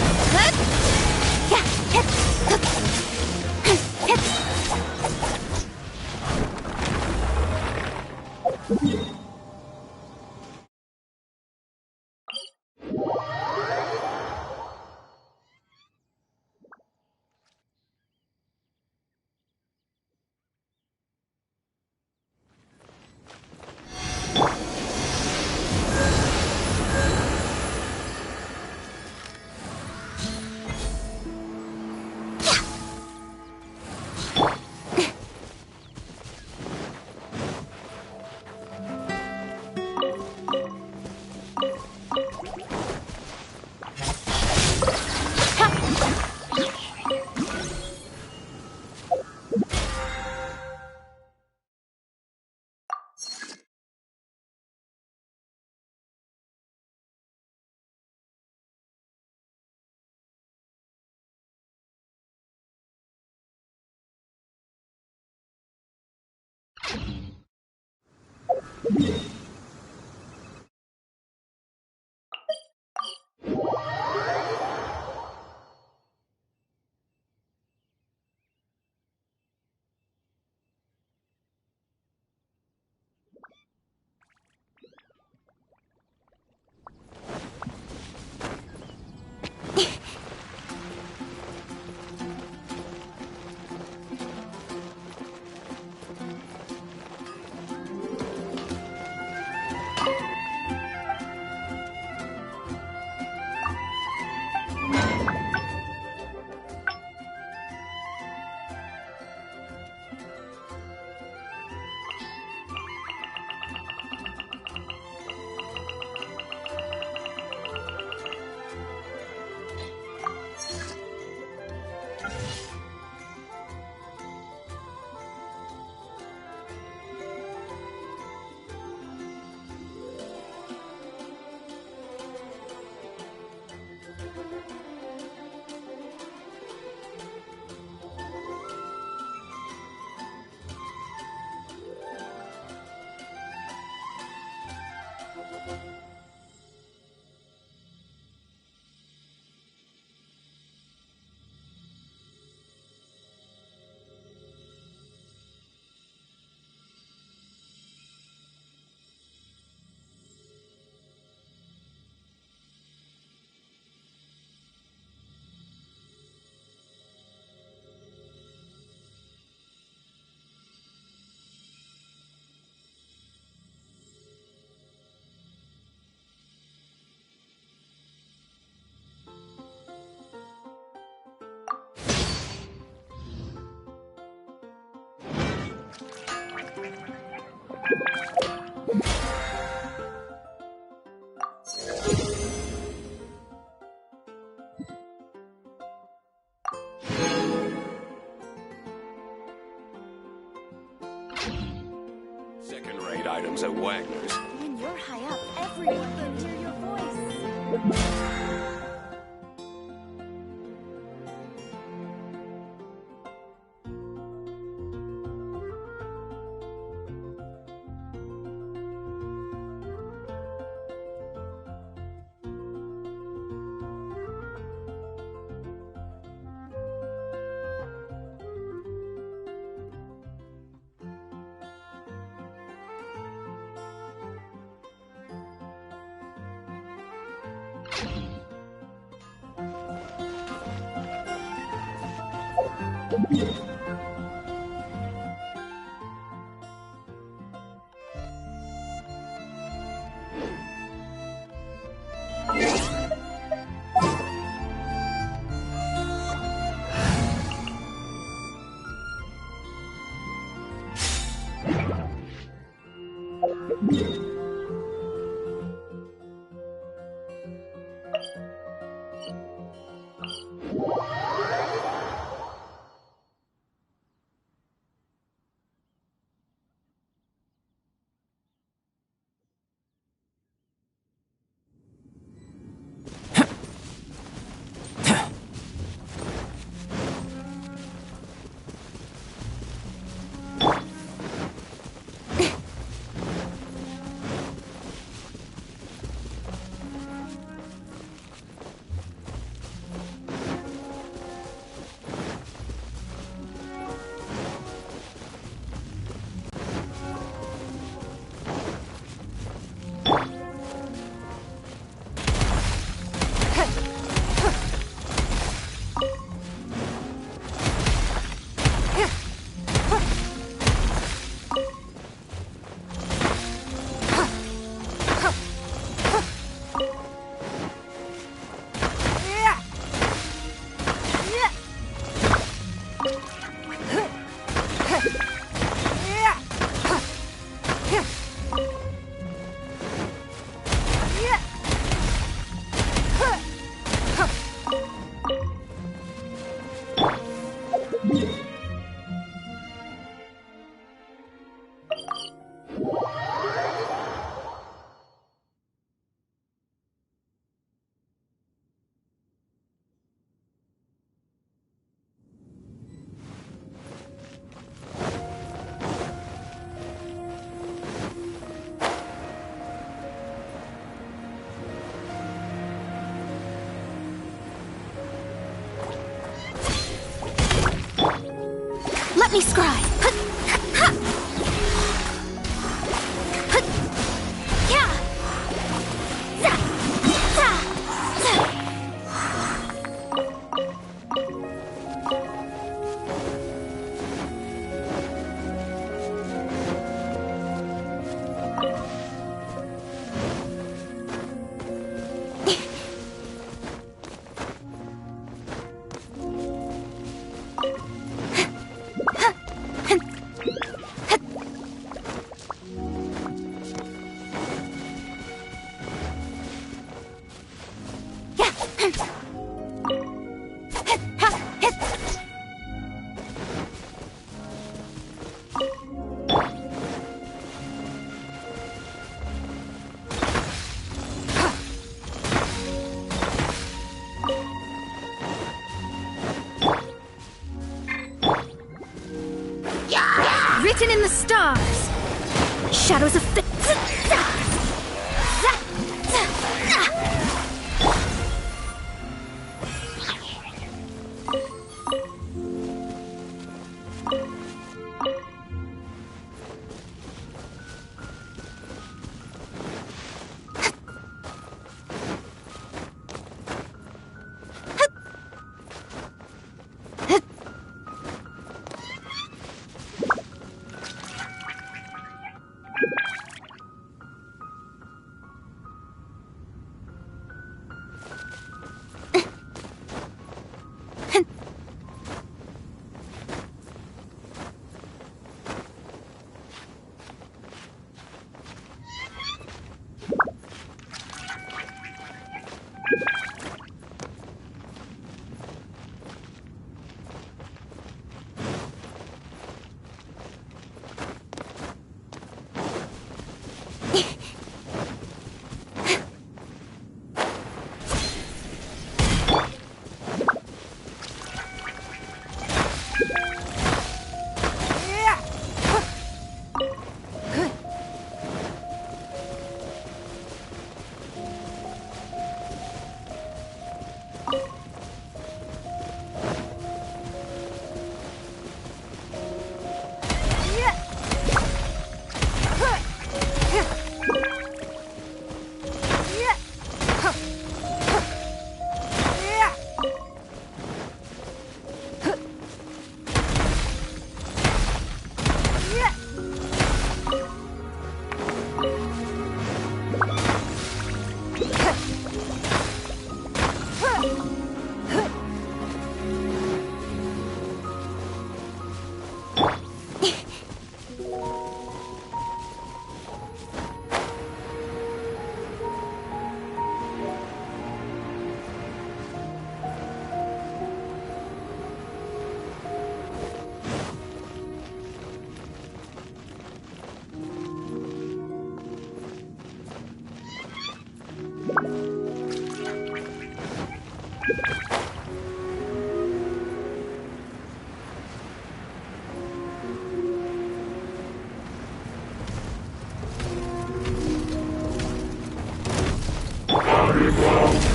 Second-rate items at Wagner's. When you're high up, everyone can hear your voice. Let me scry. Written in the stars. Shadows of fate.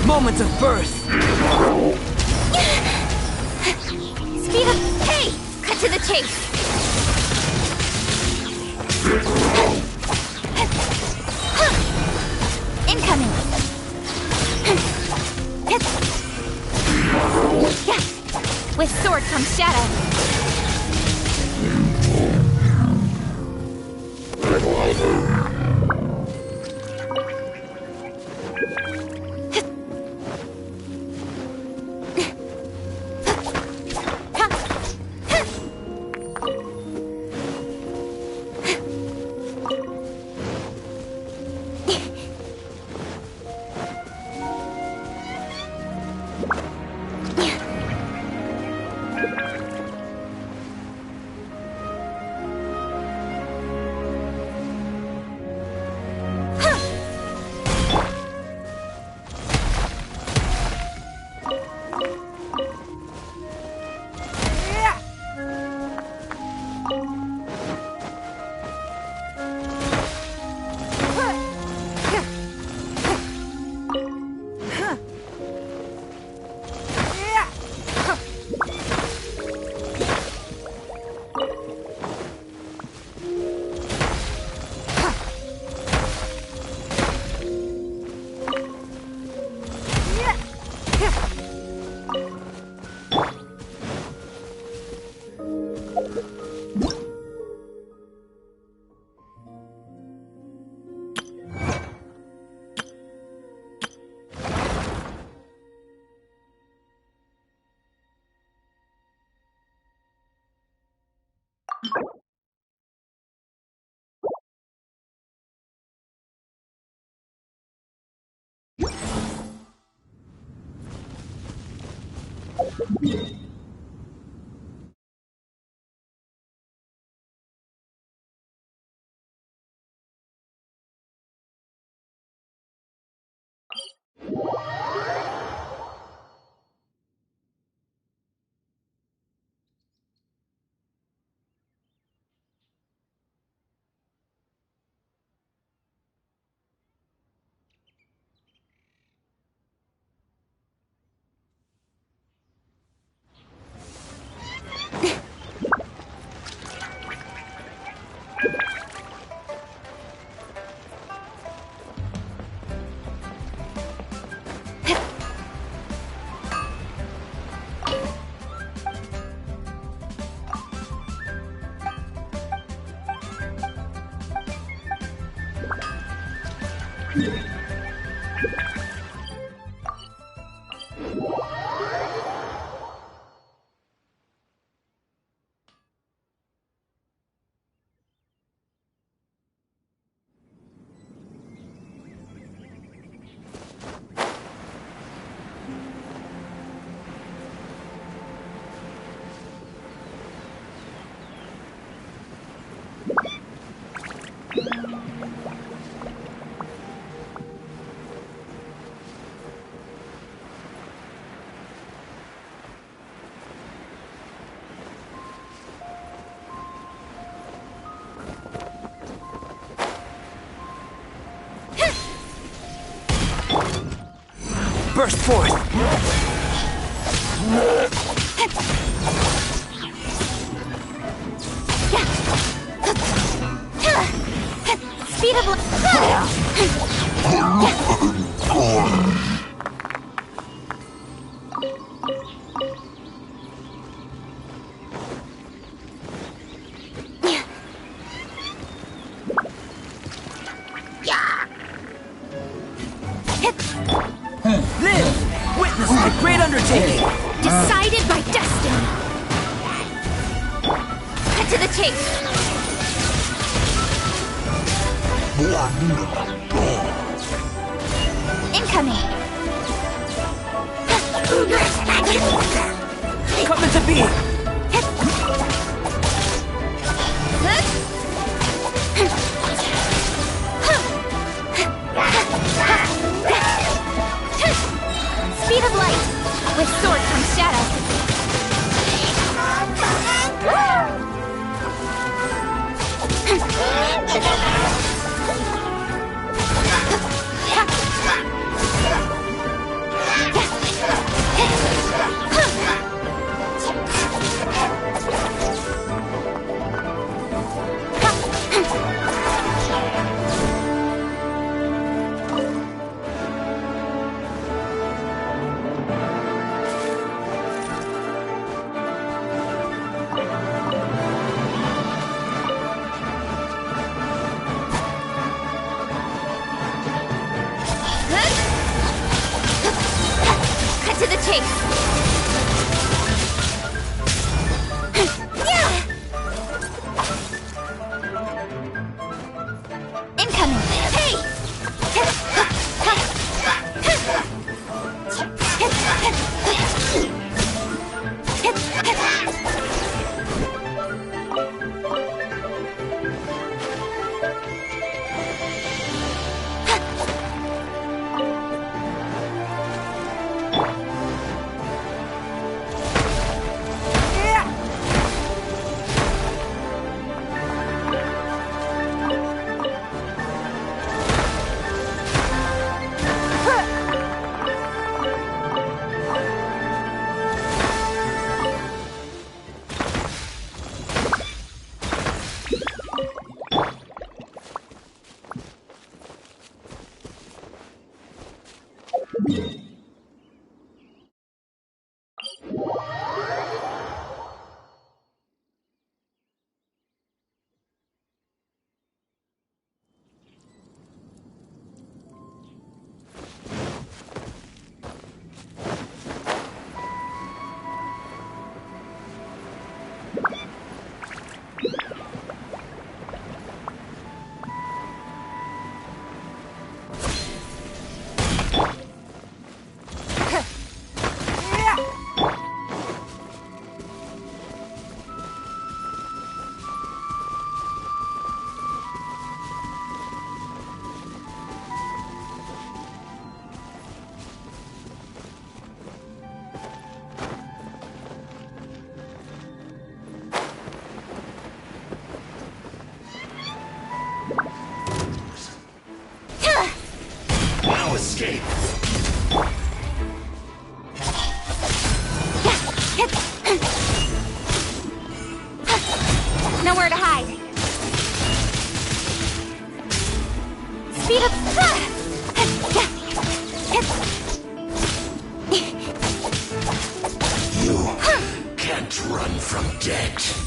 Moment of birth! Speed up! Hey! Cut to the chase! Incoming! With sword comes shadow! Burst forth! Speed of Live! Witness my great undertaking! Decided by destiny! Cut to the chase! Incoming! Come into being! Speed of light! With sword comes shadow! Cut to the chase! Incoming! Hey! nowhere to hide. Speed up. You can't run from death.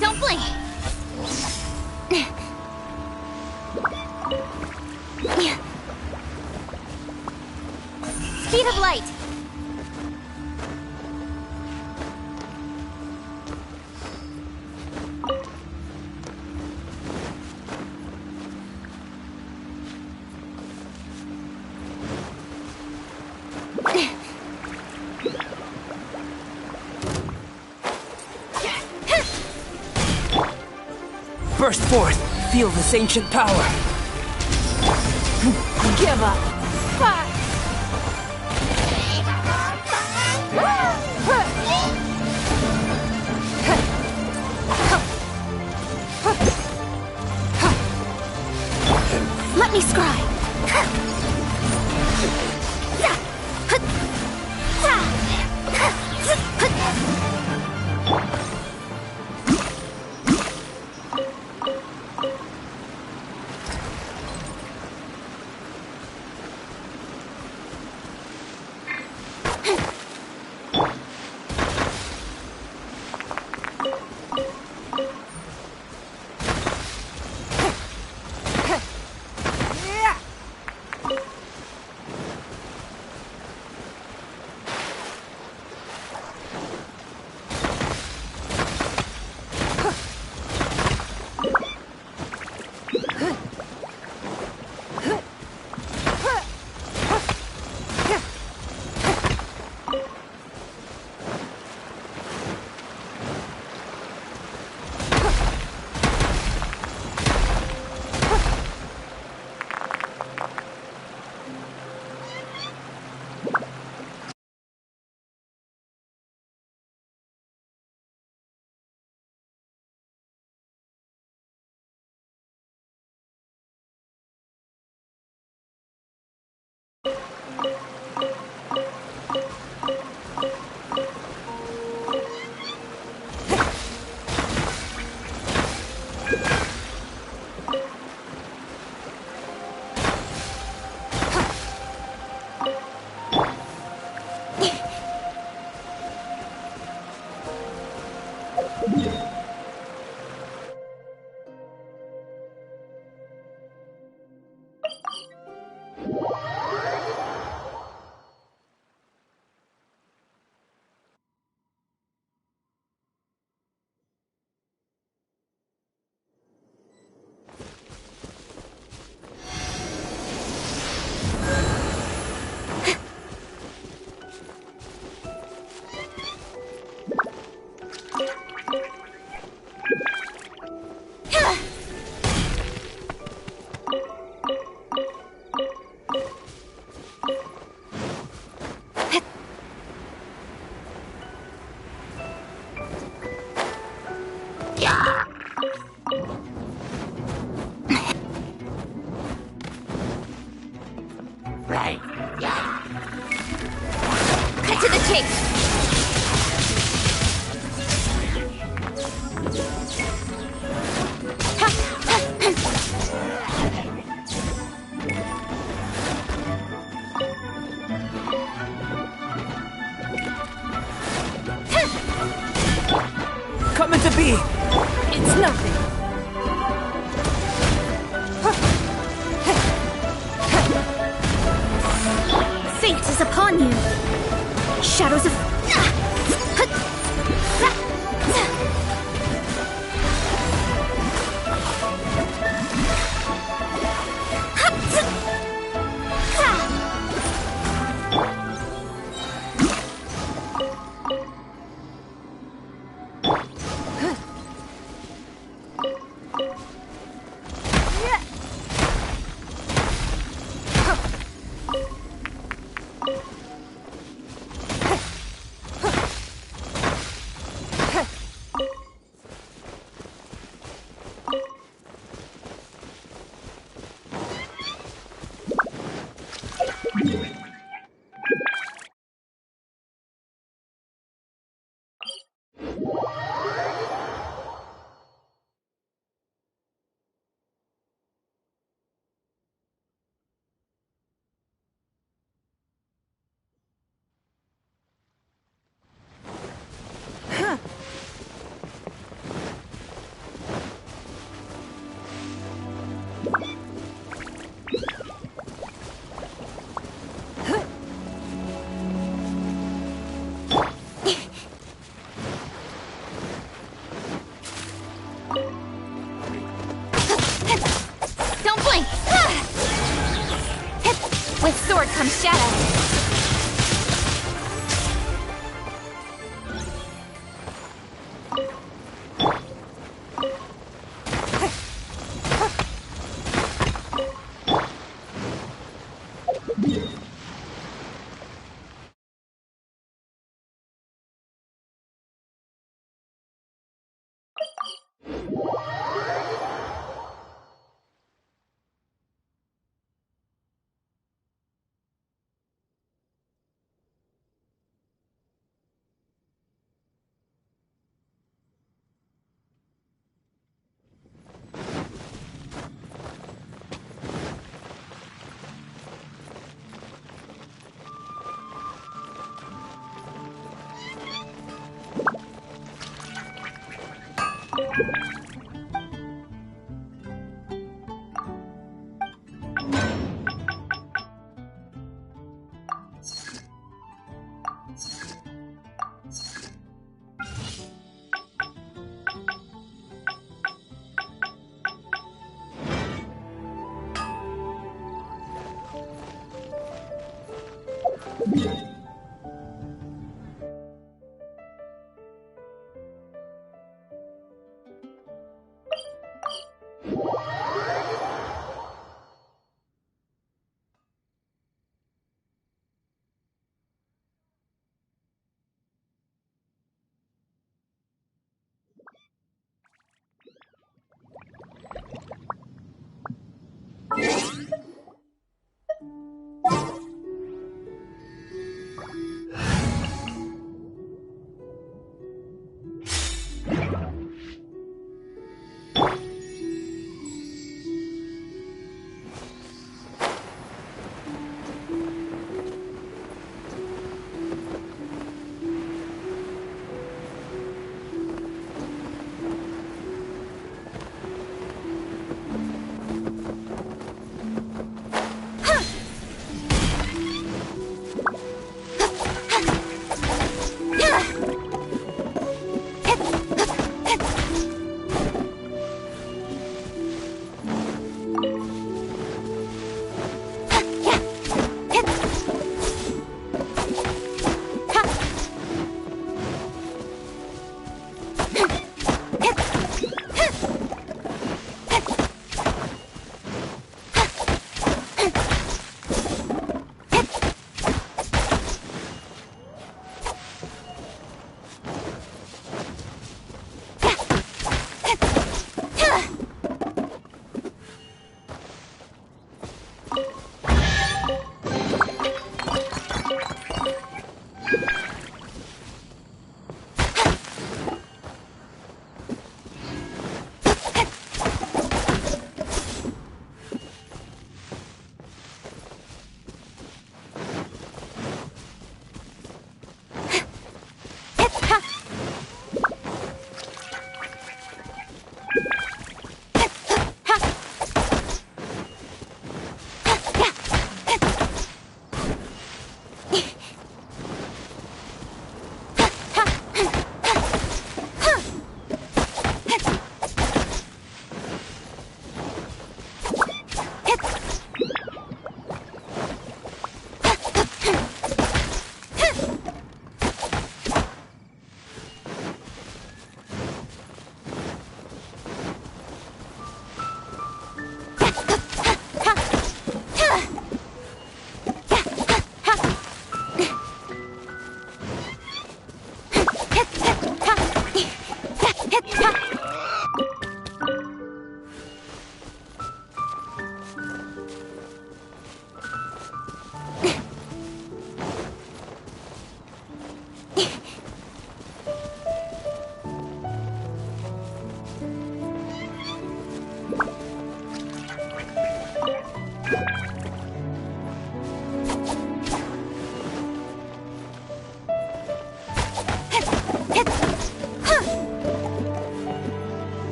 Don't blink. Speed of light. Burst forth! Feel this ancient power! Give up. Let me scry. With sword comes shadow.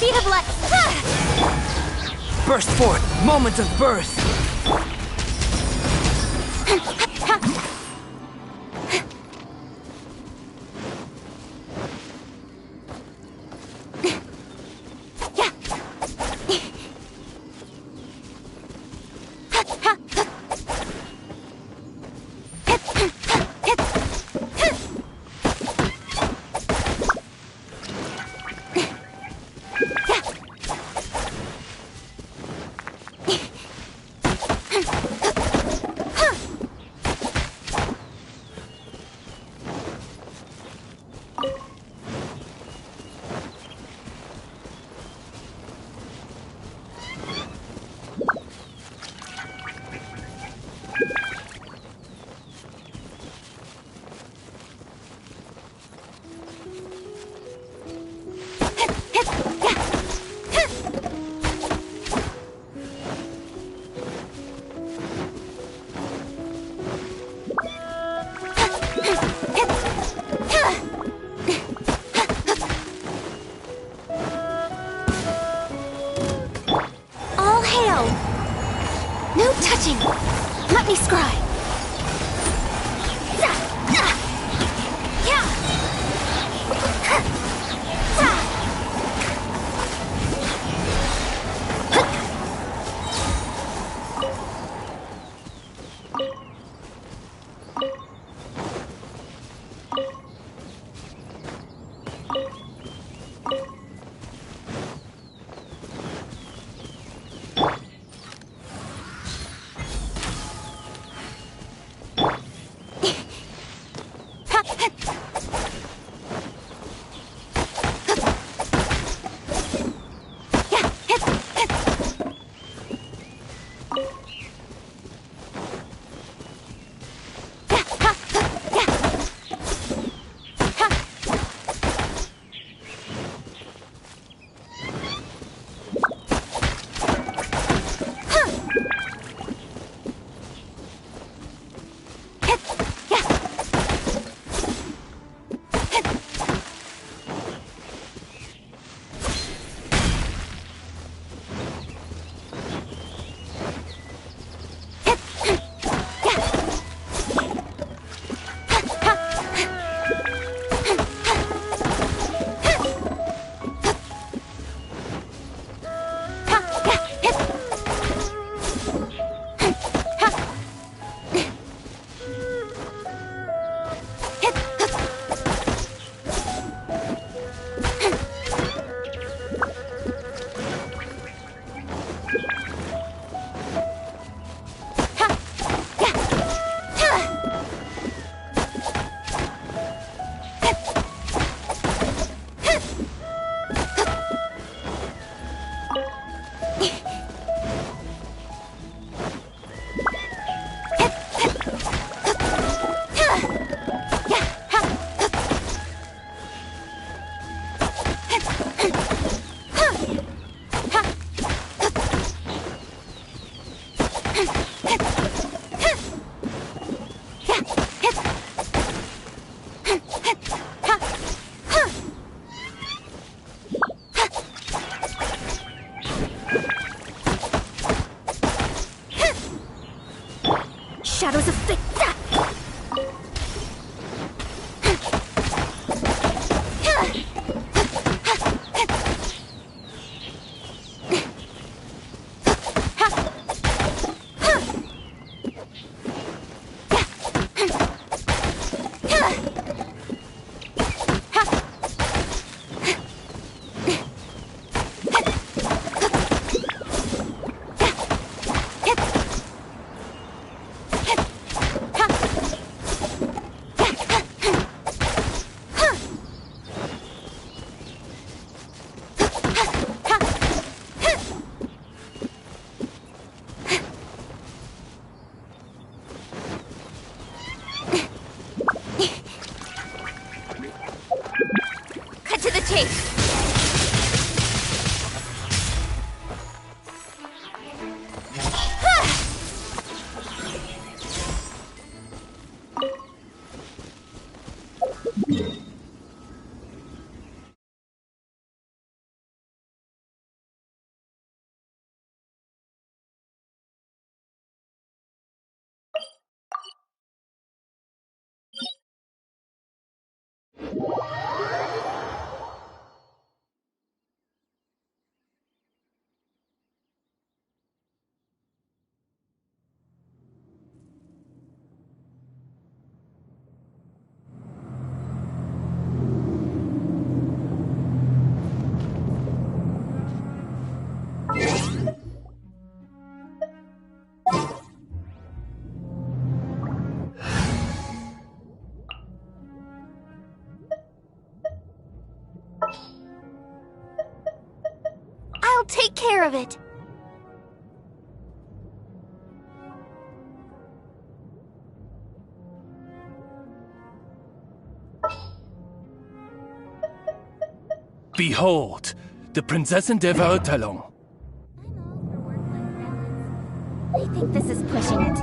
speed of light. Burst forth, moment of birth. Let me scry. Shadows of fate. I'll take care of it. Behold, the Prinzessin der Verurteilung. I think this is pushing it.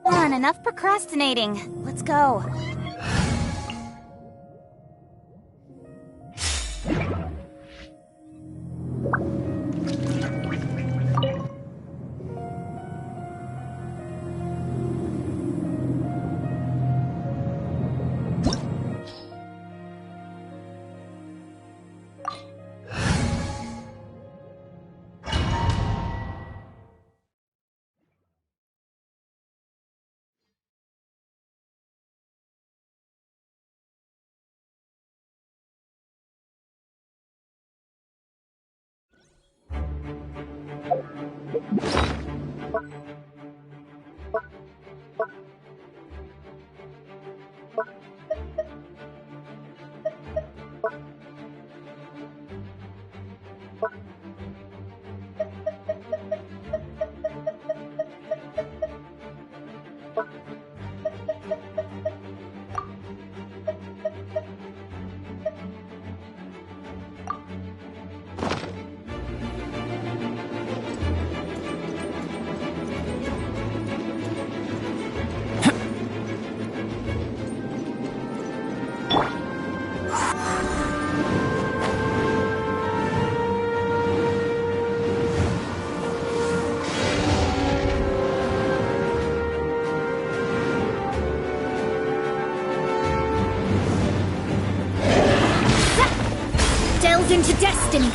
Come on, enough procrastinating. Let's go. Into destiny.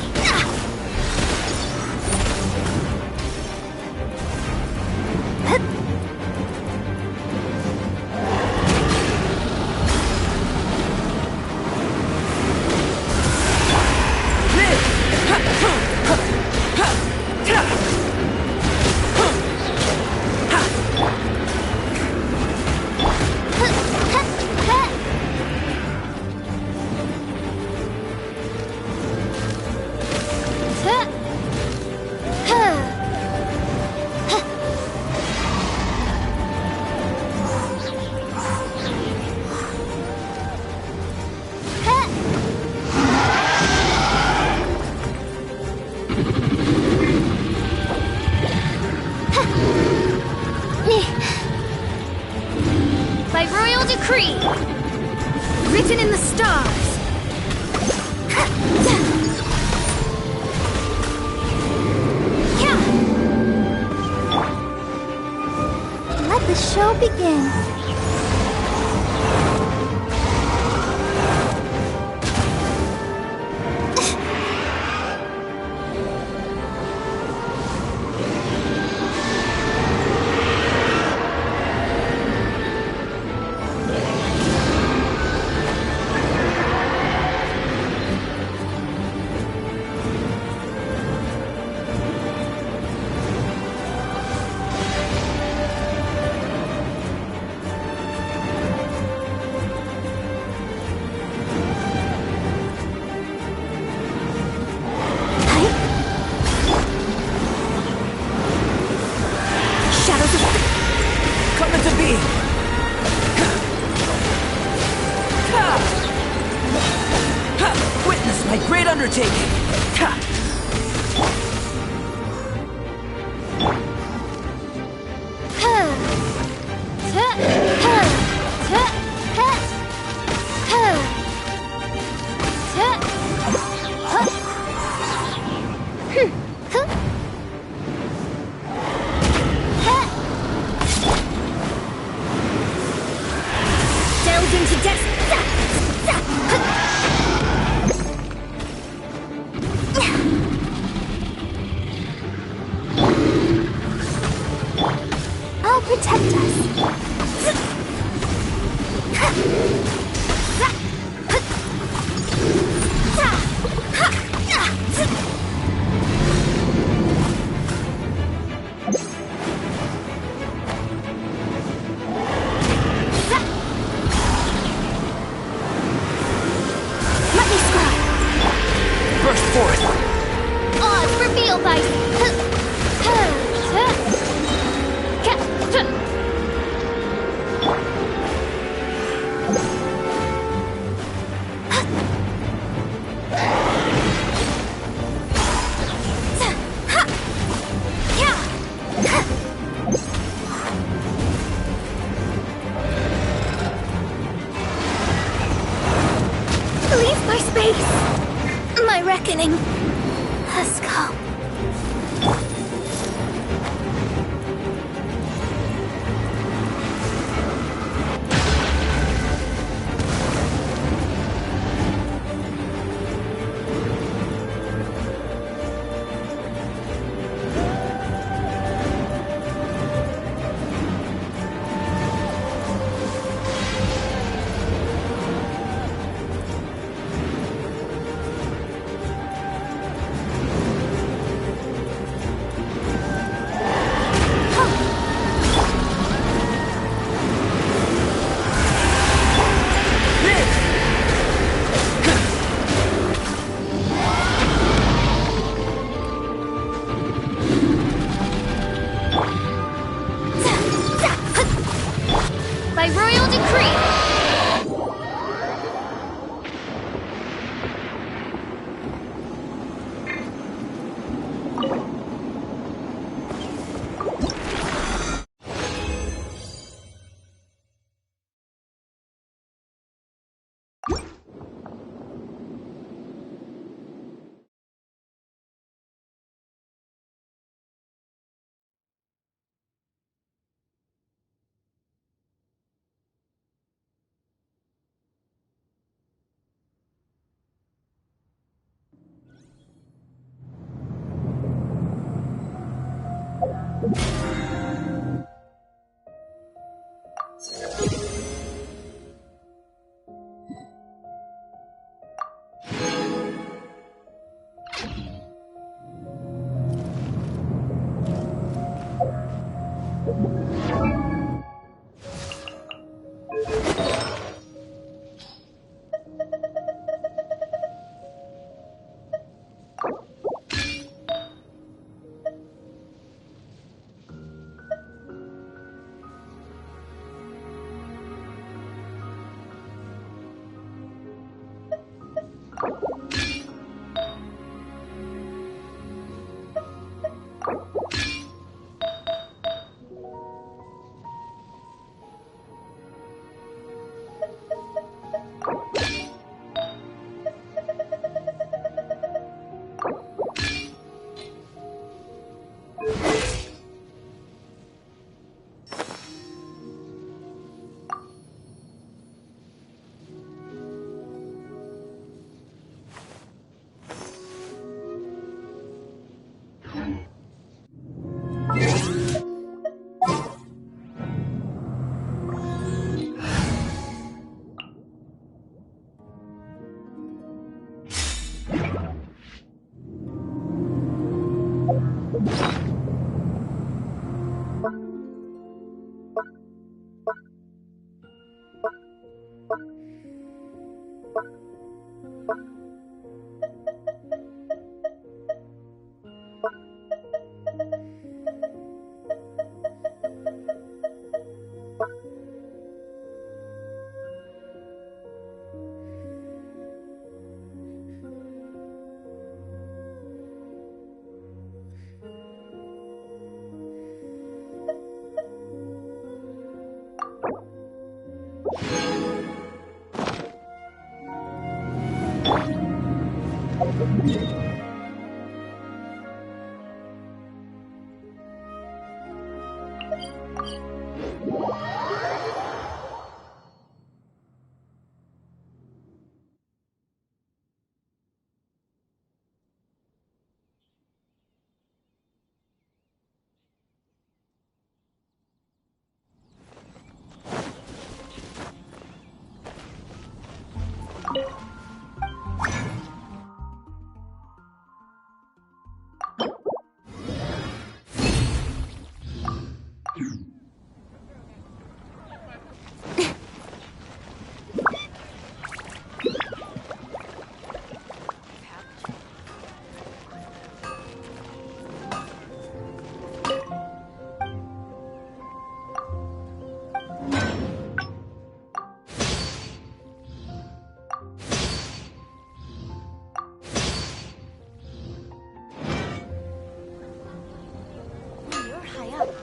By royal decree, written in the stars. Let the show begin. Delve into depths. I'll protect us. Let me scry. Burst forth. Odds revealed by. Leave my space. My reckoning has come. By royal decree.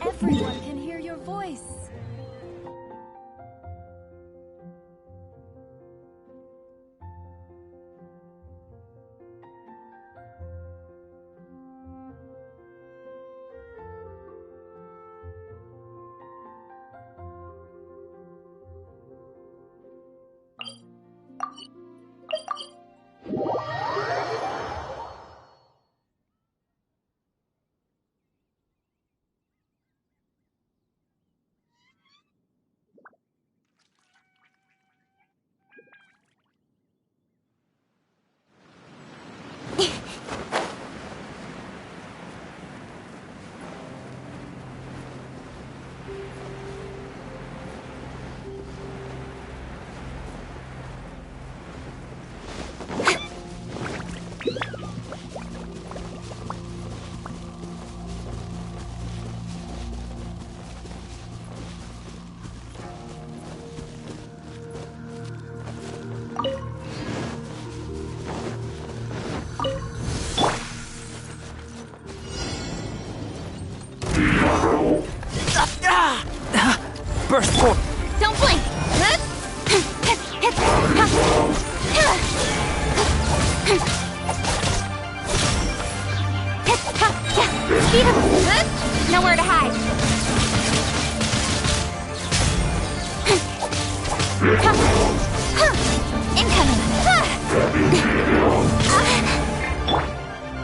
Everyone can hear your voice. Burst forward. Don't blink! Speed up! Nowhere to hide. Incoming!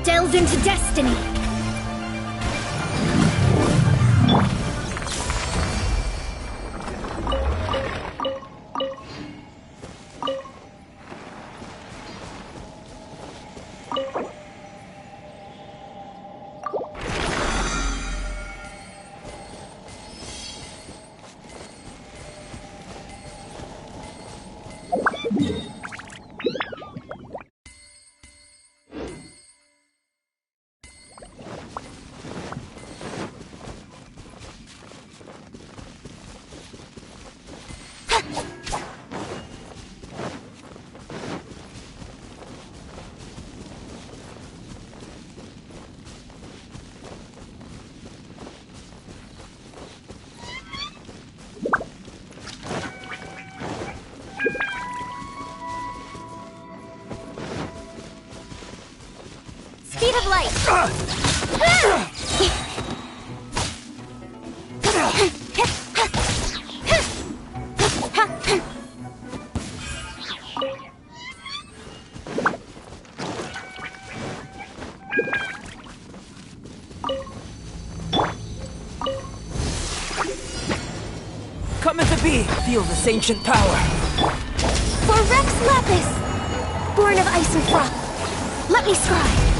Delve into destiny! Speed of light! Come into being! Feel this ancient power! For Rex Lapis! Born of ice and froth! Let me scry!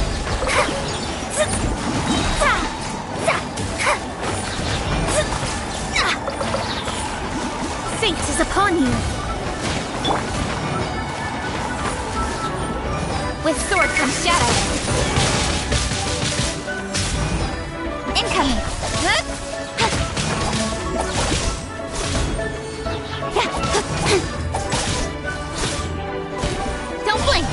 Fate is upon you! With sword comes shadow! Incoming! Don't blink!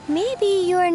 Maybe you're...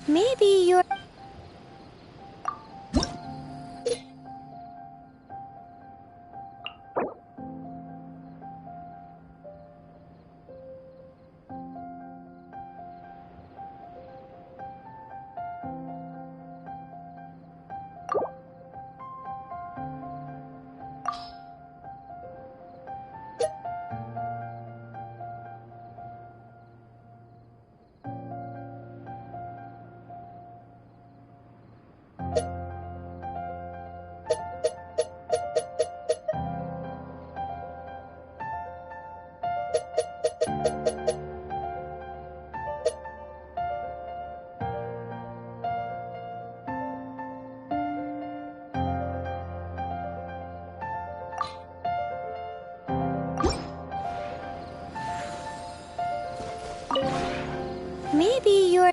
Maybe you're... Maybe you're...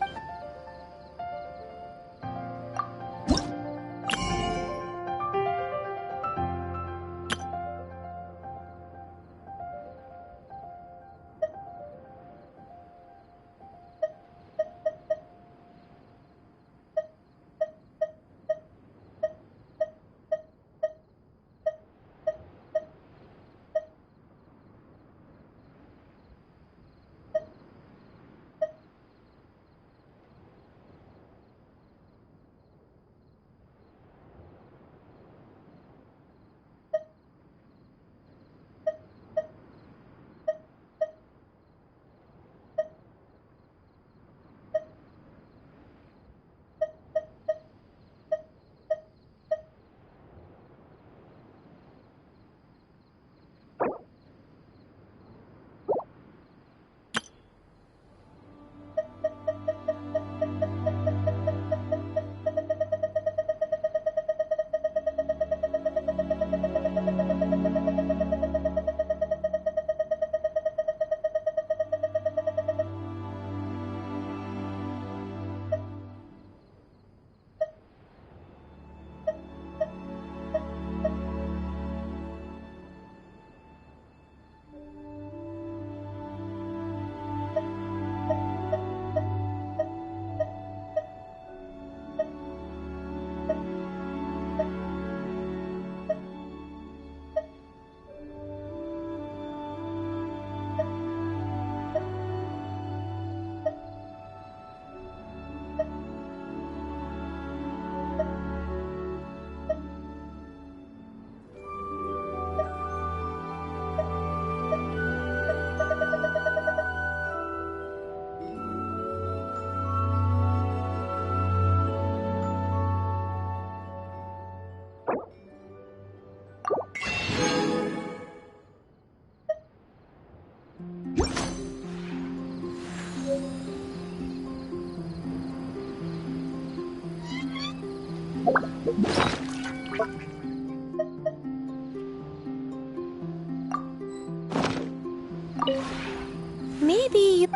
Maybe you...